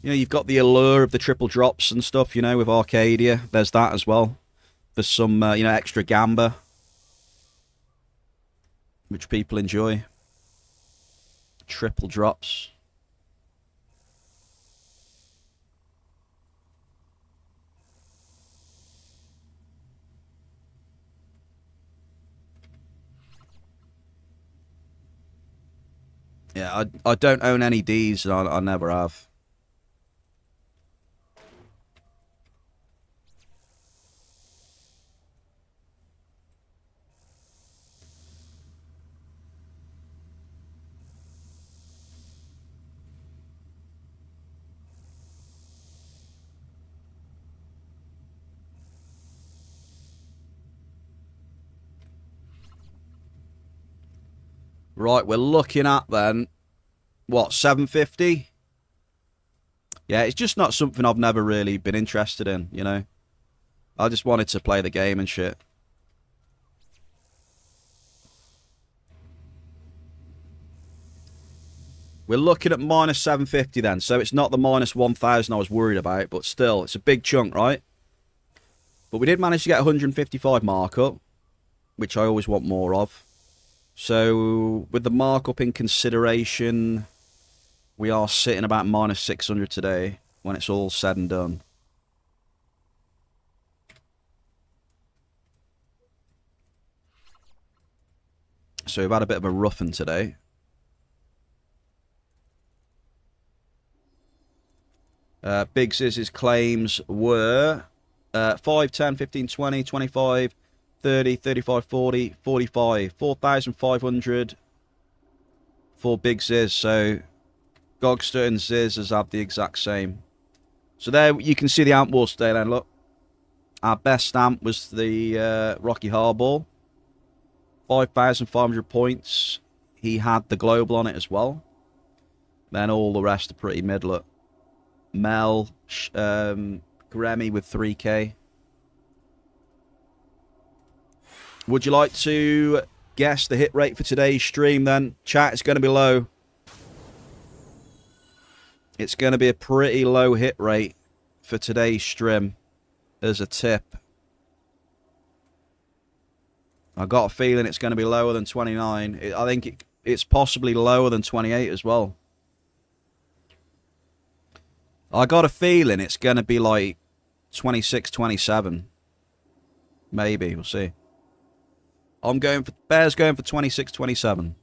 Speaker 1: You know, you've got the allure of the triple drops and stuff, you know, with Arcadia. There's that as well. For some, you know, extra gamba. Which people enjoy. Triple drops. Yeah, I don't own any Ds. I never have. Right, we're looking at then, what, 750? Yeah, it's just not something I've never really been interested in, you know. I just wanted to play the game and shit. We're looking at minus 750 then, so it's not the minus 1,000 I was worried about, but still, it's a big chunk, right? But we did manage to get 155 markup, which I always want more of. So, with the markup in consideration, we are sitting about minus 600 today, when it's all said and done. So we've had a bit of a roughing today. Big Ziz's claims were 5, 10, 15, 20, 25, 30, 35, 40, 45. 4,500 for Big Ziz. So Gogster and Ziz has had the exact same. So there you can see the amp wars today then, look. Our best amp was the Rocky Hardball. 5,500 points. He had the global on it as well. Then all the rest are pretty mid, look. Mel, Grammy with 3k. Would you like to guess the hit rate for today's stream then? Chat, it's going to be low. It's going to be a pretty low hit rate for today's stream as a tip. I got a feeling it's going to be lower than 29. I think it's possibly lower than 28 as well. I got a feeling it's going to be like 26, 27. Maybe, we'll see. Bear's going for 26, 27.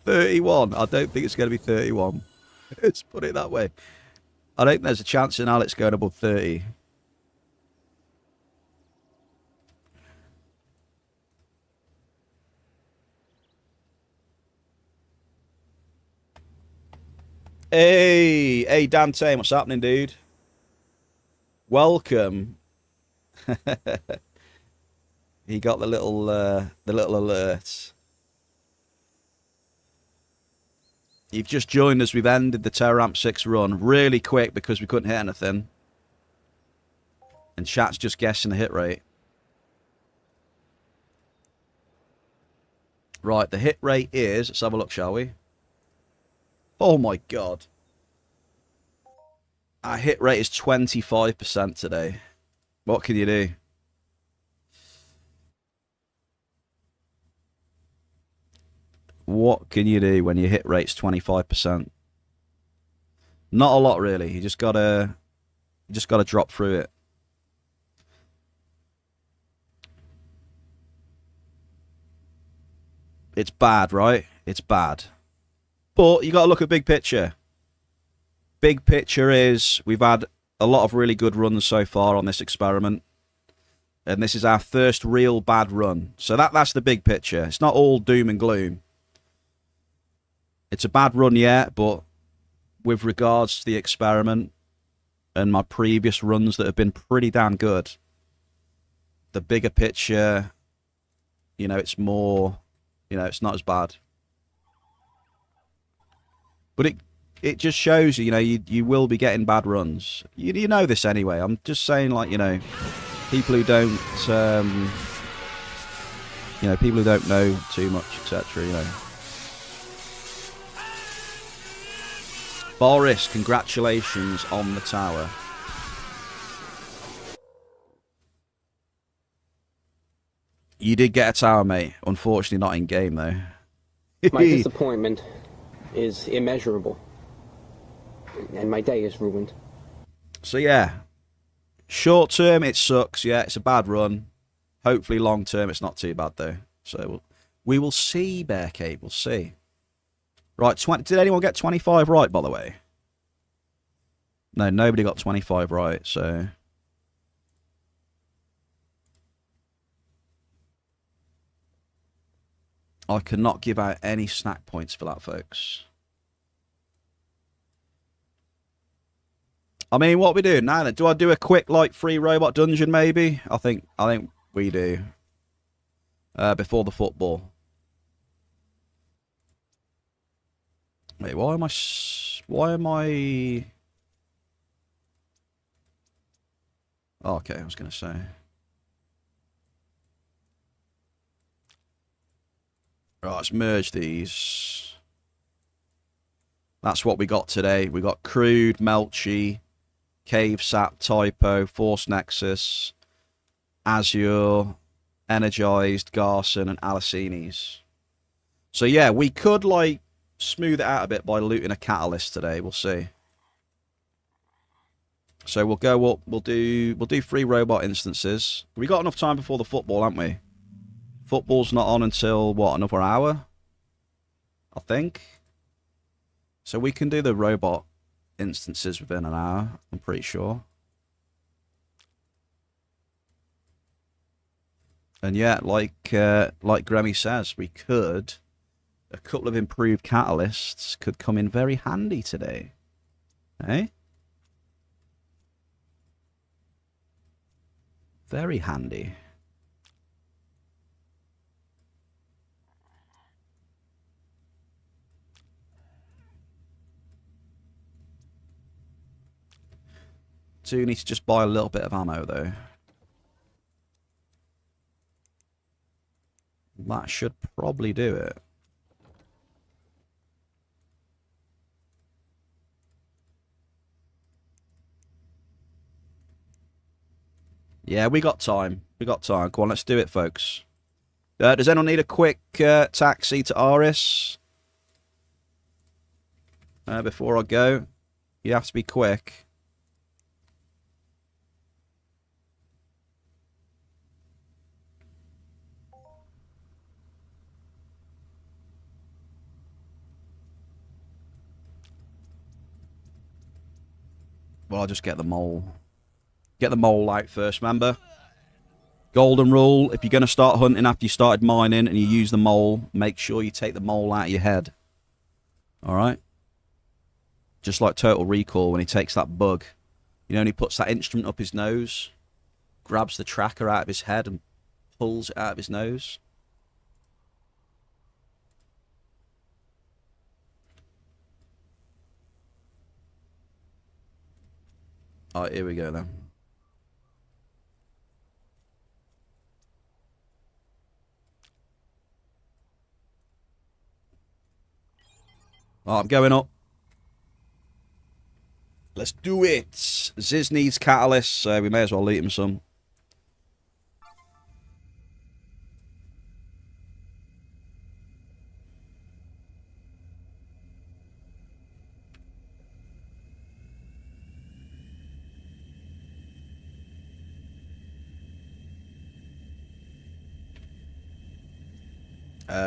Speaker 1: $31. I don't think it's going to be 31. Let's put it that way. I don't think there's a chance in Alex going above 30. Hey, Dante, what's happening, dude? Welcome. He got the little alert. You've just joined us. We've ended the Terra 6 run really quick because we couldn't hit anything. And chat's just guessing the hit rate. Right, the hit rate is... Let's have a look, shall we? Oh my god. Our hit rate is 25% today. What can you do? What can you do when your hit rate's 25%? Not a lot, really. You just gotta drop through it. It's bad, right? It's bad. But you gotta look at big picture. Big picture is we've had a lot of really good runs so far on this experiment. And this is our first real bad run. So that's the big picture. It's not all doom and gloom. It's a bad run yet, but with regards to the experiment and my previous runs that have been pretty damn good, the bigger picture, you know, it's more, you know, it's not as bad. But it just shows you, you know, you will be getting bad runs. You know this anyway. I'm just saying, like, you know, people who don't, you know, people who don't know too much, etc., you know. Boris, congratulations on the tower. You did get a tower, mate. Unfortunately, not in game, though.
Speaker 3: My disappointment is immeasurable. And my day is ruined.
Speaker 1: So, yeah. Short term, it sucks. Yeah, it's a bad run. Hopefully, long term, it's not too bad, though. So, we will see, Bear Cape. We'll see. Right, did anyone get 25 right, by the way? No, nobody got 25 right, so... I cannot give out any snack points for that, folks. I mean, what are we doing now then? Do I do a quick, like, free robot dungeon, maybe? I think we do. Before the football. Wait, why am I... Oh, okay, I was going to say. Right, let's merge these. That's what we got today. We got Crude, Melchi, Cave Sat, Typo, Force Nexus, Azure, Energized, Garson, and Alicines. So yeah, we could, like, smooth it out a bit by looting a catalyst today. We'll see. So we'll go up. We'll do 3 robot instances. We got enough time before the football, haven't we? Football's not on until what, another hour? I think. So we can do the robot instances within an hour. I'm pretty sure. And yeah, like Grammy says, we could. A couple of improved catalysts could come in very handy today. Eh? Very handy. Do need to just buy a little bit of ammo though. That should probably do it. Yeah, we got time. We got time. Go on, let's do it, folks. Does anyone need a quick taxi to Aris? Before I go, you have to be quick. Well, I'll just get the mole. Get the mole out first, remember? Golden rule, if you're going to start hunting after you started mining and you use the mole, make sure you take the mole out of your head. Alright? Just like Total Recall when he takes that bug. You know, when he puts that instrument up his nose, grabs the tracker out of his head and pulls it out of his nose. Alright, here we go then. Oh, I'm going up. Let's do it. Ziz needs catalysts, so we may as well lead him some.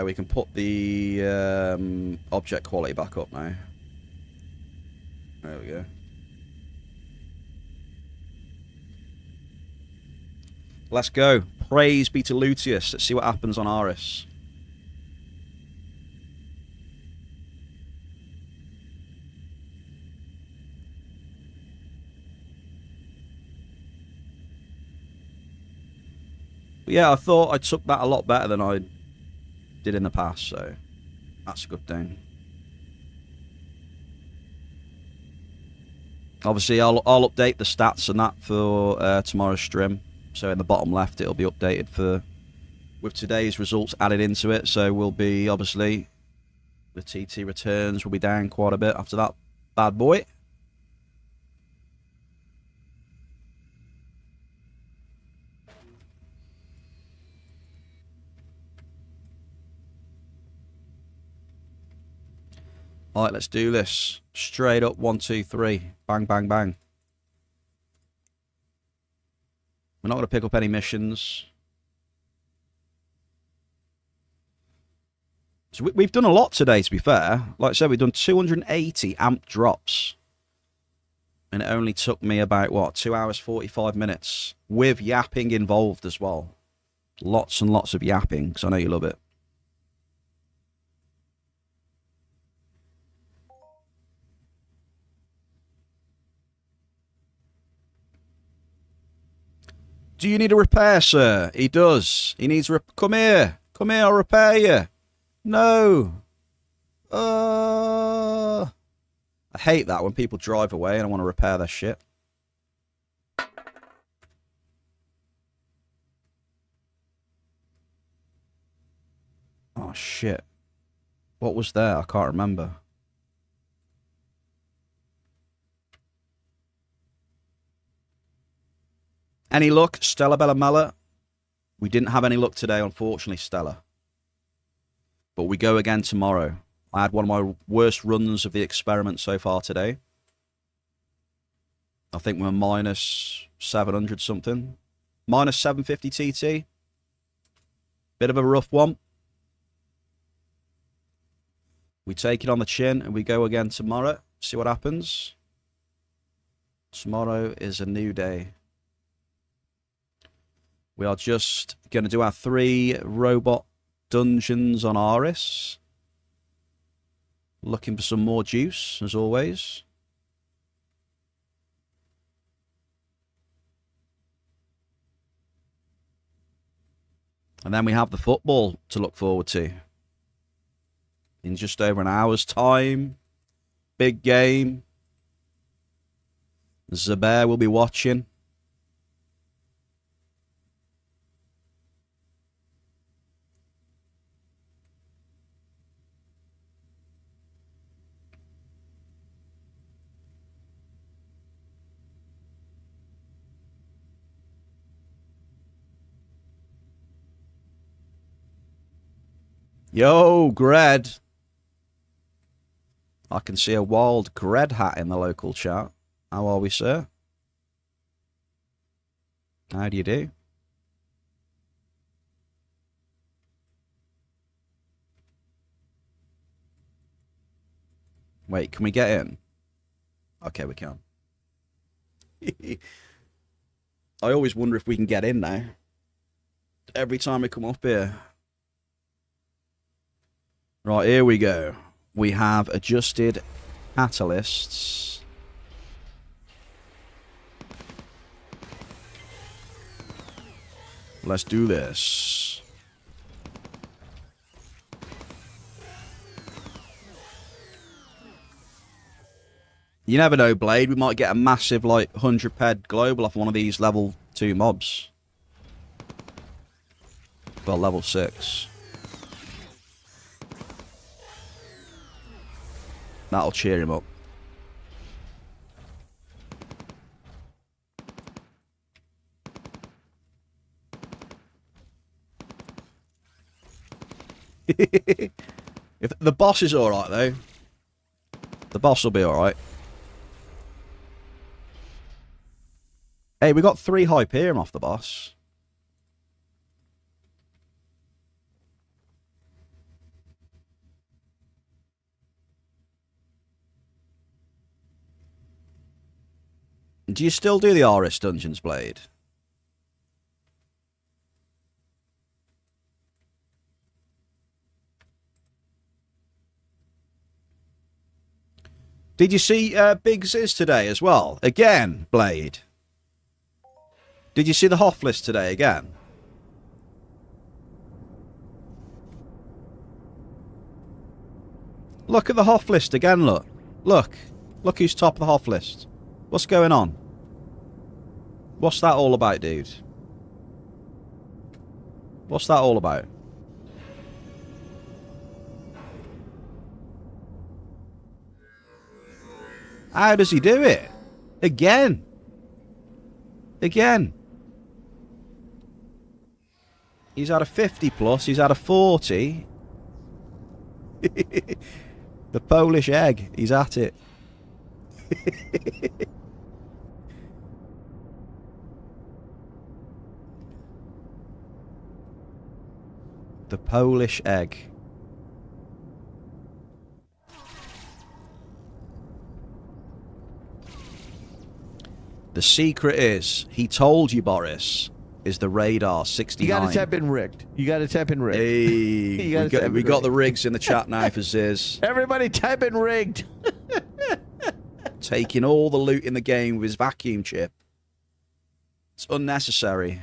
Speaker 1: We can put the object quality back up now. There we go. Let's go. Praise be to Luteus. Let's see what happens on Aris. But yeah, I thought I took that a lot better than I did in the past, so that's a good thing. Obviously, I'll update the stats and that for tomorrow's stream. So in the bottom left, it'll be updated with today's results added into it. So we'll be, obviously, the TT returns will be down quite a bit after that bad boy. Alright, let's do this. Straight up, 1, 2, 3. Bang, bang, bang. We're not going to pick up any missions. So we've done a lot today, to be fair. Like I said, we've done 280 amp drops. And it only took me about, what, 2 hours, 45 minutes. With yapping involved as well. Lots and lots of yapping, because I know you love it. Do you need a repair, sir? He does. He needs come here. Come here, I'll repair you. No. I hate that when people drive away and I want to repair their shit. Oh, shit. What was there? I can't remember. Any luck, Stella Bellamella? We didn't have any luck today, unfortunately, Stella. But we go again tomorrow. I had one of my worst runs of the experiment so far today. I think we're minus 700 something. Minus 750 TT. Bit of a rough one. We take it on the chin and we go again tomorrow. See what happens. Tomorrow is a new day. We are just going to do our 3 robot dungeons on Aris. Looking for some more juice, as always. And then we have the football to look forward to. In just over an hour's time. Big game. Zubair will be watching. Yo, Gred. I can see a wild Gred hat in the local chat. How are we, sir? How do you do? Wait, can we get in? Okay, we can. I always wonder if we can get in now. Every time we come up here. Right, here we go. We have adjusted catalysts. Let's do this. You never know, Blade. We might get a massive, like, 100 PED global off one of these level 2 mobs. Well, level 6. That'll cheer him up. If the boss is alright, though. The boss will be alright. Hey, we got 3 Hyperion off the boss. Do you still do the Aris Dungeons, Blade? Did you see Biggs is today as well? Again, Blade. Did you see the Hoff list today again? Look at the Hoff list again, look. Look. Look who's top of the Hoff list. What's going on? What's that all about, dude? What's that all about? How does he do it? Again. Again. He's had a 50 plus. He's had a 40. The Polish egg. He's at it. The Polish egg. The secret is, he told you, Boris, is the radar 69.
Speaker 4: You gotta tap in rigged. You gotta tap in rigged.
Speaker 1: Hey, we got the rigs in the chat now for Ziz.
Speaker 4: Everybody type in rigged.
Speaker 1: Taking all the loot in the game with his vacuum chip. It's unnecessary.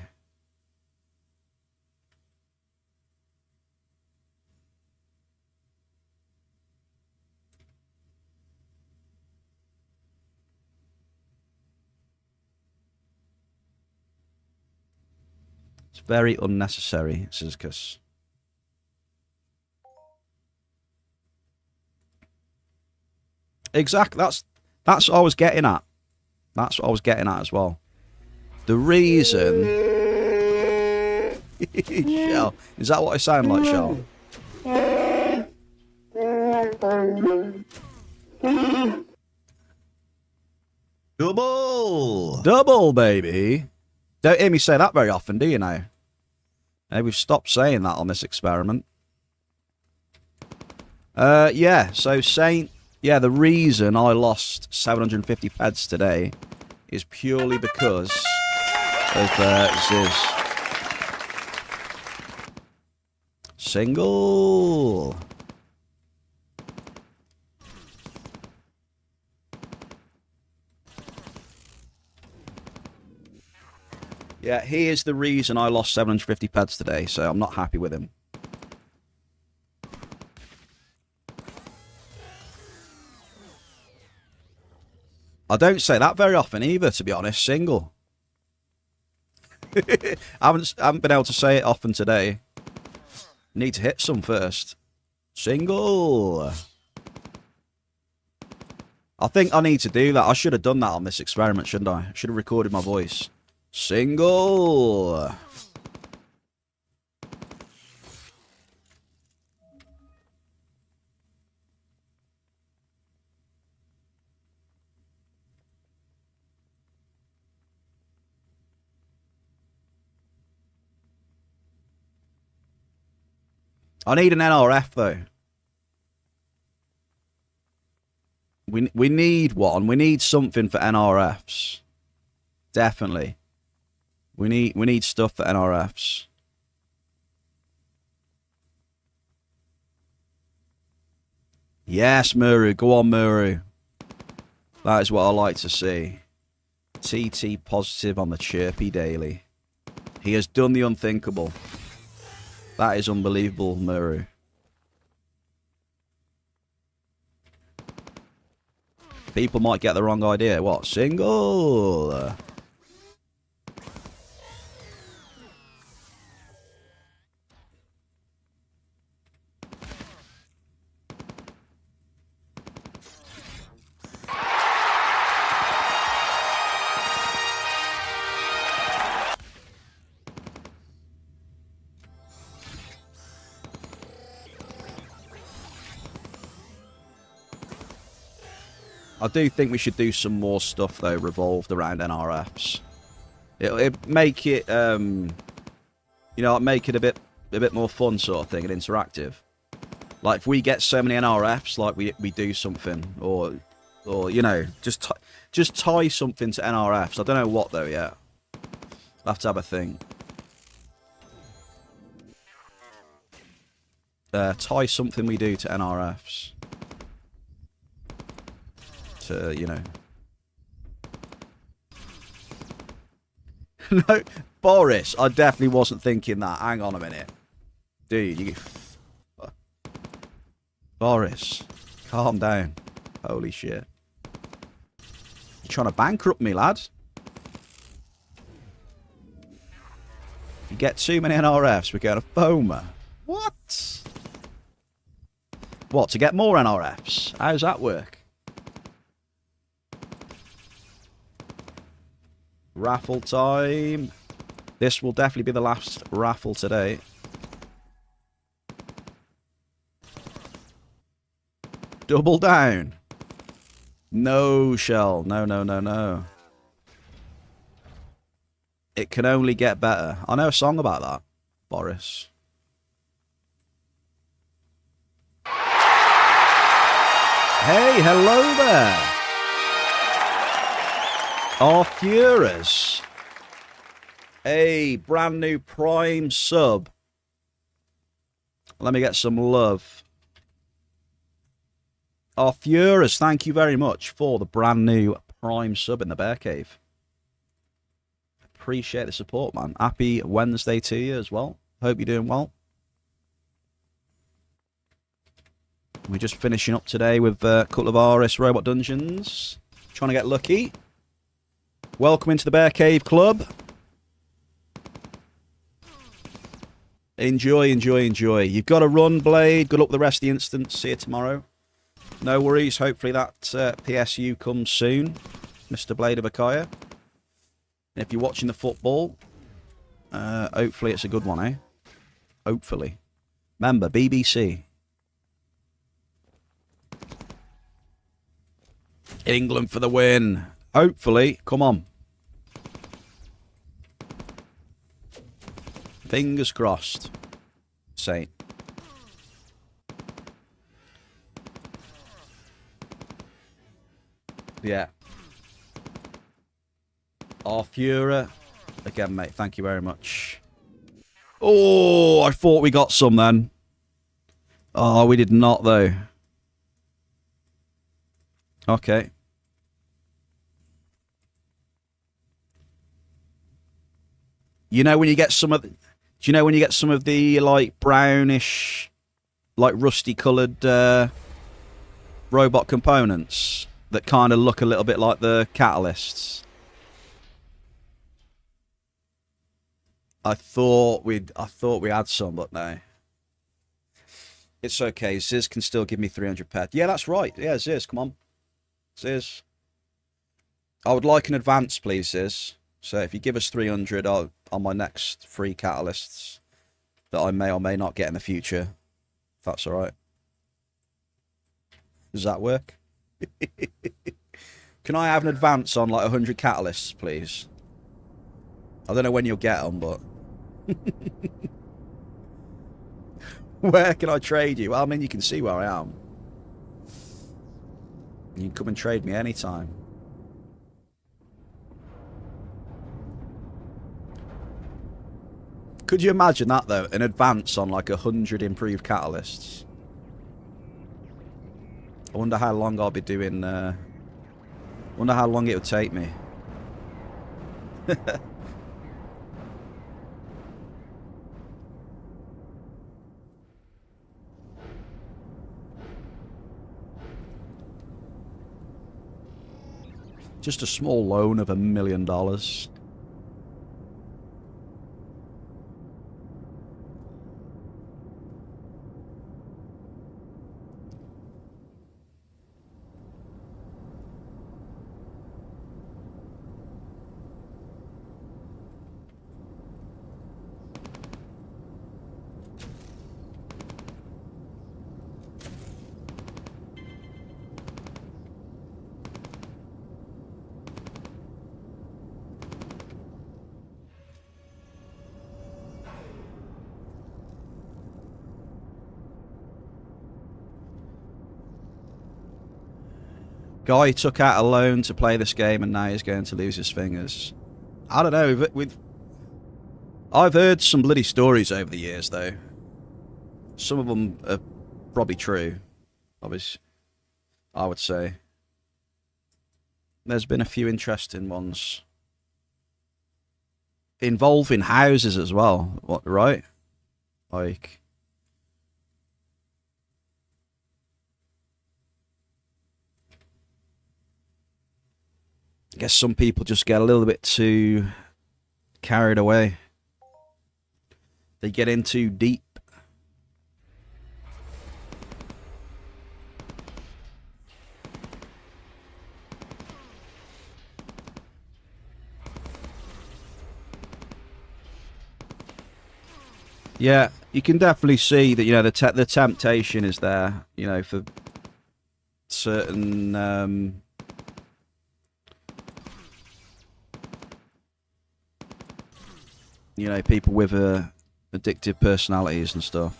Speaker 1: It's very unnecessary, Sizkus. Exactly. That's what I was getting at. That's what I was getting at as well. The reason... Shell. Is that what I sound like, Shell?
Speaker 5: Double.
Speaker 1: Double, baby. Don't hear me say that very often, do you now? Hey, we've stopped saying that on this experiment. Yeah, so Saint... Yeah, the reason I lost 750 PEDs today is purely because of Ziz. Single. Yeah, he is the reason I lost 750 PEDs today, so I'm not happy with him. I don't say that very often either, to be honest. Single. I haven't been able to say it often today. Need to hit some first. Single. I think I need to do that. I should have done that on this experiment, shouldn't I? Should have recorded my voice. Single. I need an NRF though. We need one. We need something for NRFs. Definitely. We need stuff for NRFs. Yes, Muru. Go on, Muru. That is what I like to see. TT positive on the Chirpy Daily. He has done the unthinkable. That is unbelievable, Muru. People might get the wrong idea. What? Single? I do think we should do some more stuff though revolved around NRFs. It make it you know, make it a bit more fun sort of thing and interactive. Like if we get so many NRFs, like we do something, or you know, just tie something to NRFs. I don't know what though yet. I'll have to have a thing. Tie something we do to NRFs. To, you know. No, Boris, I definitely wasn't thinking that. Hang on a minute. Dude, you... Boris, calm down. Holy shit. You're trying to bankrupt me, lad. If you get too many NRFs, we're going to foam. What? What, to get more NRFs? How does that work? Raffle time. This will definitely be the last raffle today. Double down. No, Shell. No, no, no, no. It can only get better. I know a song about that, Boris. Hey, hello there. Arthurus. Hey, brand new Prime sub. Let me get some love. Arthurus, thank you very much for the brand new Prime sub in the Bear Cave. Appreciate the support, man. Happy Wednesday to you as well. Hope you're doing well. We're just finishing up today with a couple of RS Robot Dungeons. Trying to get lucky. Welcome into the Bear Cave Club. Enjoy, enjoy, enjoy. You've got to run, Blade. Good luck with the rest of the instance. See you tomorrow. No worries. Hopefully that PSU comes soon, Mr. Blade of Akaya. And if you're watching the football, hopefully it's a good one, eh? Hopefully. Remember, BBC. England for the win. Hopefully. Come on. Fingers crossed. Saint. Yeah. Arfura. Again, mate, thank you very much. Oh, I thought we got some then. Oh, we did not, though. Okay. You know when you get some of the, do you know when you get some of the like brownish, like rusty coloured robot components that kind of look a little bit like the catalysts? I thought we had some, but no. It's okay. Ziz can still give me 300 PED. Yeah, that's right. Yeah, Ziz, come on. Ziz. I would like an advance, please, Ziz. So if you give us 300 on my next free catalysts that I may or may not get in the future, if that's all right. Does that work? Can I have an advance on like 100 catalysts, please? I don't know when you'll get them, but... Where can I trade you? Well, I mean, you can see where I am. You can come and trade me anytime. Could you imagine that, though? An advance on like 100 improved catalysts. I wonder how long I'll be doing... wonder how long it would take me. Just a small loan of $1 million. Guy took out a loan to play this game and now he's going to lose his fingers. I don't know. I've heard some bloody stories over the years, though. Some of them are probably true. Obviously, I would say. There's been a few interesting ones. Involving houses as well. What, right? Like... I guess some people just get a little bit too carried away. They get in too deep. Yeah, you can definitely see that, you know, the temptation is there, you know, for certain you know, people with addictive personalities and stuff.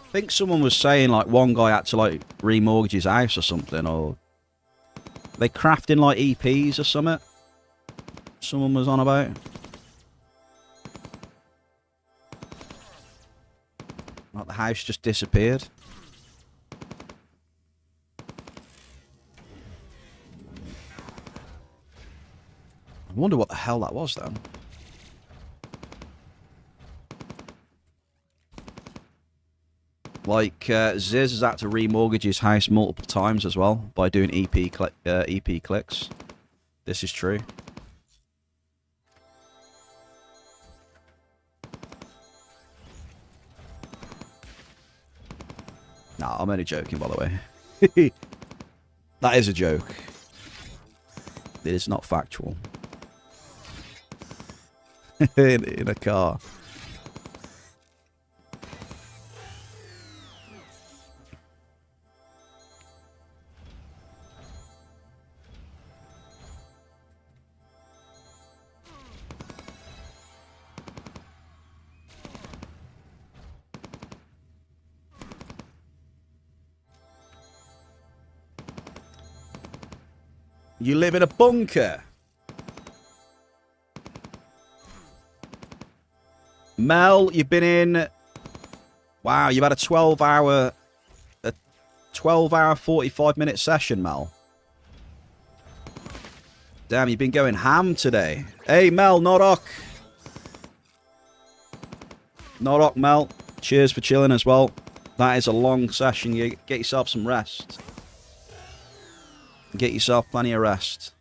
Speaker 1: I think someone was saying, like, one guy had to, like, remortgage his house or something, or... They crafting, like, EPs or something? Someone was on about... Like the house just disappeared. I wonder what the hell that was then. Like, Ziz has had to remortgage his house multiple times as well by doing EP clicks. This is true. Nah, I'm only joking, by the way. That is a joke. It is not factual. in a car. You live in a bunker. Mel, you've been in... Wow, you've had a 12-hour... A 12-hour, 45-minute session, Mel. Damn, you've been going ham today. Hey, Mel, Norok. Norok, Mel. Cheers for chilling as well. That is a long session. You get yourself some rest. Get yourself plenty of rest.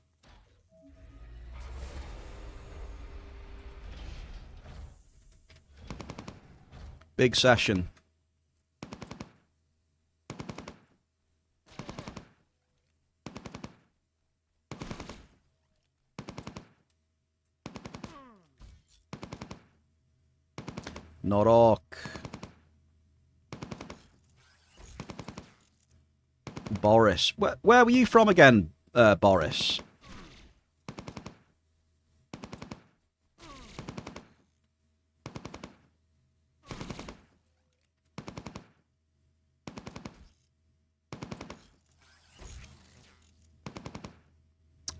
Speaker 1: Big session. Norok. Boris. Where were you from again, Boris?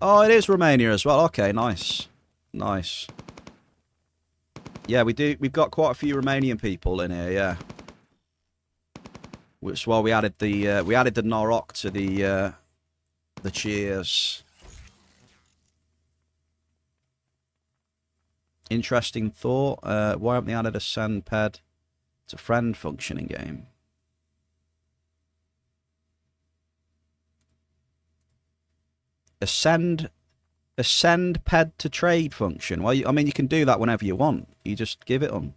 Speaker 1: Oh, it is Romania as well. Okay, nice. Nice. Yeah, we've got quite a few Romanian people in here, yeah. Which is why we added the Norok to the cheers. Interesting thought. Why haven't they added a send PED to friend function in game? A send PED to trade function. Well, I mean, you can do that whenever you want. You just give it on.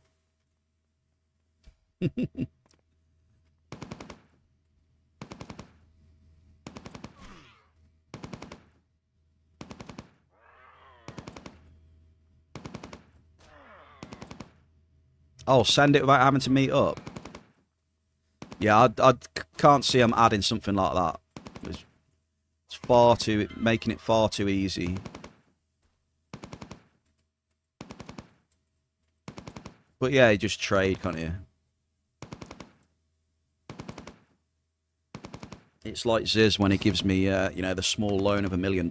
Speaker 1: Oh, send it without having to meet up. Yeah, I can't see them adding something like that. It's making it far too easy. But yeah, you just trade, can't you? It's like Ziz when he gives me, you know, the small loan of $1 million.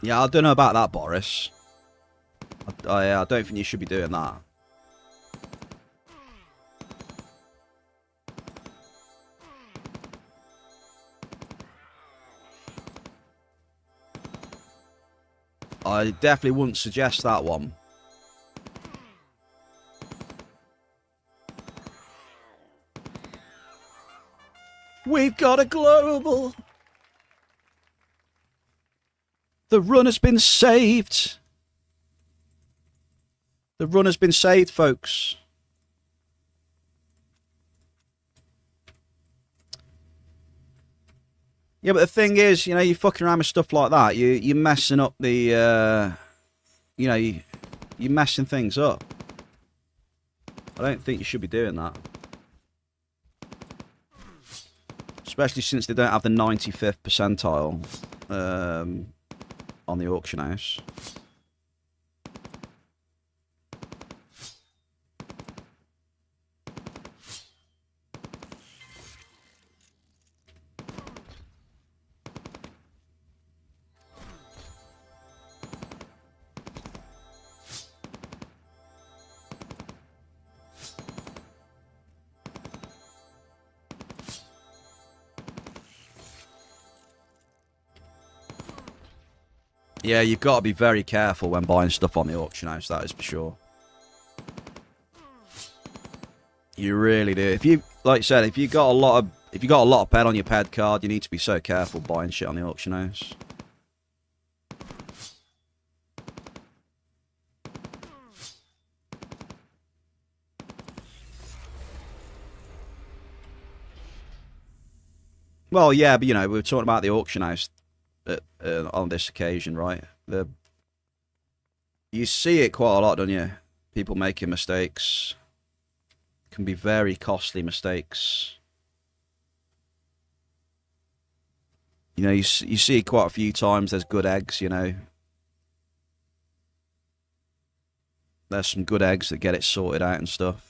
Speaker 1: Yeah, I don't know about that, Boris. I don't think you should be doing that. I definitely wouldn't suggest that one. We've got a global. The run has been saved. The run has been saved, folks. Yeah, but the thing is, you know, you're fucking around with stuff like that. You're messing up the, you know, you're messing things up. I don't think you should be doing that. Especially since they don't have the 95th percentile on the auction house. Yeah, you've got to be very careful when buying stuff on the auction house, that is for sure. You really do. If you, like I said, if you got a lot of PED on your PED card, you need to be so careful buying shit on the auction house. Well, yeah, but you know, we were talking about the auction house on this occasion, right? You see it quite a lot, don't you? People making mistakes. Can be very costly mistakes. You know, you see it quite a few times. There's good eggs, you know. There's some good eggs that get it sorted out and stuff.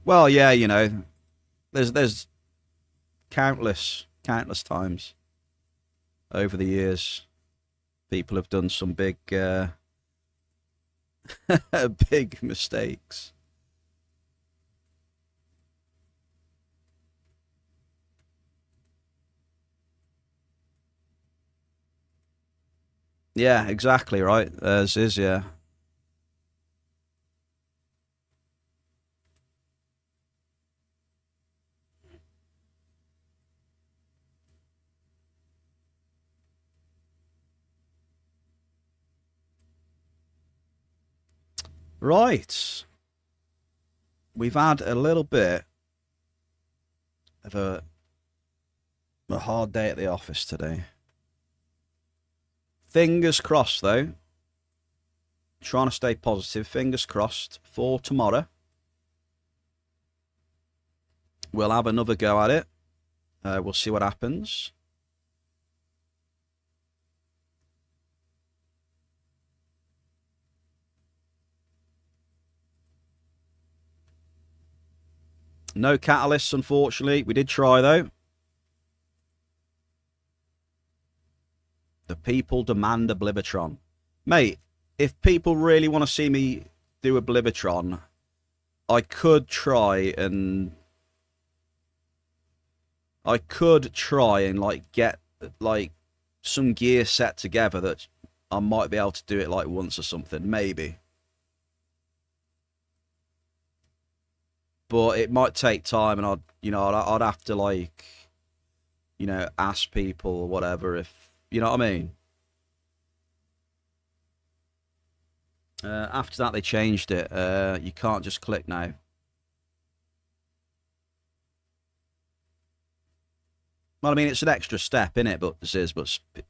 Speaker 1: Well, yeah, you know, there's countless times over the years people have done some big big mistakes. Yeah, exactly right. As is, yeah. Right. We've had a little bit of a hard day at the office today. Fingers crossed, though. Trying to stay positive. Fingers crossed for tomorrow. We'll have another go at it. We'll see what happens. No catalysts, unfortunately. We did try, though. The people demand a Blibitron. Mate, if people really want to see me do a Blibitron, I could try and like get like some gear set together that I might be able to do it like once or something, maybe. But it might take time, and I'd have to like, you know, ask people or whatever, if you know what I mean. After that, they changed it. You can't just click now. Well, I mean, it's an extra step in it, but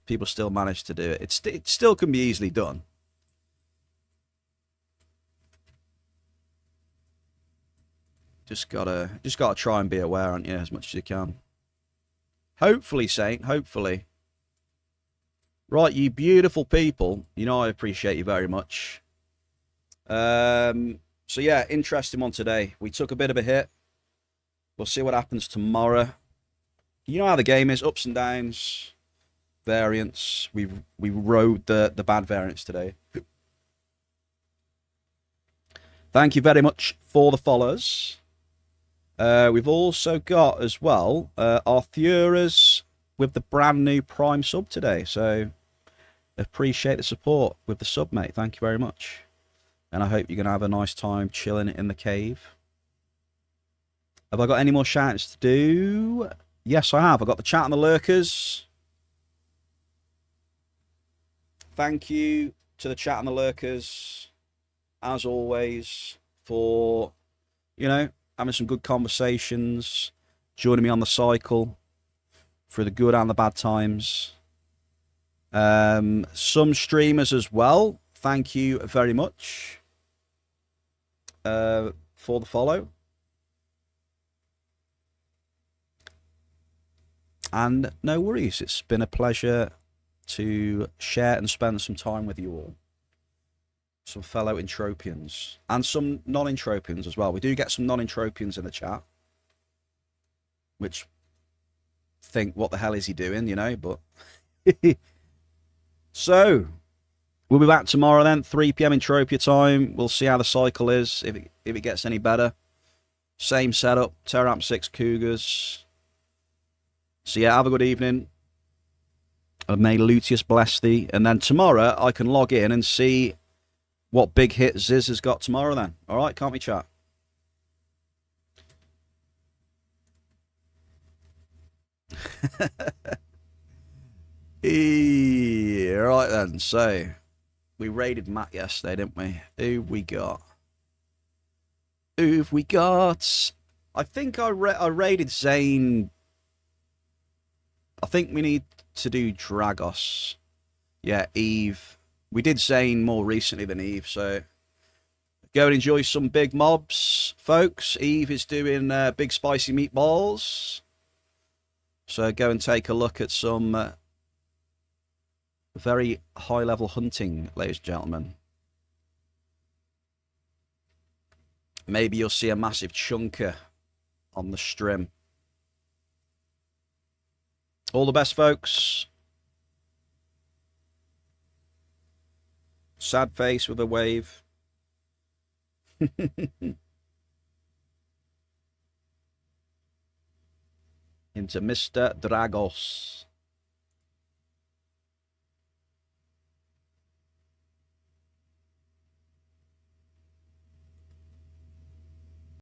Speaker 1: people still manage to do it. It still can be easily done. Just gotta try and be aware, aren't you, as much as you can. Hopefully, Saint. Hopefully. Right, you beautiful people. You know I appreciate you very much. So yeah, interesting one today. We took a bit of a hit. We'll see what happens tomorrow. You know how the game is, ups and downs, variants. We rode the bad variants today. Thank you very much for the follows. We've also got as well Arthura's with the brand new Prime sub today. So appreciate the support with the sub, mate. Thank you very much. And I hope you're going to have a nice time chilling in the cave. Have I got any more shouts to do? Yes, I have. I got the chat and the lurkers. Thank you to the chat and the lurkers, as always, for, you know, having some good conversations, joining me on the cycle through the good and the bad times. Some streamers as well. Thank you very much for the follow. And no worries, it's been a pleasure to share and spend some time with you all. Some fellow Entropians. And some non-Entropians as well. We do get some non-Entropians in the chat. Which think, what the hell is he doing, you know? But so, we'll be back tomorrow then, 3 PM Entropia time. We'll see how the cycle is, if it gets any better. Same setup, Terra 6 Cougars. So yeah, have a good evening. And may Luteus bless thee. And then tomorrow I can log in and see what big hit Ziz has got tomorrow then. Alright, can't we chat? Right then, so we raided Matt yesterday, didn't we? Who've we got? Who've we got? I think I raided Zane. I think we need to do Dragos. Yeah, Eve. We did Zane more recently than Eve, so go and enjoy some big mobs, folks. Eve is doing big spicy meatballs. So go and take a look at some very high-level hunting, ladies and gentlemen. Maybe you'll see a massive chunker on the stream. All the best, folks. Sad face with a wave. Into Mr. Dragos.